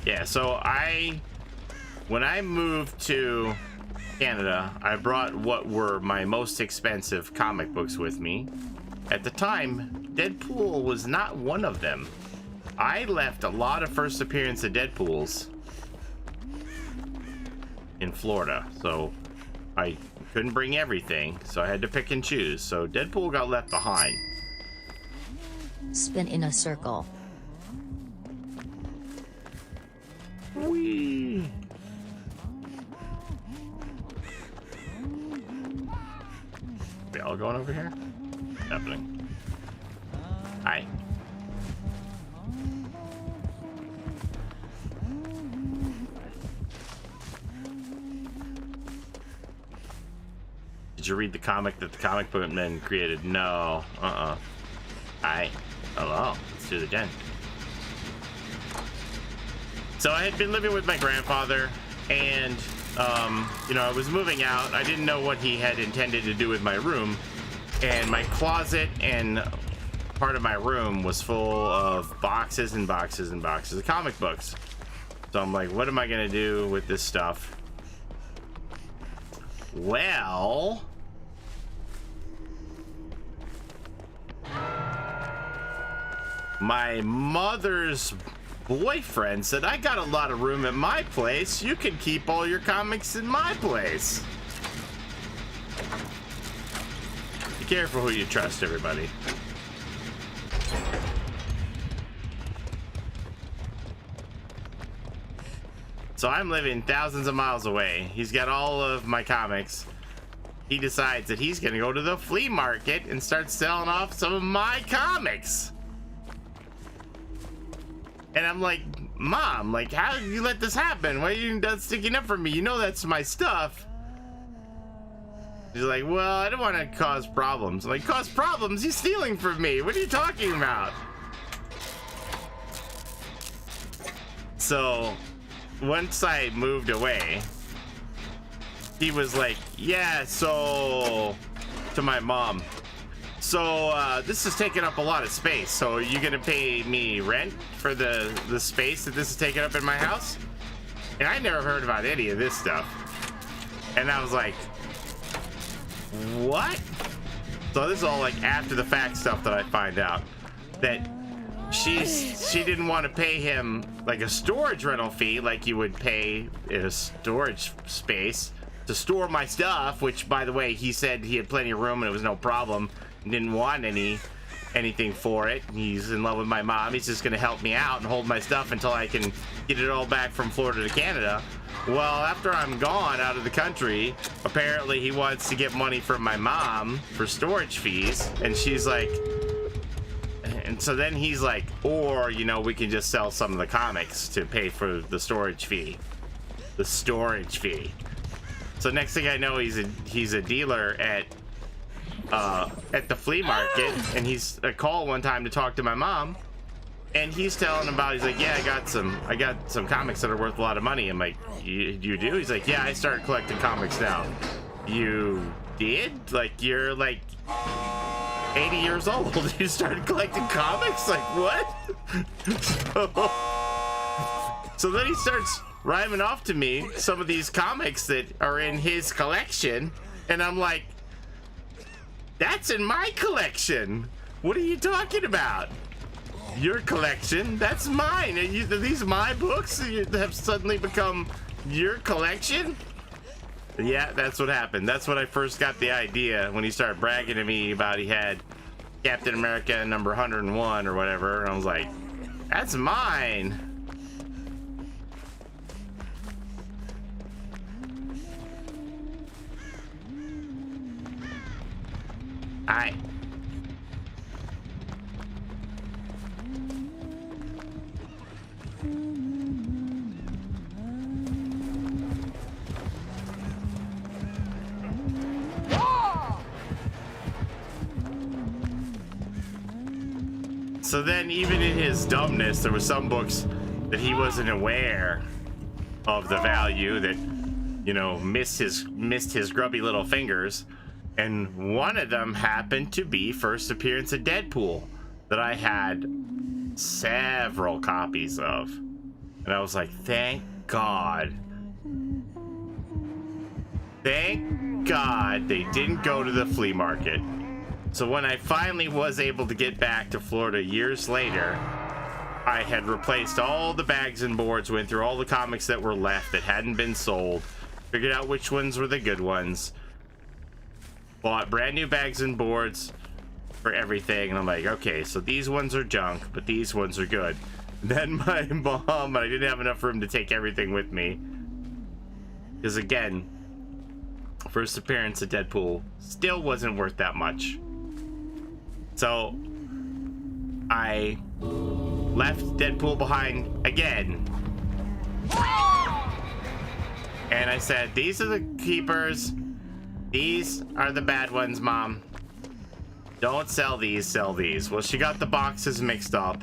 S4: Yeah, so when I moved to Canada, I brought what were my most expensive comic books with me. At the time, Deadpool was not one of them. I left a lot of first appearance of Deadpools in Florida, so I couldn't bring everything, so I had to pick and choose. So Deadpool got left behind.
S3: Spin in a circle.
S4: Whee! We all going over here? What's happening? Hi. Did you read the comic that the comic book men created? No. Hi. Hello. Let's do it again. So I had been living with my grandfather, and you know, I was moving out. I didn't know what he had intended to do with my room, and my closet and part of my room was full of boxes and boxes and boxes of comic books. So I'm like, what am I gonna do with this stuff? Well, my mother's boyfriend said, I got a lot of room at my place. You can keep all your comics in my place. Be careful who you trust, everybody. So I'm living thousands of miles away. He's got all of my comics. He decides that he's gonna go to the flea market and start selling off some of my comics. And I'm like, Mom, like, how did you let this happen? Why are you done sticking up for me? You know that's my stuff. She's like, well, I don't want to cause problems. I'm like, cause problems? He's stealing from me. What are you talking about? So, once I moved away, he was like, yeah, so, to my mom. So, this is taking up a lot of space. So, are you gonna pay me rent for the space that this is taking up in my house? And I never heard about any of this stuff. And I was like, what? So this is all like after the fact stuff that I find out. That she didn't want to pay him like a storage rental fee like you would pay in a storage space to store my stuff, which, by the way, he said he had plenty of room and it was no problem. Didn't want anything for it. He's in love with my mom. He's just gonna help me out and hold my stuff until I can get it all back from Florida to Canada. Well, after I'm gone out of the country, apparently he wants to get money from my mom for storage fees, and she's like, and so then he's like, or, you know, we can just sell some of the comics to pay for the storage fee. The storage fee. So next thing I know, he's a dealer at the flea market, and he's a call one time to talk to my mom, and he's telling about, he's like, yeah, I got some comics that are worth a lot of money. I'm like, you do? He's like, yeah, I started collecting comics now. You did? Like, you're like 80 years old. You started collecting comics? Like, what? So then he starts rhyming off to me some of these comics that are in his collection, and I'm like, that's in my collection. What are you talking about? Your collection? That's mine. Are these my books that have suddenly become your collection? Yeah, that's what happened. That's when I first got the idea, when he started bragging to me about he had Captain America number 101 or whatever. And I was like, that's mine. Hi. So then, even in his dumbness, there were some books that he wasn't aware of the value, that, you know, missed his grubby little fingers. And one of them happened to be First Appearance of Deadpool, that I had several copies of. And I was like, thank God. Thank God they didn't go to the flea market. So when I finally was able to get back to Florida years later, I had replaced all the bags and boards, went through all the comics that were left that hadn't been sold, figured out which ones were the good ones, bought brand new bags and boards, for everything, and I'm like, okay, so these ones are junk, but these ones are good. Then my mom, I didn't have enough room to take everything with me. Because again, first appearance of Deadpool still wasn't worth that much. So I left Deadpool behind again. And I said, these are the keepers. These are the bad ones, Mom. Don't sell these, sell these. Well, she got the boxes mixed up,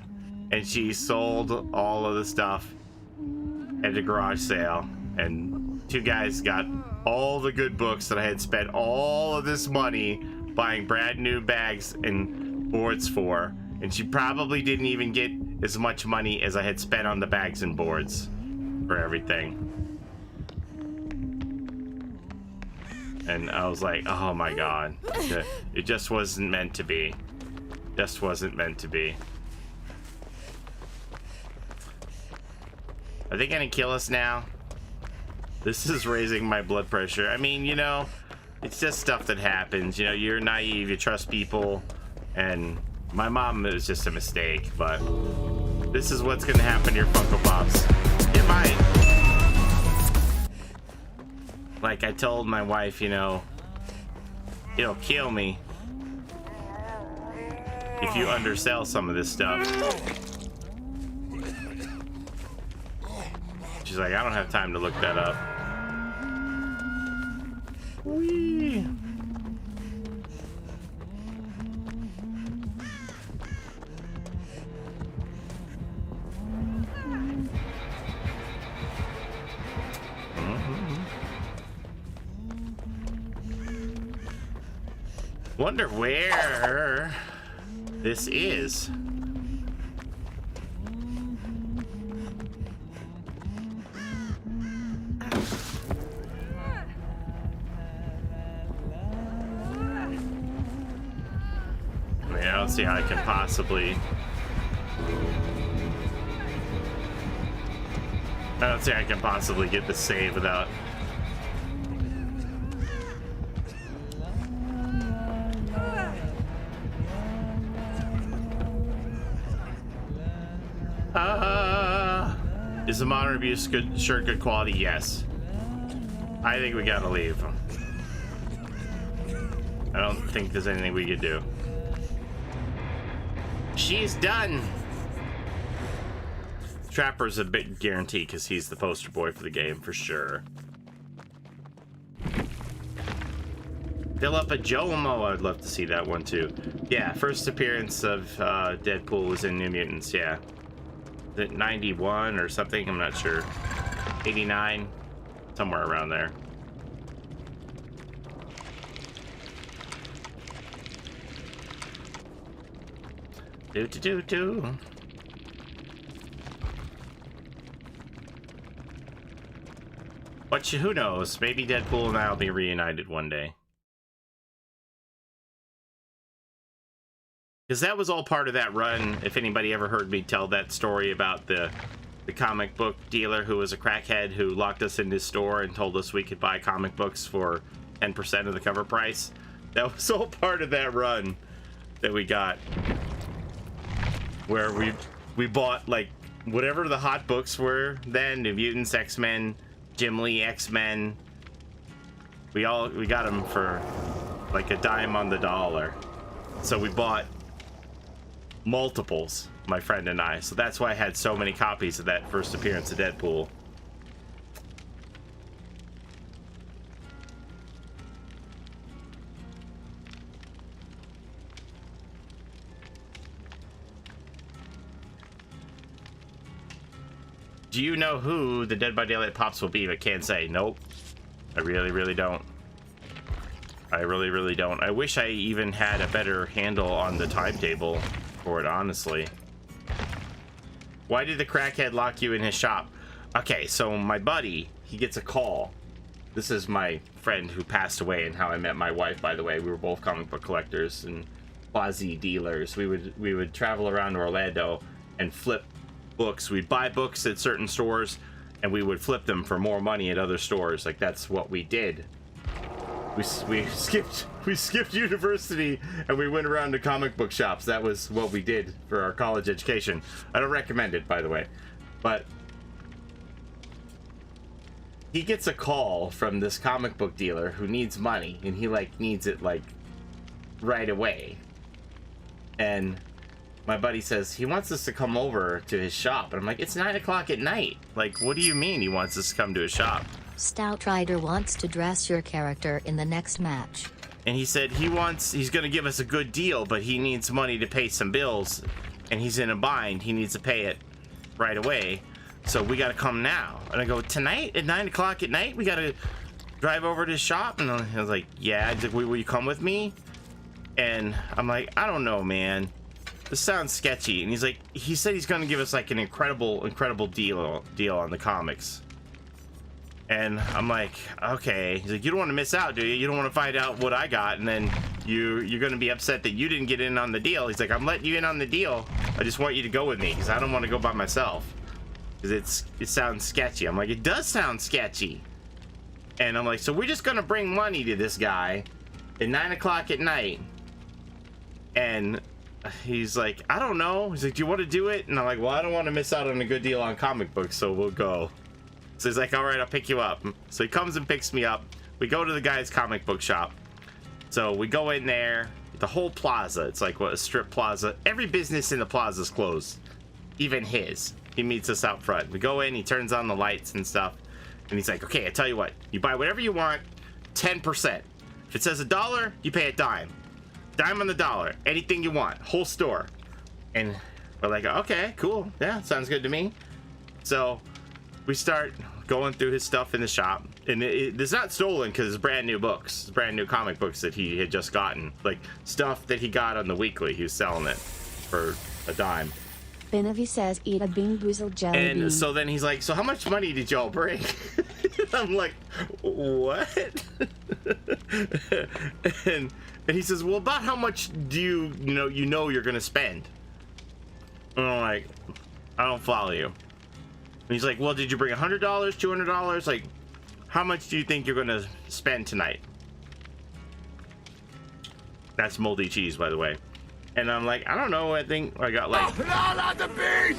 S4: and she sold all of the stuff at a garage sale. And two guys got all the good books that I had spent all of this money buying brand new bags and boards for. And she probably didn't even get as much money as I had spent on the bags and boards for everything. And I was like, oh my god. It just wasn't meant to be. Just wasn't meant to be. Are they gonna kill us now? This is raising my blood pressure. I mean, you know, it's just stuff that happens. You know, you're naive, you trust people, and my mom, it was just a mistake, but this is what's gonna happen to your Funko Pops. It might. Like I told my wife, you know, it'll kill me if you undersell some of this stuff. She's like, I don't have time to look that up. Whee! Wonder where this is. I don't see how I can possibly. I don't see how I can possibly get the save without. Is the modern abuse good shirt good quality? Yes. I think we gotta leave. I don't think there's anything we could do. She's done. Trapper's a bit guaranteed because he's the poster boy for the game for sure. Philippa Jomo, I'd love to see that one too. Yeah, first appearance of Deadpool was in New Mutants. Yeah. Is it 91 or something? I'm not sure. 89, somewhere around there. Do. But who knows? Maybe Deadpool and I'll be reunited one day. Because that was all part of that run. If anybody ever heard me tell that story about the comic book dealer who was a crackhead who locked us in his store and told us we could buy comic books for 10% of the cover price. That was all part of that run that we got. Where we bought like whatever the hot books were then, New Mutants, X-Men, Jim Lee, X-Men. We got them for like a dime on the dollar. So we bought multiples, my friend and I. So that's why I had so many copies of that first appearance of Deadpool. Do you know who the Dead by Daylight Pops will be? But can't say. Nope. I really don't. I really don't. I wish I even had a better handle on the timetable for it, honestly. Why did the crackhead lock you in his shop? Okay, so my buddy, he gets a call. This is my friend who passed away and how I met my wife, by the way. We were both comic book collectors and quasi dealers. We would travel around Orlando and flip books. We'd buy books at certain stores and we would flip them for more money at other stores. Like, that's what we did. we skipped university and we went around to comic book shops. That was what we did for our college education. I don't recommend it, by the way, but he gets a call from this comic book dealer who needs money, and he like needs it like right away. And my buddy says he wants us to come over to his shop, and I'm like, it's 9 o'clock at night. Like, what do you mean he wants us to come to his shop?
S3: Stout Rider wants to dress your character in the next match.
S4: And he said he's gonna give us a good deal, but he needs money to pay some bills, and he's in a bind. He needs to pay it right away, so we gotta come now. And I go, tonight at 9 o'clock at night? We gotta drive over to his shop? And I was like, yeah. He's like, will you come with me? And I'm like, I don't know, man. This sounds sketchy. And he's like, he said he's gonna give us like an incredible deal on the comics. And I'm like, okay. He's like, you don't want to miss out, do you? You don't want to find out what I got, and then you're going to be upset that you didn't get in on the deal. He's like, I'm letting you in on the deal. I just want you to go with me, because I don't want to go by myself. Because it sounds sketchy. I'm like, it does sound sketchy. And I'm like, so we're just going to bring money to this guy at 9 o'clock at night. And he's like, I don't know. He's like, do you want to do it? And I'm like, well, I don't want to miss out on a good deal on comic books, so we'll go. So he's like, all right, I'll pick you up. So he comes and picks me up. We go to the guy's comic book shop. So we go in there. The whole plaza, it's like what, a strip plaza. Every business in the plaza is closed, even his. He meets us out front. We go in, he turns on the lights and stuff, and he's like, okay, I tell you what, you buy whatever you want, 10%. If it says $1, you pay a dime. Dime on the dollar, anything you want, whole store. And we're like, okay, cool, yeah, sounds good to me. So we start going through his stuff in the shop, and it's not stolen because it's brand new books. It's brand new comic books that he had just gotten, like stuff that he got on the weekly. He was selling it for a dime.
S2: Benavi says, eat a Bean Boozled jelly bean.
S4: And so then he's like, so how much money did y'all bring? I'm like, what? and he says, well, about how much do you know you're gonna spend? And I'm like, I don't follow you. And he's like, well, did you bring $100, $200? Like, how much do you think you're gonna spend tonight? That's moldy cheese, by the way. And I'm like, I don't know. I think I got like,
S1: no, not the bees!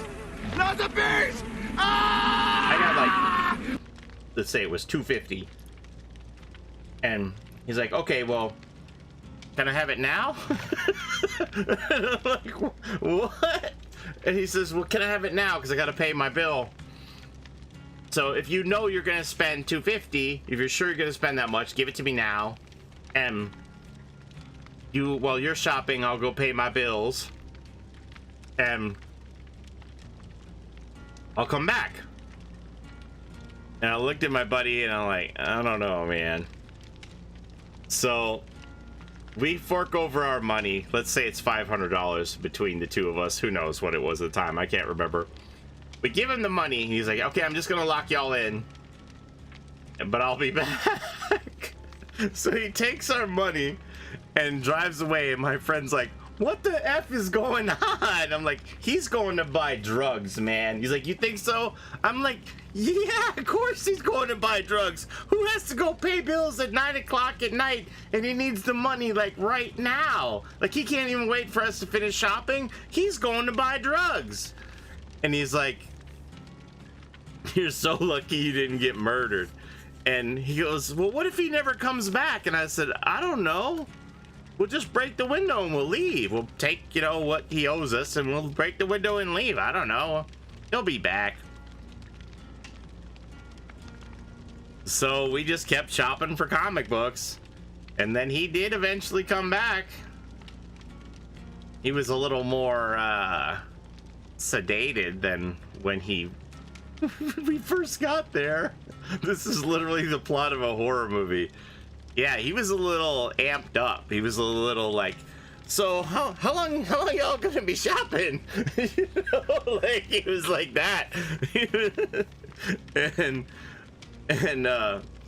S1: Not the bees! Ah!
S4: I got like, let's say it was $250. And he's like, okay, well, can I have it now? And I'm like, what? And he says, well, can I have it now? Because I got to pay my bill. So if you know you're going to spend $250, if you're sure you're going to spend that much, give it to me now. And while you're shopping, I'll go pay my bills. And I'll come back. And I looked at my buddy and I'm like, I don't know, man. So we fork over our money. Let's say it's $500 between the two of us. Who knows what it was at the time? I can't remember. We give him the money. He's like, okay, I'm just gonna lock y'all in, but I'll be back. So he takes our money and drives away, and my friend's like, what the F is going on? I'm like, he's going to buy drugs, man. He's like, you think so? I'm like, yeah, of course he's going to buy drugs. Who has to go pay bills at 9 o'clock at night and he needs the money like right now? Like, he can't even wait for us to finish shopping. He's going to buy drugs. And he's like, you're so lucky you didn't get murdered. And he goes, well, what if he never comes back? And I said, I don't know. We'll just break the window and we'll leave. We'll take, what he owes us and we'll break the window and leave. I don't know. He'll be back. So we just kept shopping for comic books. And then he did eventually come back. He was a little more sedated than when we first got there. This is literally the plot of a horror movie. Yeah, he was a little amped up. He was a little like, so how long y'all gonna be shopping? Like he was like that. and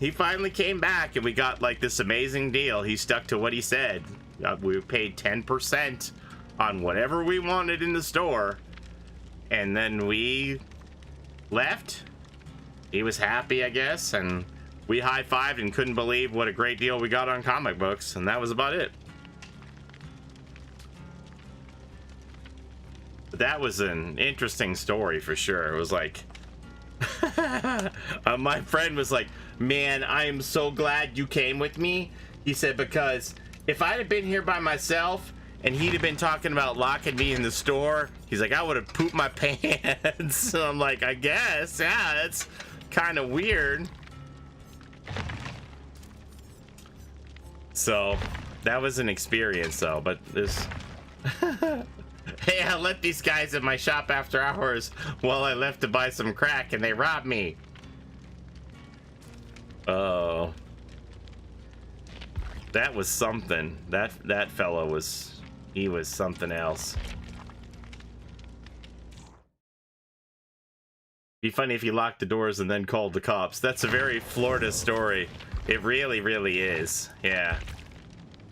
S4: he finally came back and we got like this amazing deal. He stuck to what he said. We paid 10% on whatever we wanted in the store. And then we left. He was happy, I guess, and We high-fived and couldn't believe what a great deal we got on comic books, and that was about it. But that was an interesting story for sure. It was like, my friend was like, man, I am so glad you came with me. He said, because if I'd have been here by myself and he'd have been talking about locking me in the store, he's like, I would have pooped my pants. So I'm like, I guess, yeah, that's kind of weird. So that was an experience though, but this hey, I let these guys in my shop after hours while I left to buy some crack and they robbed me. Oh, that was something. That fella was, he was something else. Be funny if you locked the doors and then called the cops. That's a very Florida story. It really, really is. Yeah.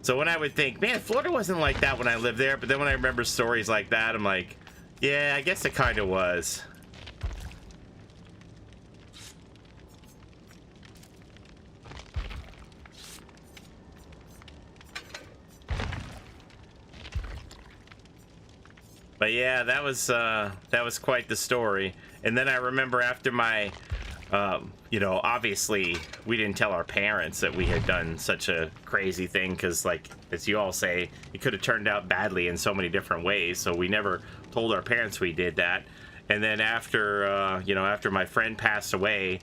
S4: So when I would think, man, Florida wasn't like that when I lived there, but then when I remember stories like that, I'm like, yeah, I guess it kind of was. But yeah, that was quite the story. And then I remember after my, you know, obviously we didn't tell our parents that we had done such a crazy thing because, like, as you all say, it could have turned out badly in so many different ways. So we never told our parents we did that. And then after, you know, after my friend passed away,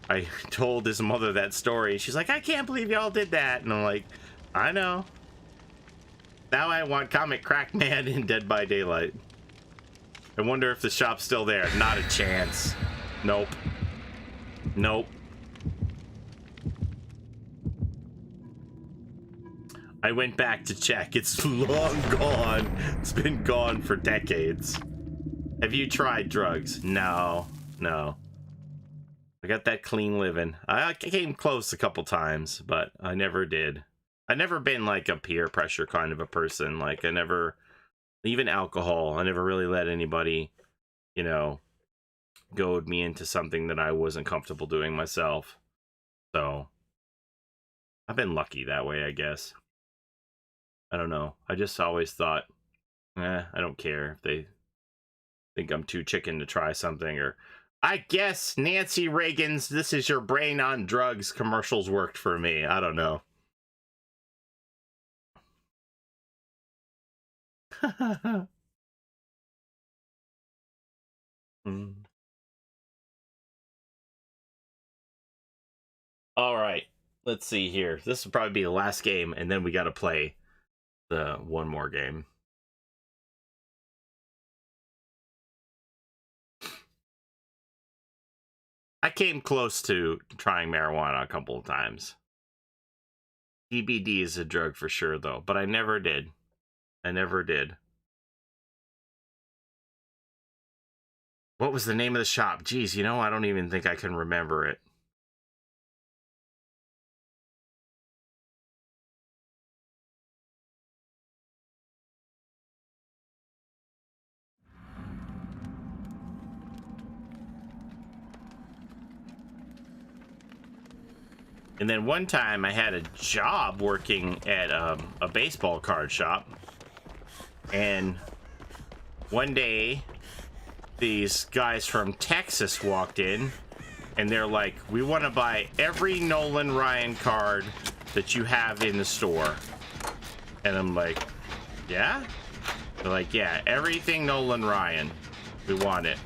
S4: I told his mother that story. She's like, I can't believe y'all did that. And I'm like, I know. Now I want Comic Crack Man in Dead by Daylight. I wonder if the shop's still there. Not a chance. Nope. Nope. I went back to check. It's long gone. It's been gone for decades. Have you tried drugs? No. No. I got that clean living. I came close a couple times, but I never did. I've never been like a peer pressure kind of a person. Like I never, even alcohol, I never really let anybody, you know, goad me into something that I wasn't comfortable doing myself. So I've been lucky that way, I guess. I don't know. I just always thought, I don't care if they think I'm too chicken to try something. Or I guess Nancy Reagan's "This Is Your Brain on Drugs" commercials worked for me. I don't know. All right, let's see here. This will probably be the last game, and then we got to play the one more game. I came close to trying marijuana a couple of times. CBD is a drug for sure, though, but I never did. I never did. What was the name of the shop? Geez, you know, I don't even think I can remember it. And then one time I had a job working at a baseball card shop. And one day, these guys from Texas walked in. And they're like, we want to buy every Nolan Ryan card that you have in the store. And I'm like, yeah? They're like, yeah, everything Nolan Ryan. We want it.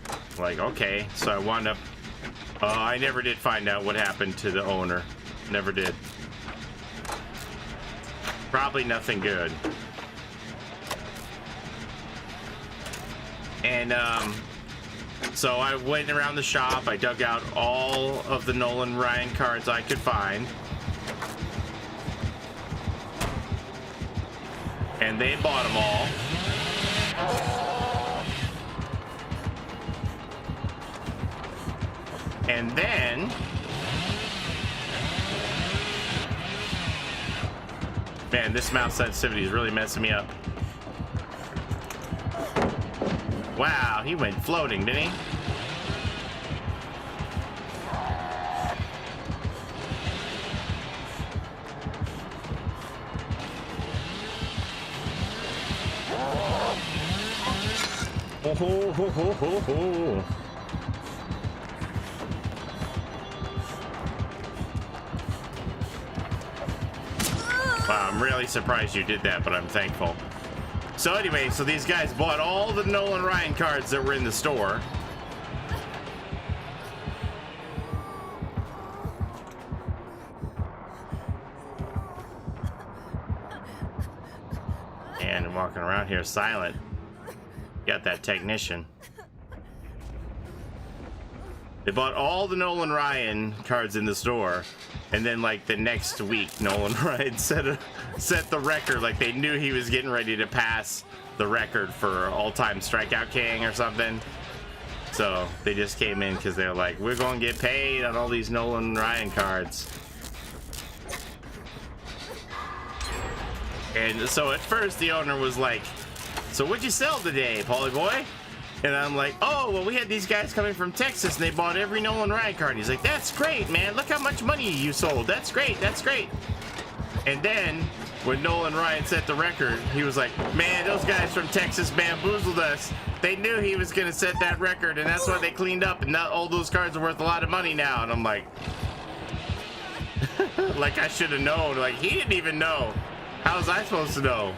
S4: I'm like, okay. So I wound up... I never did find out what happened to the owner. Never did. Probably nothing good. And, so I went around the shop. I dug out all of the Nolan Ryan cards I could find. And they bought them all. And then, man, this mouse sensitivity is really messing me up. Wow, he went floating, didn't he? Ho, ho, ho, ho, ho, ho. Wow, I'm really surprised you did that, but I'm thankful. So anyway, so these guys bought all the Nolan Ryan cards that were in the store. And walking around here silent. Got that technician. They bought all the Nolan Ryan cards in the store, and then like the next week, Nolan Ryan set the record. Like they knew he was getting ready to pass the record for all-time strikeout king or something. So they just came in because they're like, we're going to get paid on all these Nolan Ryan cards. And so at first the owner was like, so what'd you sell today, Paulie boy? And I'm like, oh, well, we had these guys coming from Texas and they bought every Nolan Ryan card. He's like, that's great, man. Look how much money you sold. That's great. That's great. And then when Nolan Ryan set the record, he was like, man, those guys from Texas bamboozled us. They knew he was going to set that record, and that's why they cleaned up, and now all those cards are worth a lot of money now. And I'm like, like I should have known. Like, he didn't even know. How was I supposed to know?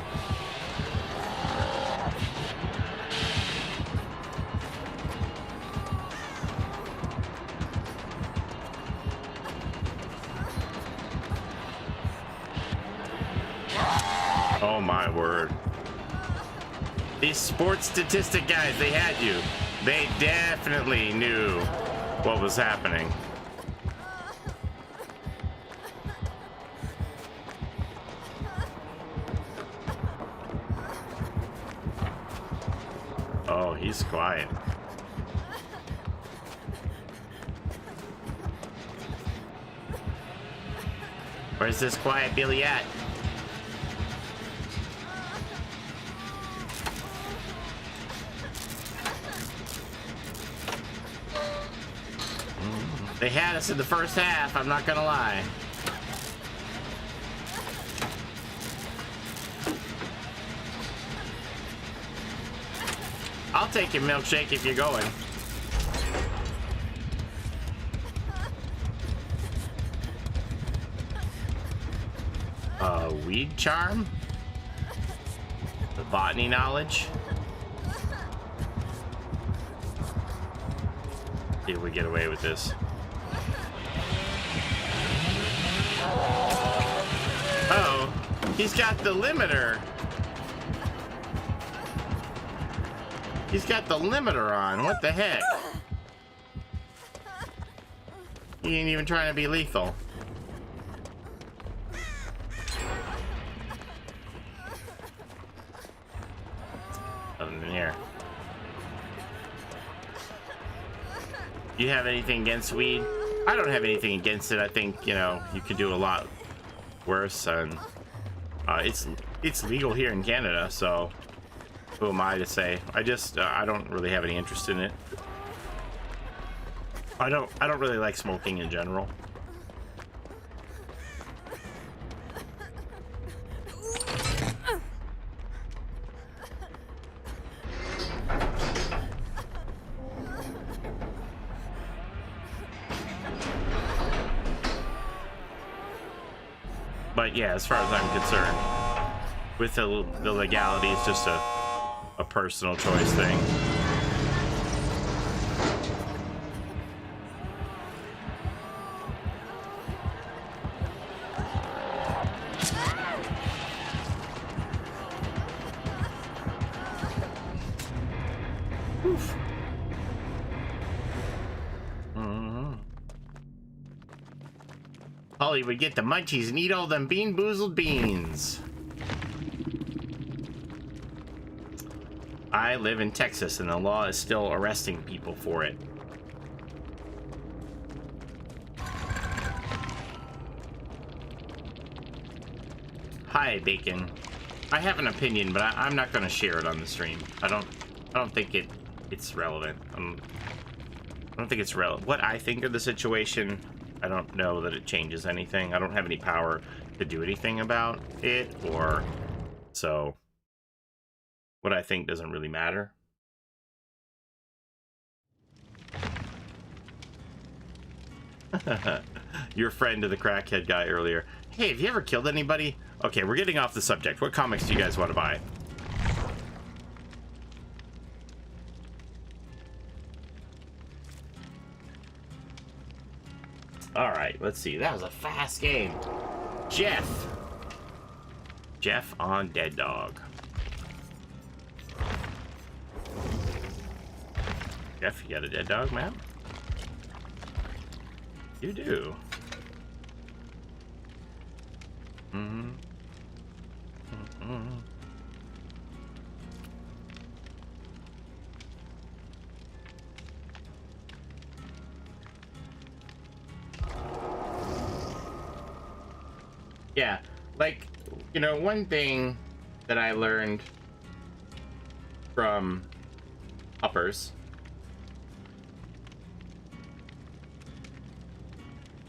S4: Oh my word. These sports statistic guys, they had you. They definitely knew what was happening. Oh, he's quiet. Where's this quiet Billy at? They had us in the first half, I'm not gonna lie. I'll take your milkshake if you're going. Weed charm? The botany knowledge? See if we get away with this. Oh, he's got the limiter. He's got the limiter on. What the heck? He ain't even trying to be lethal. Nothing in here. Do you have anything against weed? I don't have anything against it. I think, you know, you could do a lot worse, and it's legal here in Canada, so who am I to say? I don't really have any interest in it. I don't really like smoking in general. But yeah, as far as I'm concerned, with the legality, it's just a personal choice thing. Oof. Paulie would get the munchies and eat all them bean-boozled beans. I live in Texas and the law is still arresting people for it. Hi, Bacon. I have an opinion, but I'm not going to share it on the stream. I don't think it's relevant. I don't think it's relevant. What I think of the situation, I don't know that it changes anything. I don't have any power to do anything about it, or so what I think doesn't really matter. Your friend to the crackhead guy earlier. Hey, have you ever killed anybody? Okay, we're getting off the subject. What comics do you guys want to buy? Alright, let's see. That was a fast game. Jeff. Jeff on Dead Dog. Jeff, you got a Dead Dog map? You do. Mm-hmm. Mm-hmm. Yeah, like, you know, one thing that I learned from uppers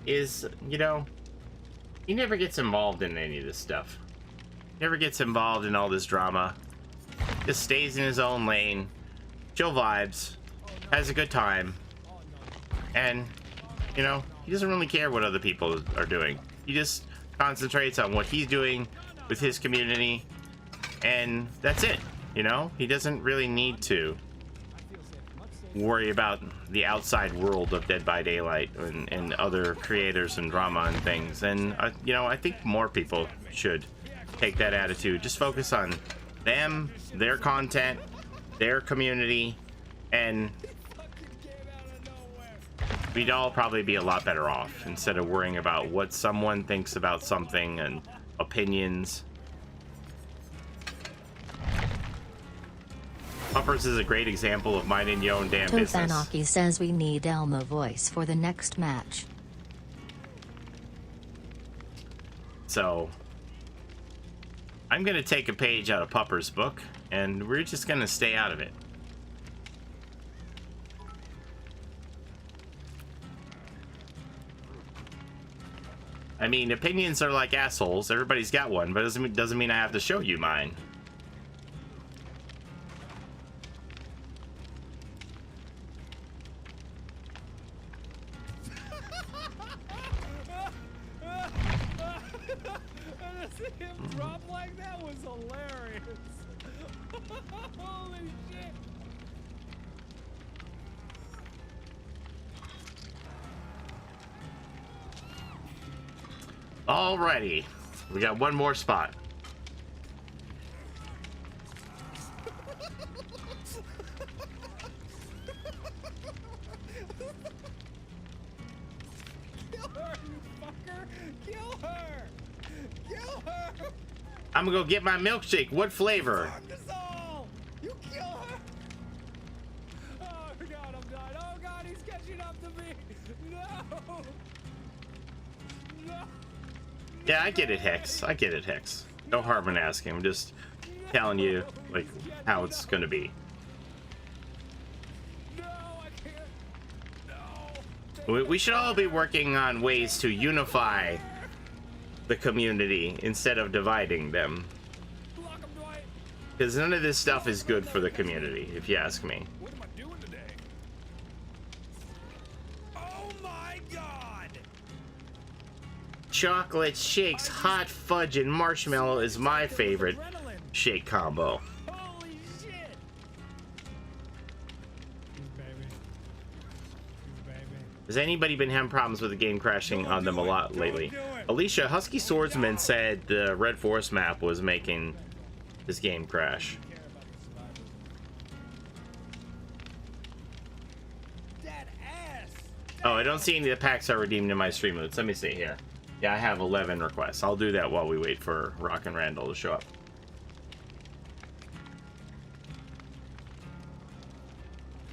S4: is, you know, he never gets involved in any of this stuff. Never gets involved in all this drama. Just stays in his own lane, chill vibes, has a good time, and, you know, he doesn't really care what other people are doing. He just concentrates on what he's doing with his community, and that's it. You know, he doesn't really need to worry about the outside world of Dead by Daylight and other creators and drama and things. And you know, I think more people should take that attitude. Just focus on them, their content, their community, and we'd all probably be a lot better off instead of worrying about what someone thinks about something and opinions. Uppers is a great example of minding your own damn business.
S3: Tofanaki says we need Elmo voice for the next match.
S4: So, I'm going to take a page out of Pupper's book, and we're just going to stay out of it. I mean, opinions are like assholes. Everybody's got one, but it doesn't mean I have to show you mine.
S18: To see him drop like that was hilarious. Holy shit.
S4: Alrighty, we got one more spot.
S18: Kill her, you fucker! Kill her! Kill her!
S4: I'm gonna go get my milkshake. What flavor?
S18: You kill her! Oh god, I'm dying. Oh god, he's catching up to me! No! No!
S4: Yeah, I get it, Hex. I get it, Hex. No harm in asking. I'm just telling you, like, how it's gonna be. We should all be working on ways to unify the community instead of dividing them. Because none of this stuff is good for the community, if you ask me.
S18: What am I doing today? Oh my god!
S4: Chocolate shakes, hot fudge, and marshmallow is my favorite shake combo.
S18: Holy shit!
S4: Has anybody been having problems with the game crashing on them a lot lately? Alicia, Husky Swordsman said the Red Forest map was making this game crash. Oh, I don't see any of the packs are redeemed in my stream moods. Let me see here. Yeah, I have 11 requests. I'll do that while we wait for Rock and Randall to show up.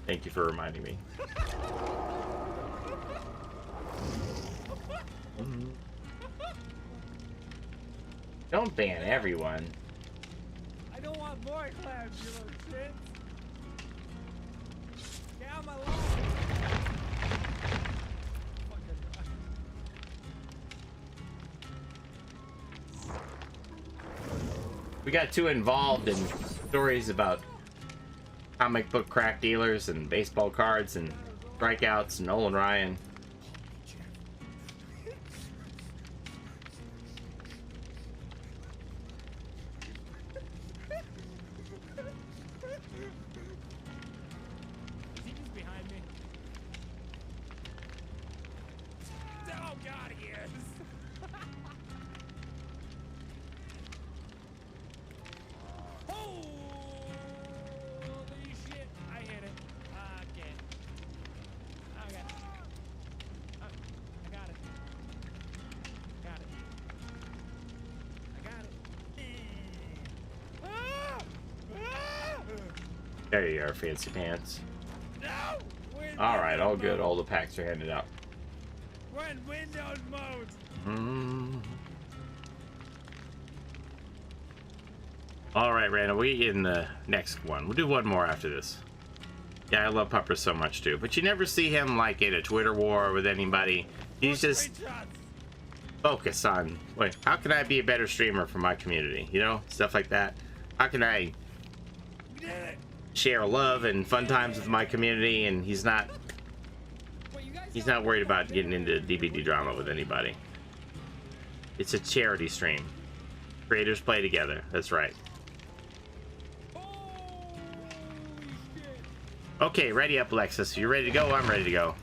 S4: Thank you for reminding me. Don't ban everyone.
S18: I don't want boy claps, you little shit. Get out of my line.
S4: We got too involved in stories about comic book crack dealers and baseball cards and strikeouts and Nolan Ryan. There you are, fancy pants. All right, all good. All the packs are handed out.
S12: We're in Windows mode.
S4: All right, Randall, we in the next one. We'll do one more after this. Yeah, I love Pupper so much too, but you never see him like in a Twitter war with anybody. He's just focused on, wait, how can I be a better streamer for my community? You know, stuff like that. How can I share love and fun times with my community? And he's not worried about getting into DVD drama with anybody. It's a charity stream. Creators play together. That's right. Okay, ready up, Lexus. You ready to go? I'm ready to go.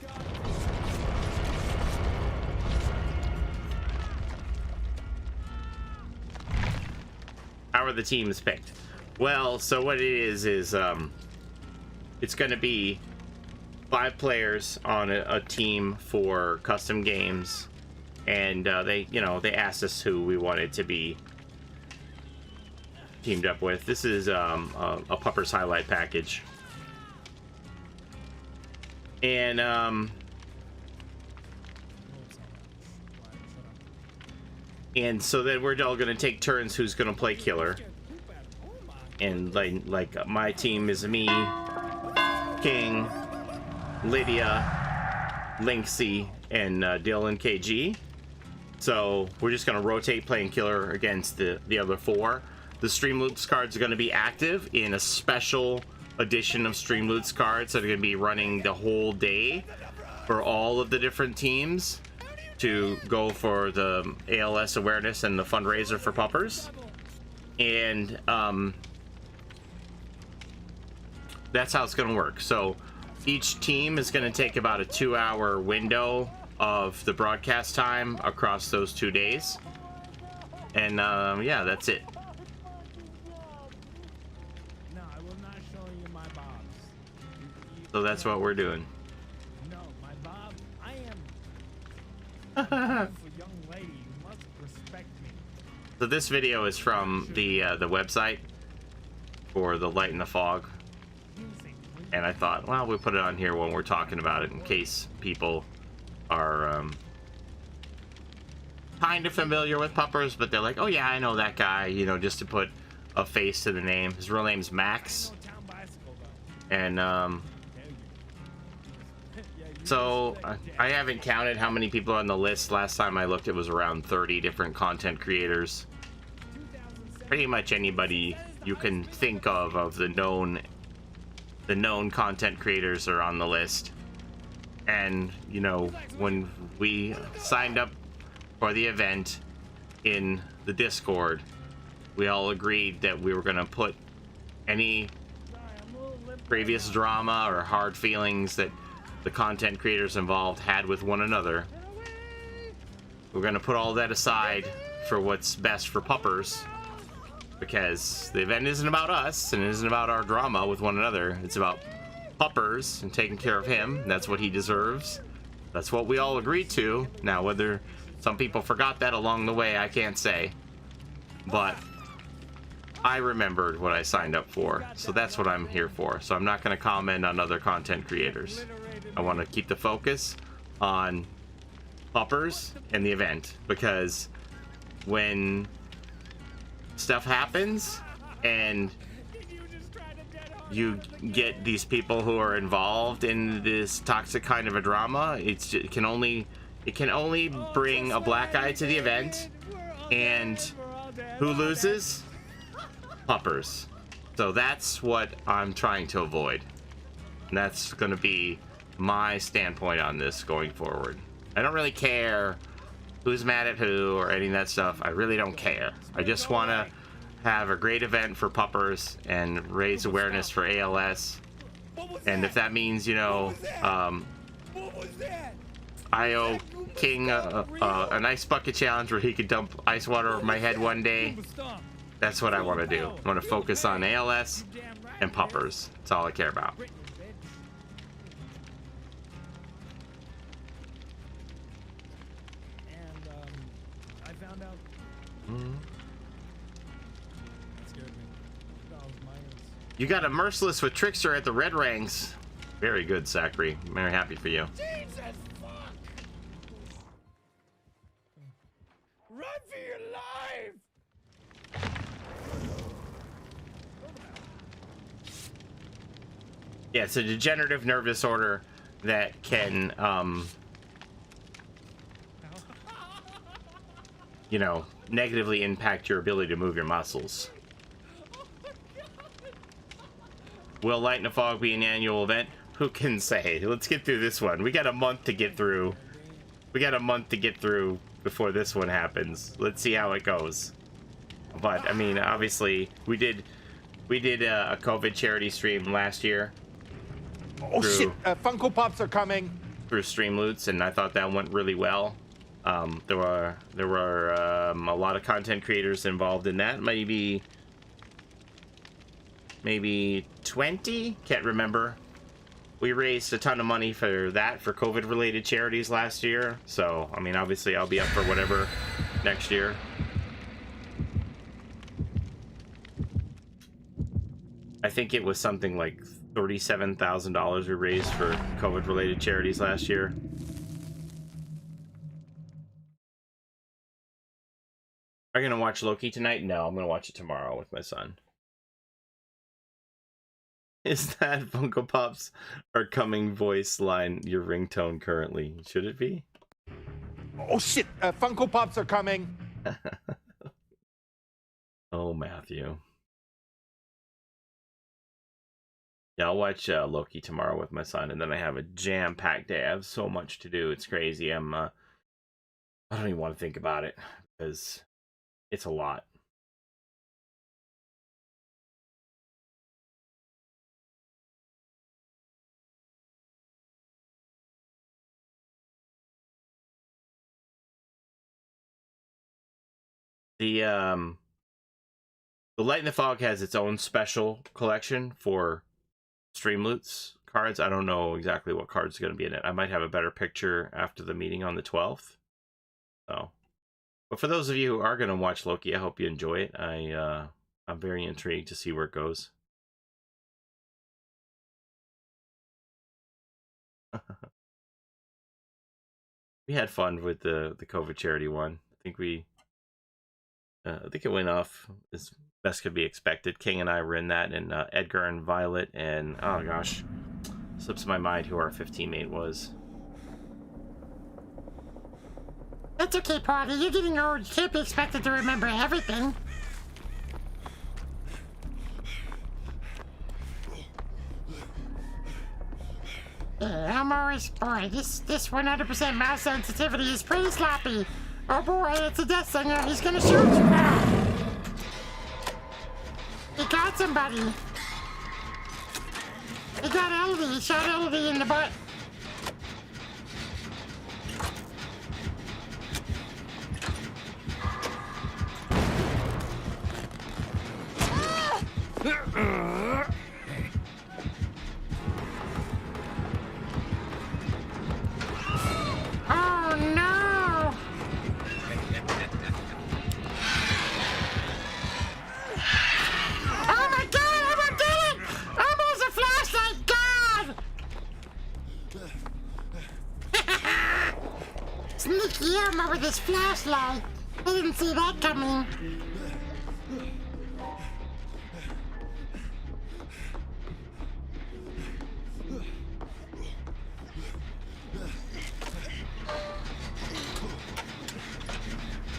S4: How are the teams picked? Well, so what it is it's going to be 5 players on a team for custom games, and they asked us who we wanted to be teamed up with. This is a Pupper's highlight package. And so then we're all gonna take turns who's gonna play killer. And like my team is me, King, Lydia, Lynxie, and Dylan KG. So we're just gonna rotate playing killer against the other 4. The Stream Loots cards are gonna be active in a special edition of Stream Loots cards that are going to be running the whole day for all of the different teams to go for the ALS awareness and the fundraiser for Puppers. And that's how it's going to work. So each team is going to take about a 2-hour window of the broadcast time across those 2 days. And yeah, that's it. So that's what we're doing.
S12: No, my Bob, I am a young lady. You must respect me.
S4: So this video is from the website for the Light in the Fog, and I thought, well, we'll put it on here when we're talking about it in case people are kind of familiar with Puppers, but they're like, oh yeah, I know that guy, you know, just to put a face to the name. His real name's Max, and so I haven't counted how many people are on the list. Last time I looked, it was around 30 different content creators. Pretty much anybody you can think of the known content creators are on the list. And you know, when we signed up for the event in the Discord, we all agreed that we were going to put any previous drama or hard feelings that the content creators involved had with one another. We're going to put all that aside for what's best for Puppers, because the event isn't about us and it isn't about our drama with one another. It's about Puppers and taking care of him. That's what he deserves. That's what we all agreed to. Now, whether some people forgot that along the way, I can't say, but I remembered what I signed up for, so that's what I'm here for. So I'm not going to comment on other content creators. I want to keep the focus on Puppers and the event, because when stuff happens and you get these people who are involved in this toxic kind of a drama, it can only bring a black eye to the event. And who loses? Puppers. So that's what I'm trying to avoid, and that's going to be my standpoint on this going forward. I don't really care who's mad at who or any of that stuff. I really don't care. I just want to have a great event for Puppers and raise awareness for ALS. And if that means, you know, I owe King an ice bucket challenge where he could dump ice water over my head one day, that's what I want to do. I want to focus on ALS and Puppers. That's all I care about.
S12: And I found out. That scared me. That was my
S4: You got a merciless with Trickster at the red ranks. Very good, Zachary. I'm very happy for you.
S18: Jesus, fuck! Run for your life!
S4: Yeah, it's a degenerative nerve disorder that can, you know, negatively impact your ability to move your muscles. Will Light in the Fog be an annual event? Who can say? Let's get through this one. We got a month to get through. We got a month to get through before this one happens. Let's see how it goes. But I mean, obviously, we did a COVID charity stream last year.
S17: Oh shit! Funko Pops are coming.
S4: Through Streamloots, and I thought that went really well. There were a lot of content creators involved in that. Maybe 20? Can't remember. We raised a ton of money for that, for COVID-related charities last year. So, I mean, obviously I'll be up for whatever next year. I think it was something like $37,000 we raised for COVID-related charities last year. Are you gonna watch Loki tonight? No, I'm gonna watch it tomorrow with my son. Is that Funko Pops are coming voice line your ringtone currently? Should it be?
S17: Oh shit! Funko Pops are coming.
S4: Oh, Matthew. Yeah, I'll watch Loki tomorrow with my son, and then I have a jam-packed day. I have so much to do. It's crazy. I don't even want to think about it because it's a lot. The Light in the Fog has its own special collection for Streamloots cards. I don't know exactly what cards are going to be in it. I might have a better picture after the meeting on the 12th. So, but for those of you who are going to watch Loki, I hope you enjoy it. I'm very intrigued to see where it goes. We had fun with the COVID charity one. I think it went off as best could be expected. King and I were in that, and Edgar and Violet, and oh gosh, slips my mind who our 15 mate was.
S13: It's okay, Paulie. You're getting old. You can't be expected to remember everything. Yeah, I'm always... Boy, this 100% mouse sensitivity is pretty sloppy. Oh boy, it's a death singer. He's gonna shoot you now. He got somebody. He got Elodie. He shot Elodie in the butt. Oh no! Oh my god, I did it! Almost a flashlight, god! Sneaky Elmo with his flashlight. I didn't see that coming.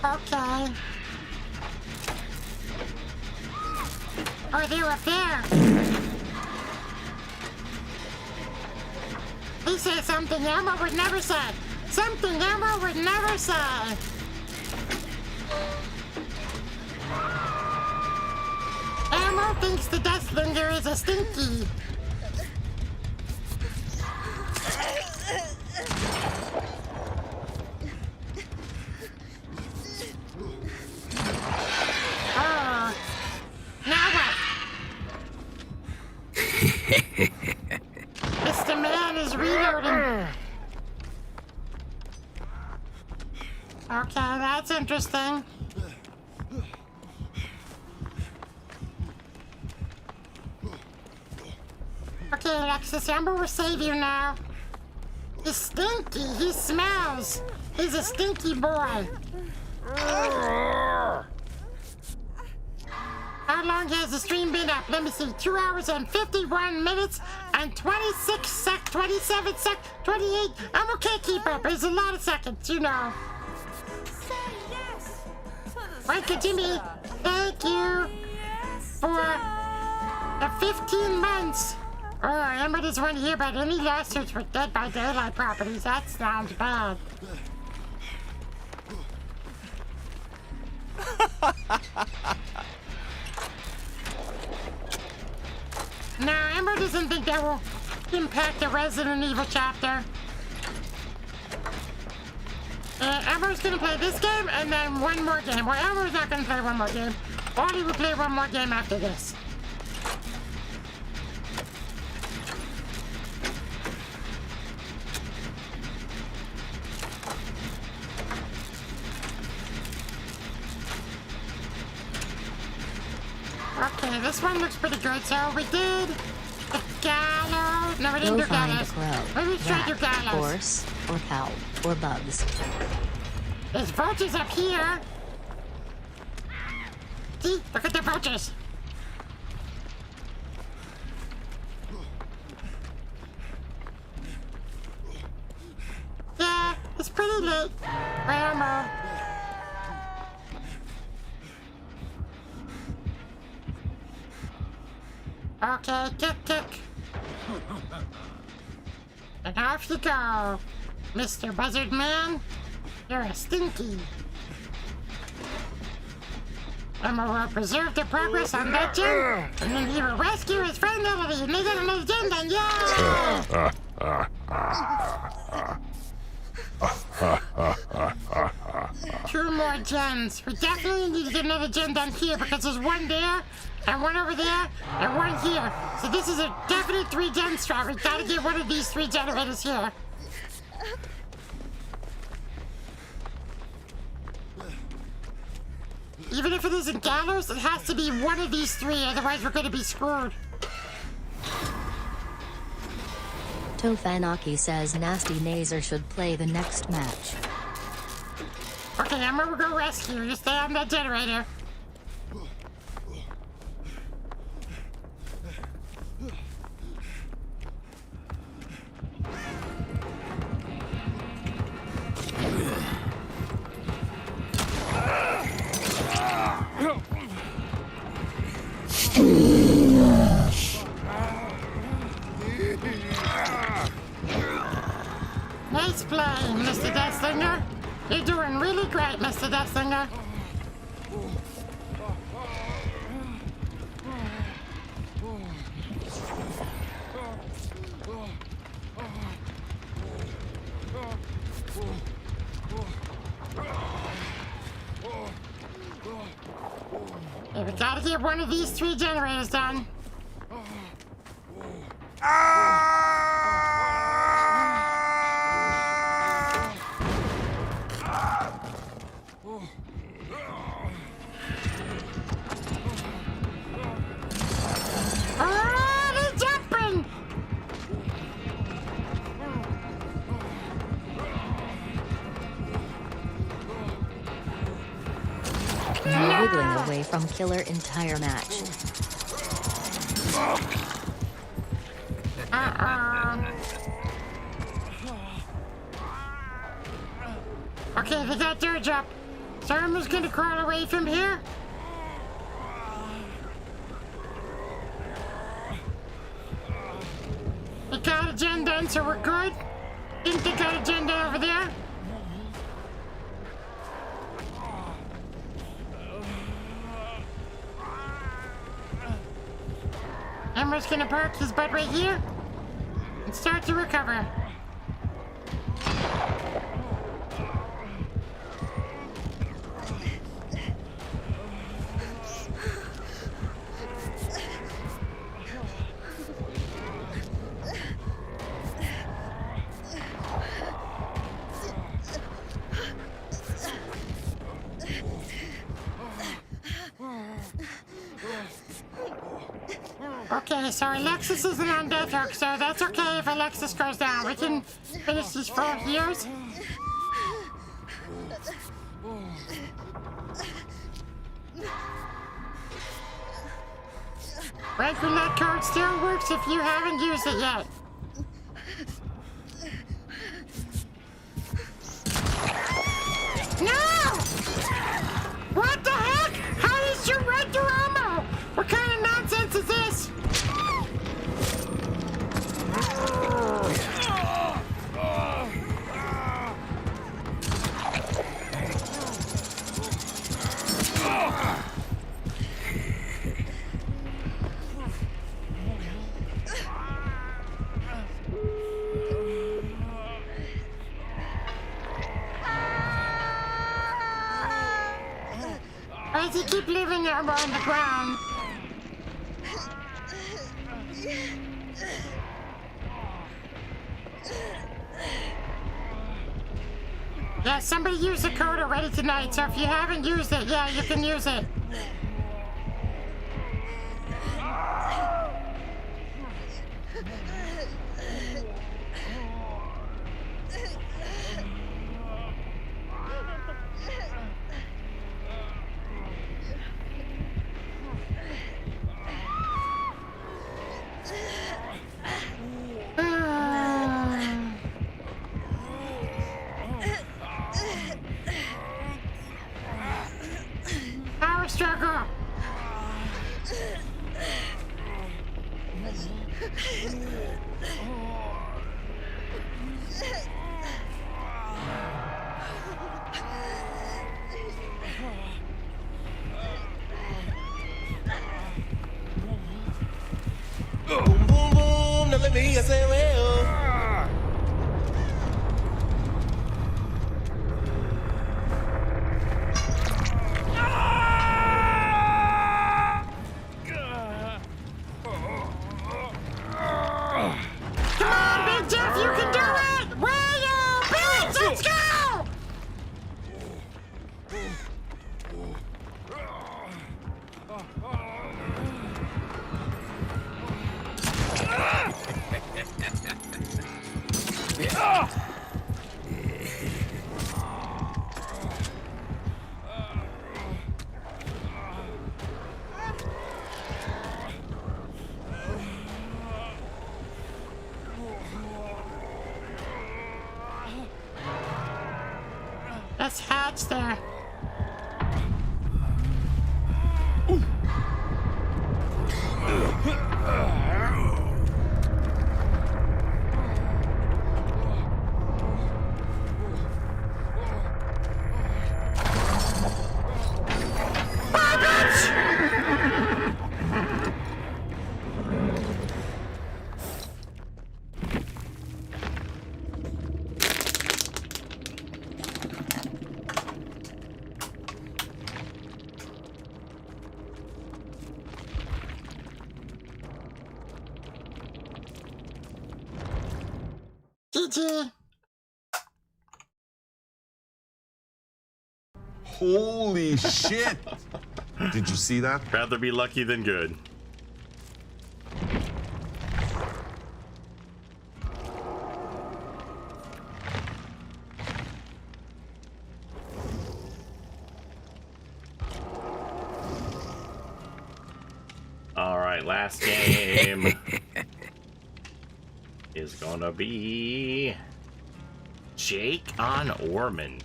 S13: Okay. Oh, they're up there. He said something Elmo would never say. Something Elmo would never say. Elmo thinks the Deathlinger is a stinky. Oh. Now what? Mr. Man is reloading. Okay, that's interesting. Okay, Alexis, Amber will save you now. He's stinky. He smells. He's a stinky boy. How long has the stream been up? Let me see. 2 hours and 51 minutes and 27 28. I'm okay, keep up. It's a lot of seconds, you know. Thank you, Jimmy. Thank you for the 15 months. Oh, Amber doesn't want to hear about any lawsuits for Dead by Daylight properties. That sounds bad. No, Amber doesn't think that will impact the Resident Evil chapter. Amber's gonna play this game and then one more game. Well, Amber's not gonna play one more game. Paulie will play one more game after this. Okay, this one looks pretty good. So we did the gallows. No, we didn't
S3: Go
S13: do
S3: find a
S13: gallows.
S3: crow,
S13: Maybe try to do
S3: rat,
S13: gallows.
S3: horse, or cow, or bugs.
S13: There's vultures up here. See? Look at the vultures. Yeah, it's pretty late. Grandma. Okay, kick. And off you go, Mr. Buzzard Man. You're a stinky. Emma will preserve the progress on that gen, and then he will rescue his friend Melody, and they get another gen done, yeah! 2 more gens. We definitely need to get another gen done here, because there's one there, and one over there, and one here. So this is a definite 3 gen strat. We gotta get one of these 3 generators here. Even if it isn't gallows, it has to be one of these 3, otherwise we're gonna be screwed.
S3: Tofanaki says Nasty Nazer should play the next match.
S13: Okay, I'm gonna go rescue. You stay on that generator. Nice playing, Mr. Deathslinger. You're doing really great, Mr. Deathslinger. Okay, we gotta get one of these 3 generators done.
S3: Wiggling away from killer entire match.
S13: Okay, they got Dirge up. So I'm just gonna crawl away from here. We got a gen done, so we're good. Think they got a gen done over there. Emmer's gonna park his butt right here and start to recover. Okay, so Alexis isn't on death hook, so that's okay if Alexis goes down. We can finish these 4 years. Red roulette card still works if you haven't used it yet. No! What the heck? How did you run through ammo? What kind of nonsense is this? Why does he keep leaving the ammo on the ground? Yeah, somebody used the code already tonight, so if you haven't used it, yeah, you can use it. Power struggle.
S8: Boom, boom, boom. Now let me hear you say well.
S13: Come on, Big Jeff, you can do it! Where you bitch? Let's go! Let's hatch there. Bye, bitch! GG.
S16: Holy shit! Did you see that?
S4: Rather be lucky than good. All right, last game is gonna be Jake on Ormond.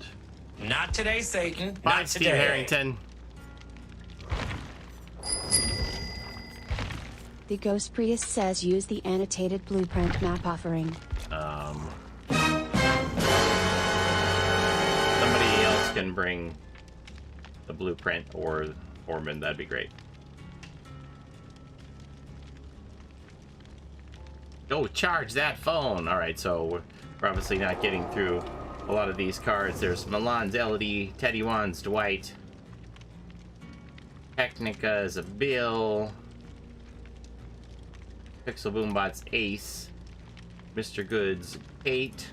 S8: Not today, Satan.
S4: Bye,
S8: Not
S4: Steve
S8: today.
S4: Harrington.
S2: The Ghost Priest says use the annotated blueprint map offering.
S4: Somebody else can bring the blueprint or Ormond. That'd be great. Go charge that phone. All right, so we're obviously not getting through a lot of these cards. There's Milan's Elodie, Teddy Wan's Dwight, Technica is a Bill, Pixel Boombot's Ace, Mr. Good's Kate,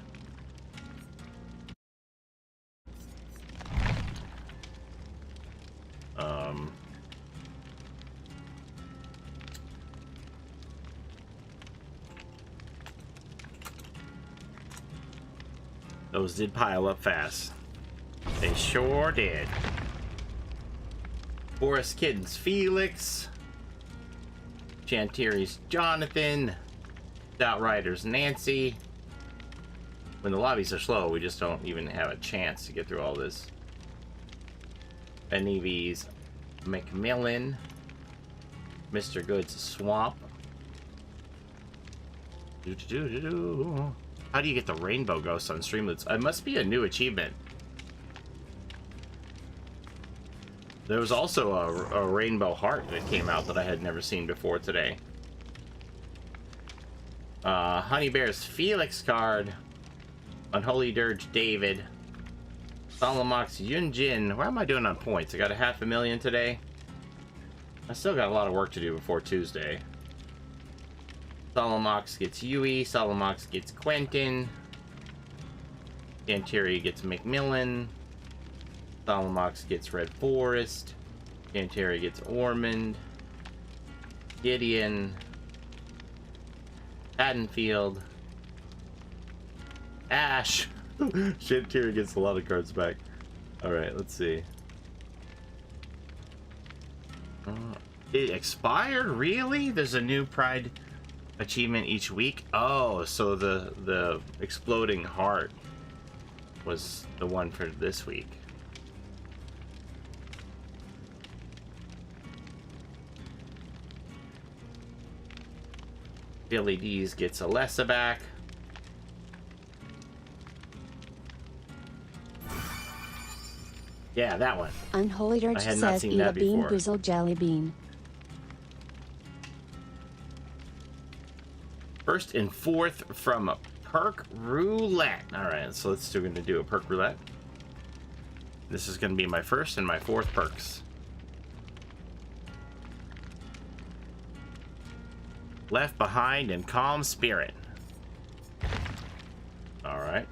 S4: Those did pile up fast. They sure did. Forest Kittens Felix. Chantiri's Jonathan. Outriders Nancy. When the lobbies are slow, we just don't even have a chance to get through all this. Benevi's Macmillan. Mr. Good's Swamp. How do you get the rainbow ghost on Streamloots? It must be a new achievement. There was also a rainbow heart that came out that I had never seen before today. Honey Bear's Felix card. Unholy Dirge David. Solomox Yunjin. Why am I doing on points? I got a 500,000 today. I still got a lot of work to do before Tuesday. Solomox gets Yui. Solomox gets Quentin. Dantiri gets Macmillan. Solomox gets Red Forest. Dantiri gets Ormond. Gideon. Haddonfield. Ash. Dantiri gets a lot of cards back. Alright, let's see. It expired? Really? There's a new Pride achievement each week? Oh, so the exploding heart was the one for this week. Billy D's gets Alessa back. Yeah, that one.
S2: Unholy Dirge says eat a bean boozled jelly bean.
S4: First and fourth from Perk Roulette. Alright, so we're going to do a Perk Roulette. This is going to be my first and my fourth perks. Left Behind and Calm Spirit. Alright.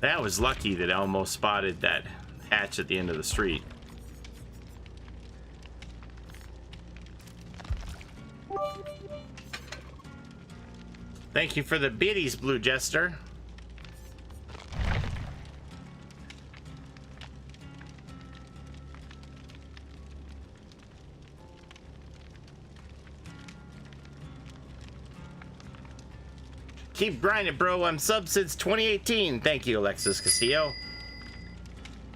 S4: That was lucky that I almost spotted that hatch at the end of the street. Thank you for the biddies, Blue Jester. Keep grinding, bro. I'm sub since 2018. Thank you, Alexis Castillo.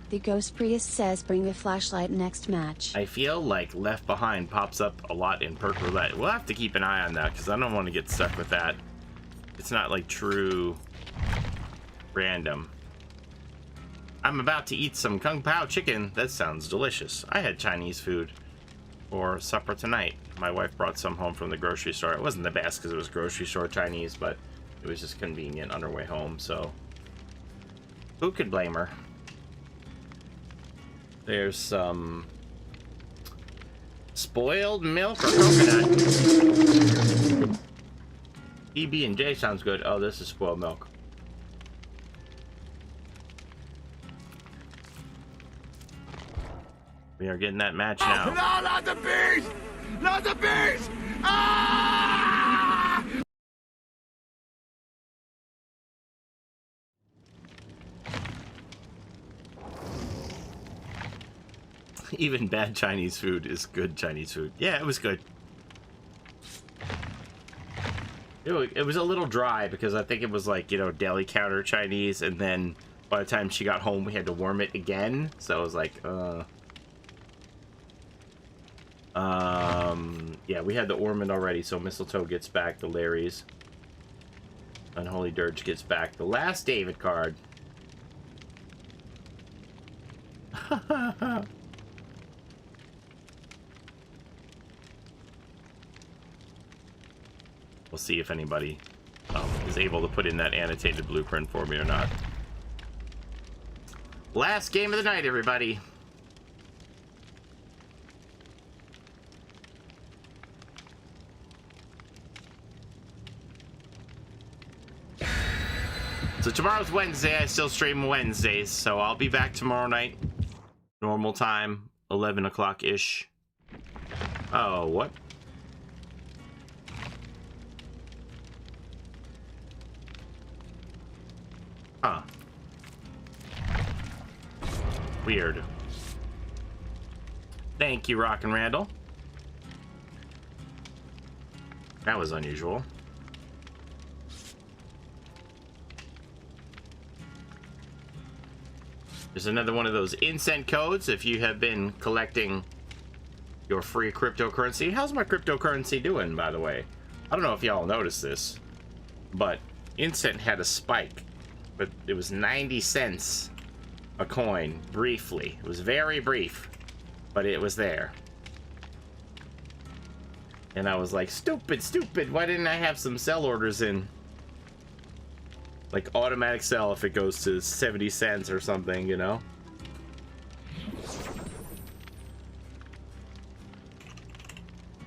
S2: The Ghost Priest says bring a flashlight next match.
S4: I feel like Left Behind pops up a lot in Perk Roulette. We'll have to keep an eye on that because I don't want to get stuck with that. It's not like true random. I'm about to eat some Kung Pao chicken. That sounds delicious. I had Chinese food for supper tonight. My wife brought some home from the grocery store. It wasn't the best because it was grocery store Chinese, but it was just convenient on her way home, so who could blame her? There's some spoiled milk or coconut. PB&J sounds good. Oh, this is spoiled milk. We are getting that match now.
S1: No, not the beast! Not the beast! Ah!
S4: Even bad Chinese food is good Chinese food. Yeah, it was good. It was a little dry because I think it was like, you know, deli counter Chinese, and then by the time she got home we had to warm it again, so I was like, yeah, we had the Ormond already, so Mistletoe gets back the Larry's. Unholy Dirge gets back the last David card. We'll see if anybody is able to put in that annotated blueprint for me or not. Last game of the night, everybody. So tomorrow's Wednesday. I still stream Wednesdays, so I'll be back tomorrow night. Normal time, 11 o'clock-ish. Oh, what? Huh. Weird. Thank you, Rock and Randall. That was unusual. There's another one of those incent codes if you have been collecting your free cryptocurrency. How's my cryptocurrency doing, by the way? I don't know if y'all noticed this, but incent had a spike, but it was 90 cents a coin briefly. It was very brief, but it was there. And I was like, stupid, why didn't I have some sell orders in? Like automatic sell if it goes to 70 cents or something, you know?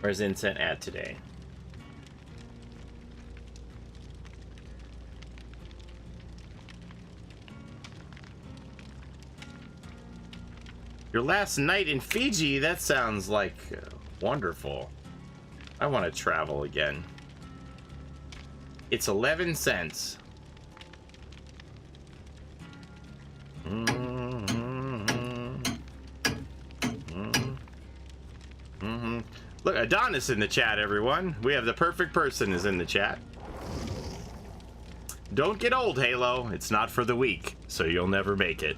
S4: Where's Incent at today? Your last night in Fiji? That sounds like wonderful. I want to travel again. It's 11 cents. Look, Adonis in the chat, everyone. We have the perfect person is in the chat. Don't get old, Halo. It's not for the weak, so you'll never make it.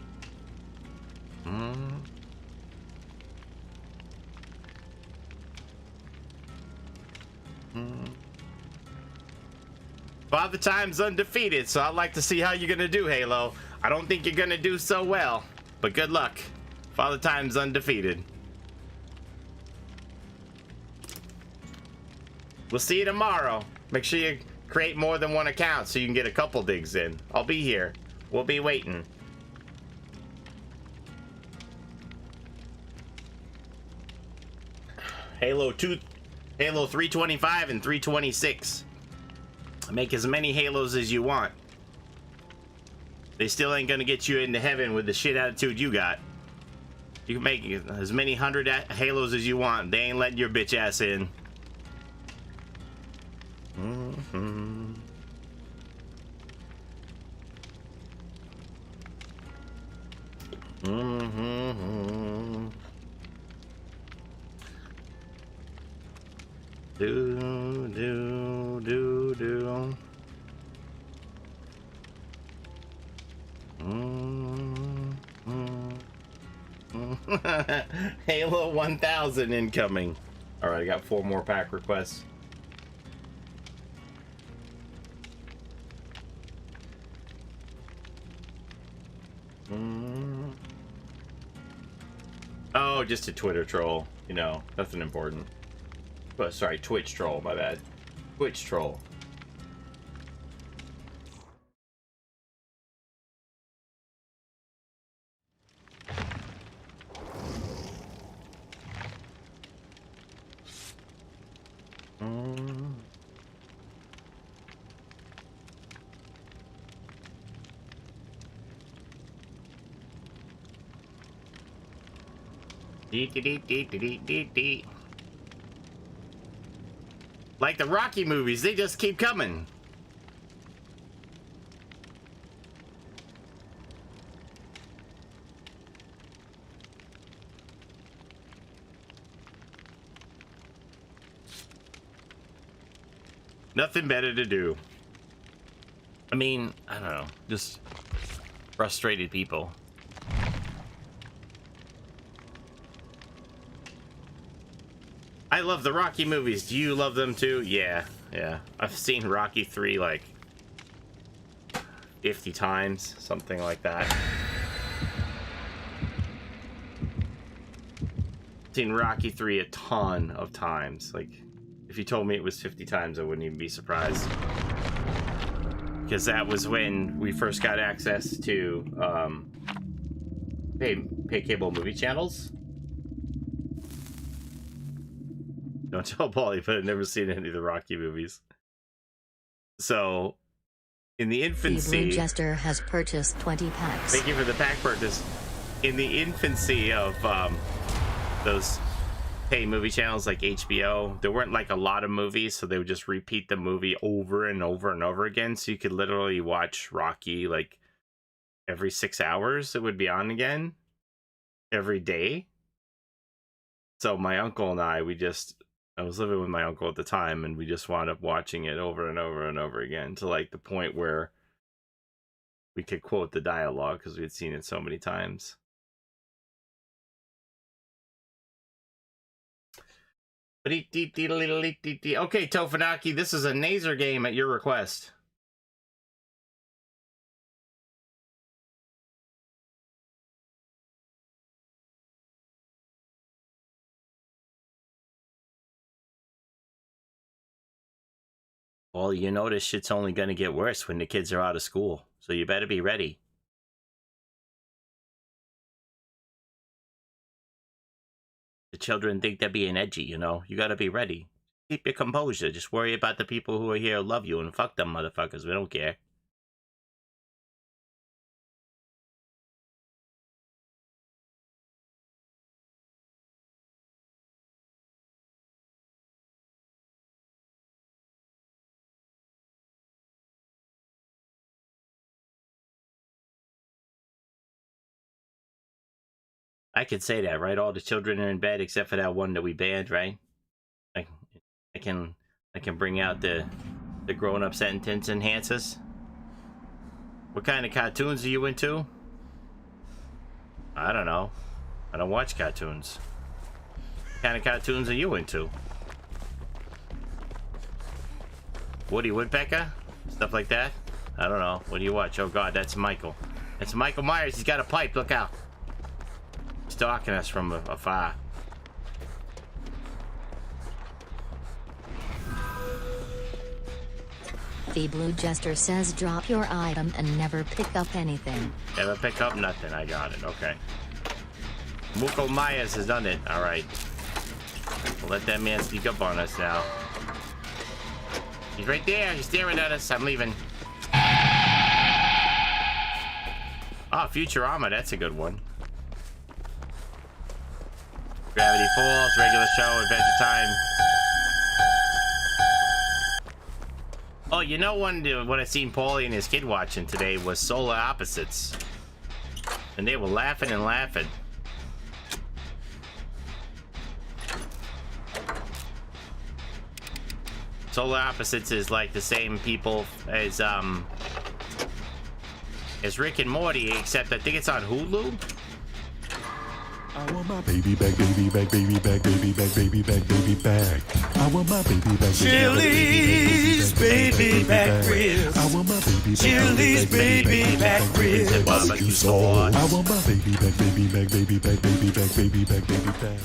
S4: Father Time's undefeated, so I'd like to see how you're gonna do, Halo. I don't think you're gonna do so well, but good luck. Father Time's undefeated. We'll see you tomorrow. Make sure you create more than one account so you can get a couple digs in. I'll be here. We'll be waiting. Halo 325 and 326. Make as many Halos as you want. They still ain't gonna get you into heaven with the shit attitude you got. You can make as many 100 Halos as you want. They ain't letting your bitch ass in. Halo 1000 incoming. All right, I got 4 more pack requests. Oh, just a Twitter troll. You know, nothing important. But sorry, Twitch troll, my bad. Twitch troll. Like the Rocky movies, they just keep coming. Nothing better to do. I mean, I don't know, just frustrated people. I love the Rocky movies. Do you love them too? Yeah. I've seen Rocky 3 like 50 times, something like that. Seen Rocky 3 a ton of times. Like, if you told me it was 50 times, I wouldn't even be surprised. Because that was when we first got access to pay cable movie channels. Don't tell Paulie, but I've never seen any of the Rocky movies. So In the
S3: The
S4: infancy...
S3: Blue Jester has purchased 20 packs.
S4: Thank you for the pack purchase. In the infancy of those pay movie channels like HBO, there weren't like a lot of movies, so they would just repeat the movie over and over and over again. So you could literally watch Rocky like every 6 hours. It would be on again every day. So my uncle and I was living with my uncle at the time, and we just wound up watching it over and over and over again to like the point where we could quote the dialogue because we had seen it so many times. Okay, Tofanaki, this is a Nazer game at your request. Well, you know this shit's only gonna get worse when the kids are out of school, so you better be ready. The children think they're being edgy, you know? You gotta be ready. Keep your composure. Just worry about the people who are here who love you, and fuck them motherfuckers. We don't care. I could say that, right? All the children are in bed except for that one that we banned, right? I can bring out the grown-up sentence enhancers. What kind of cartoons are you into? I don't know. I don't watch cartoons. What kind of cartoons are you into? Woody Woodpecker? Stuff like that? I don't know. What do you watch? Oh god, that's Michael. That's Michael Myers. He's got a pipe. Look out. Stalking us from afar.
S3: The Blue Jester says drop your item and never pick up anything.
S4: Never pick up nothing. I got it. Okay. Muko Myers has done it. Alright. We'll let that man sneak up on us now. He's right there. He's staring at us. I'm leaving. Ah, Futurama. That's a good one. Gravity Falls, regular show, Adventure Time. Oh, you know what I seen Paulie and his kid watching today was Solar Opposites. And they were laughing and laughing. Solar Opposites is like the same people as Rick and Morty, except I think it's on Hulu.
S11: I want my baby back, baby back, baby back, baby back, baby back, baby back. I want my baby back.
S18: Chili's baby back ribs.
S11: I want my baby back.
S18: Chili's baby back ribs.
S11: Barbecue sauce. I want my baby back, baby back, baby back, baby back, baby back, baby back.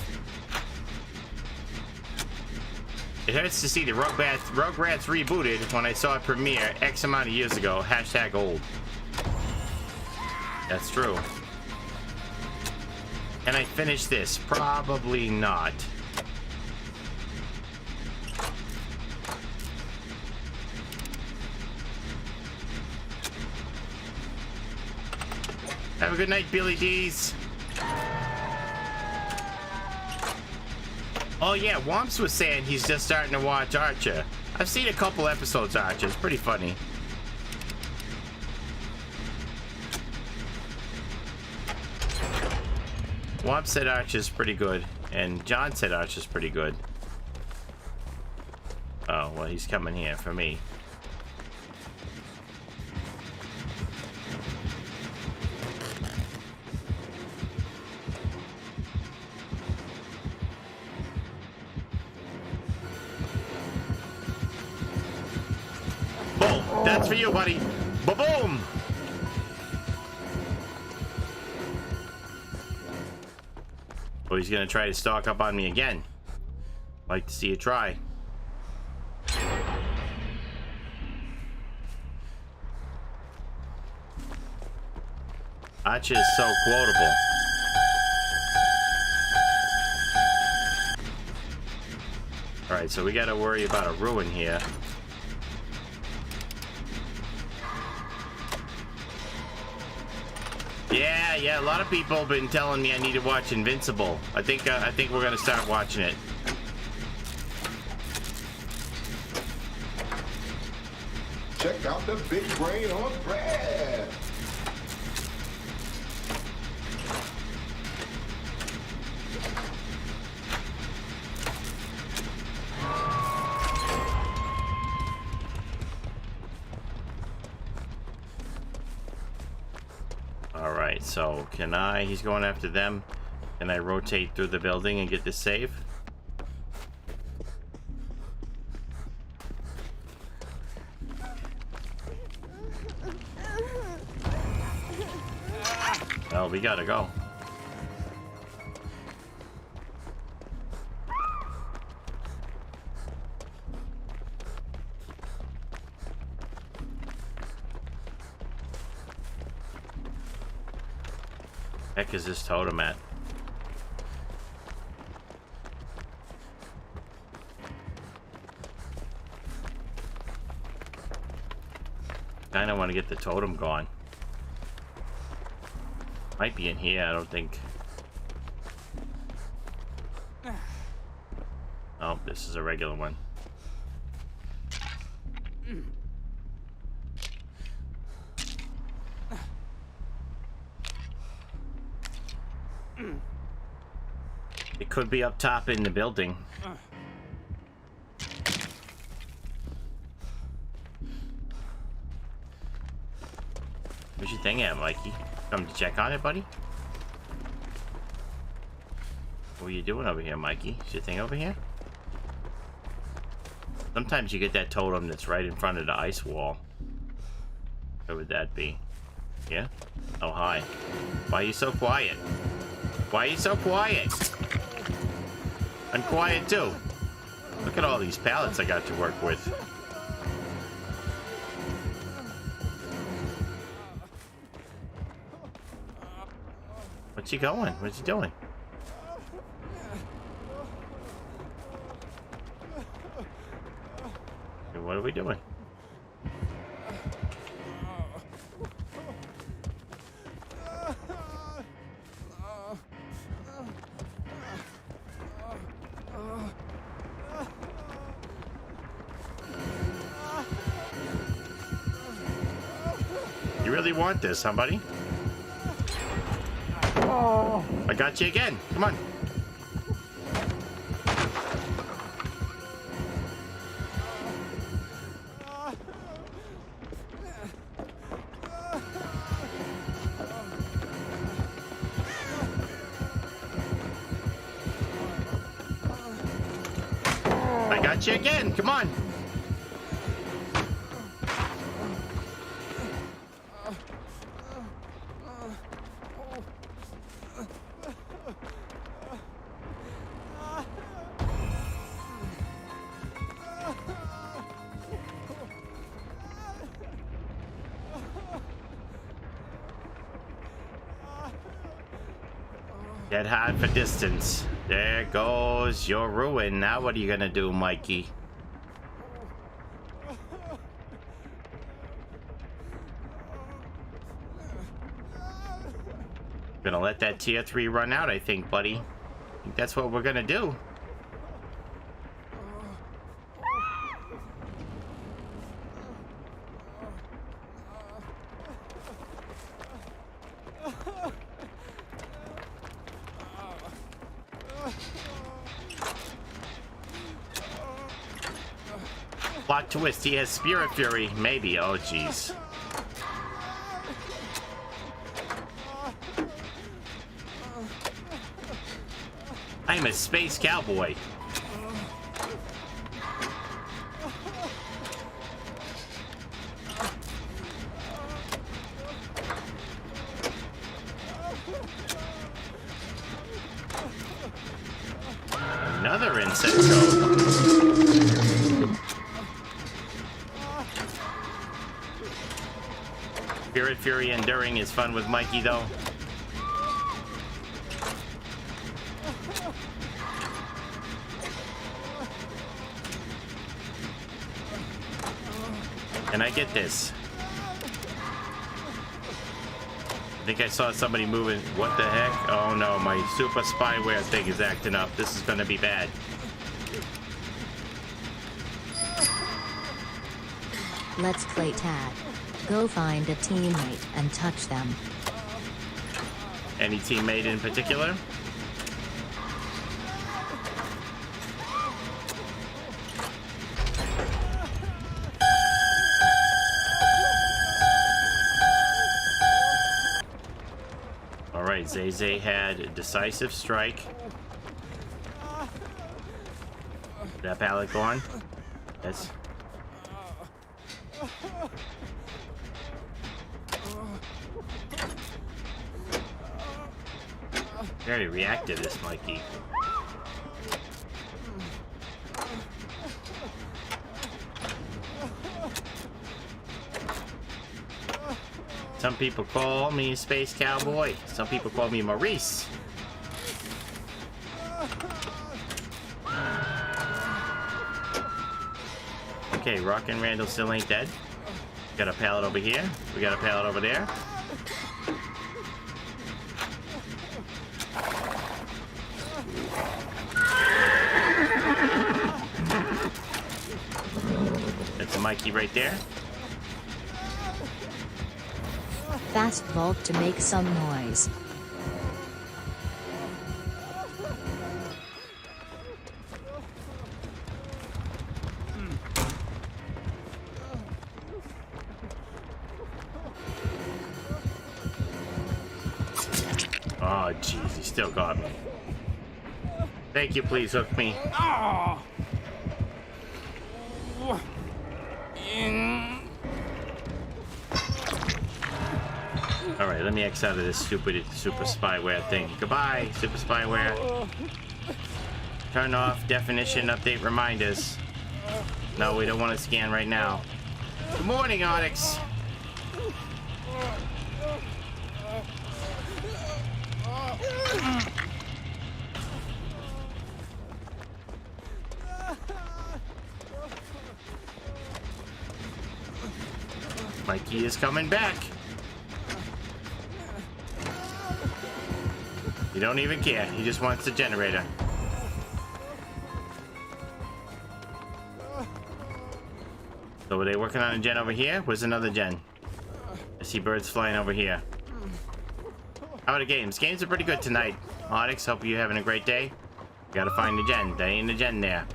S4: It hurts to see the Rugrats rebooted when I saw it premiere X amount of years ago. # old. That's true. Can I finish this? Probably not. Have a good night, Billy D's. Oh yeah, Womps was saying he's just starting to watch Archer. I've seen a couple episodes of Archer. It's pretty funny. Womp said Archer's pretty good, and John said Archer's pretty good. Oh, well, he's coming here for me. Boom! That's for you, buddy. Ba-boom! Oh, he's gonna try to stalk up on me again. Like to see you try. Archer is so quotable. Alright, so we gotta worry about a ruin here. Yeah, a lot of people have been telling me I need to watch Invincible. I think we're gonna start watching it.
S16: Check out the big brain on Brad.
S4: Alright, so can I... He's going after them. Can I rotate through the building and get this save? Well, we gotta go. Heck is this totem at? Kinda wanna get the totem gone. Might be in here, I don't think. Oh, this is a regular one. It could be up top in the building. Where's your thing at, Mikey? Come to check on it, buddy? What are you doing over here, Mikey? Is your thing over here? Sometimes you get that totem that's right in front of the ice wall. Where would that be? Yeah? Oh, hi. Why are you so quiet? Why are you so quiet? I'm quiet too. Look at all these pallets I got to work with. What's he going? What's he doing? Hey, what are we doing? You really want this, somebody? I got you again. Come on. I got you again. Come on. Get hard for distance. There goes your ruin. Now what are you gonna do, Mikey? Gonna let that tier 3 run out, I think, buddy. I think that's what we're gonna do. Plot twist, he has Spirit Fury. Maybe. Oh, jeez. I'm a space cowboy. Another insect code. Spirit Fury Enduring is fun with Mikey, though. Can I get this? I think I saw somebody moving. What the heck? Oh no, my super spyware thing is acting up. This is gonna be bad.
S3: Let's play tag. Go find a teammate and touch them.
S4: Any teammate in particular? Alright, Zay had a decisive strike. That pallet gone? Yes. Very reactive, this Mikey. Some people call me Space Cowboy. Some people call me Maurice. Okay, Rock and Randall still ain't dead. Got a pallet over here. We got a pallet over there. That's a Mikey right there.
S3: Fast vault to make some noise.
S4: Oh, jeez, he still got me. Thank you, please hook me. Alright, let me X out of this stupid super spyware thing. Goodbye, super spyware. Turn off definition update reminders. No, we don't want to scan right now. Good morning, Onyx. Mikey is coming back. You don't even care. He just wants the generator. So were they working on a gen over here? Where's another gen? I see birds flying over here. How are the games? Games are pretty good tonight. Onyx, hope you're having a great day. Gotta find the gen. There ain't a gen there.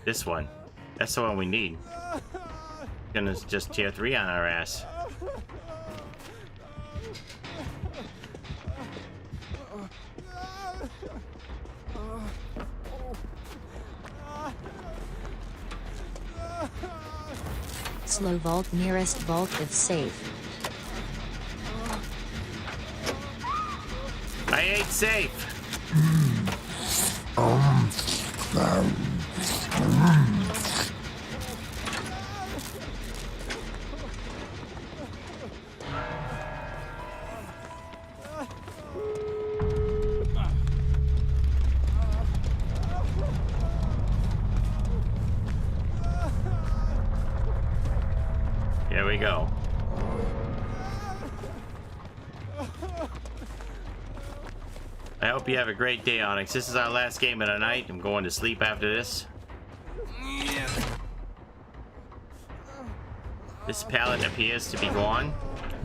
S4: This one. That's the one we need. Gonna just tier 3 on our ass.
S3: Slow vault, nearest vault is safe.
S4: I ain't safe. Here we go. I hope you have a great day, Onyx. This is our last game of the night. I'm going to sleep after this. This pallet appears to be gone.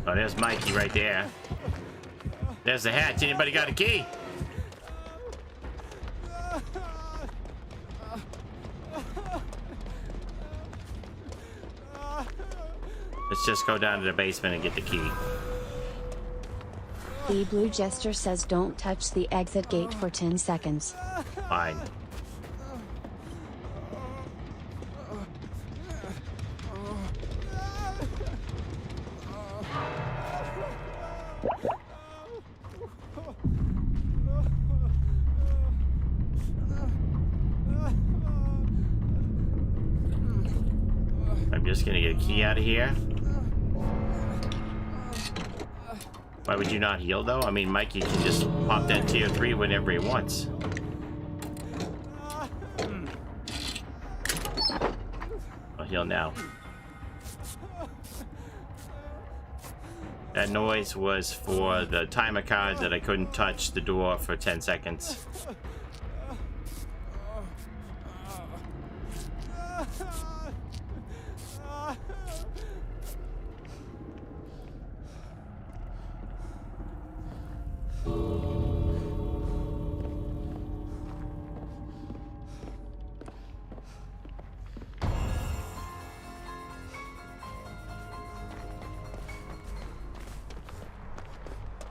S4: Oh, there's Mikey right there. There's the hatch. Anybody got a key? Let's just go down to the basement and get the key.
S2: The Blue Jester says don't touch the exit gate for 10 seconds.
S4: Fine. I'm just gonna get a key out of here. Why would you not heal, though? I mean, Mikey can just pop that tier 3 whenever he wants. I'll heal now. That noise was for the timer card that I couldn't touch the door for 10 seconds.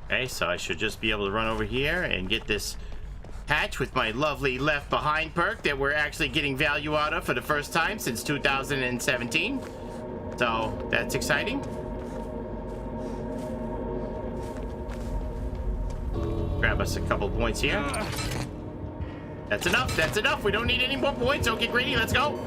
S4: Okay, so I should just be able to run over here and get this hatch with my lovely Left Behind perk that we're actually getting value out of for the first time since 2017. So that's exciting. Grab us a couple points here. That's enough. That's enough. We don't need any more points. Don't get greedy. Let's go.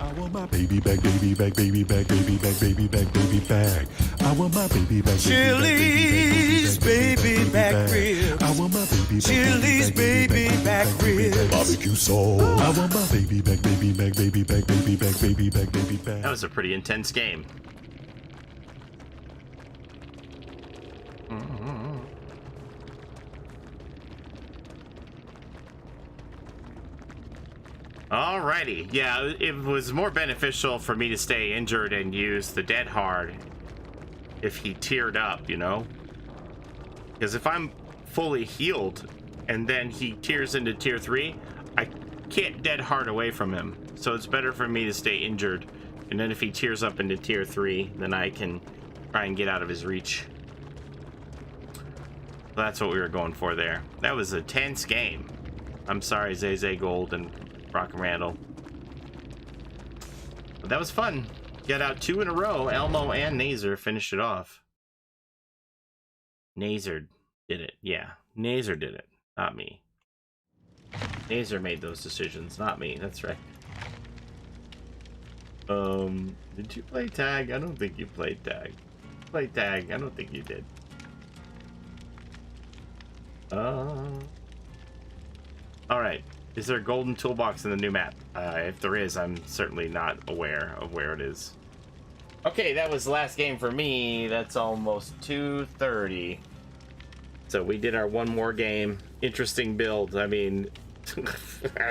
S11: I want my baby back, baby back, baby back, baby back, baby back, baby back. I want my baby back,
S18: Chili's baby back ribs.
S11: I want my baby back,
S18: Chili's baby back ribs.
S11: barbecue sauce. I want my baby back, baby back, baby back, baby back, baby back, baby back.
S4: That was a pretty intense game. Alrighty, yeah, it was more beneficial for me to stay injured and use the dead hard if he teared up, you know? Because if I'm fully healed and then he tears into tier 3, I can't dead hard away from him. So it's better for me to stay injured, and then if he tears up into tier 3, then I can try and get out of his reach. That's what we were going for there. That was a tense game. I'm sorry, Zay Gold and Rock and Randall. But that was fun. Got out 2 in a row. Elmo and Nazer finished it off. Nazer did it. Yeah, Nazer did it. Not me. Nazer made those decisions, not me. That's right. Did you play tag? I don't think you played tag. Played tag. I don't think you did. Alright. Is there a golden toolbox in the new map? If there is, I'm certainly not aware of where it is. Okay, that was the last game for me. That's almost 2:30. So we did our one more game. Interesting build. I mean,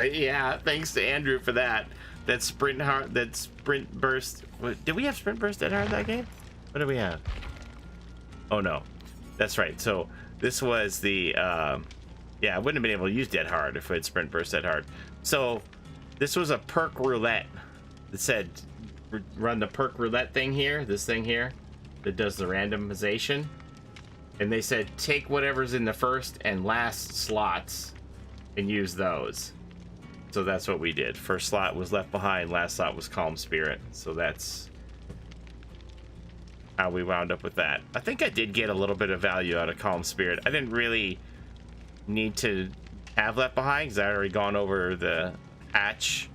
S4: yeah, thanks to Andrew for that. That sprint burst. Did we have sprint burst that hard that game? What did we have? Oh no, that's right. So this was the yeah, I wouldn't have been able to use dead hard if it had sprint burst dead hard. So this was a perk roulette that said run the perk roulette thing here, this thing here that does the randomization, and they said take whatever's in the first and last slots and use those. So that's what we did. First slot was Left Behind, last slot was Calm Spirit. So that's how we wound up with that. I think I did get a little bit of value out of Calm Spirit. I didn't really need to have Left Behind because I had already gone over the hatch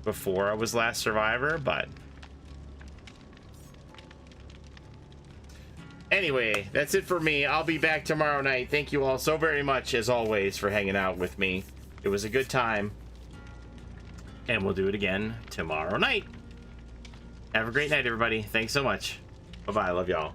S4: before I was last survivor, but anyway, that's it for me. I'll be back tomorrow night. Thank you all so very much, as always, for hanging out with me. It was a good time, and we'll do it again tomorrow night. Have a great night, everybody. Thanks so much. Bye-bye. Love y'all.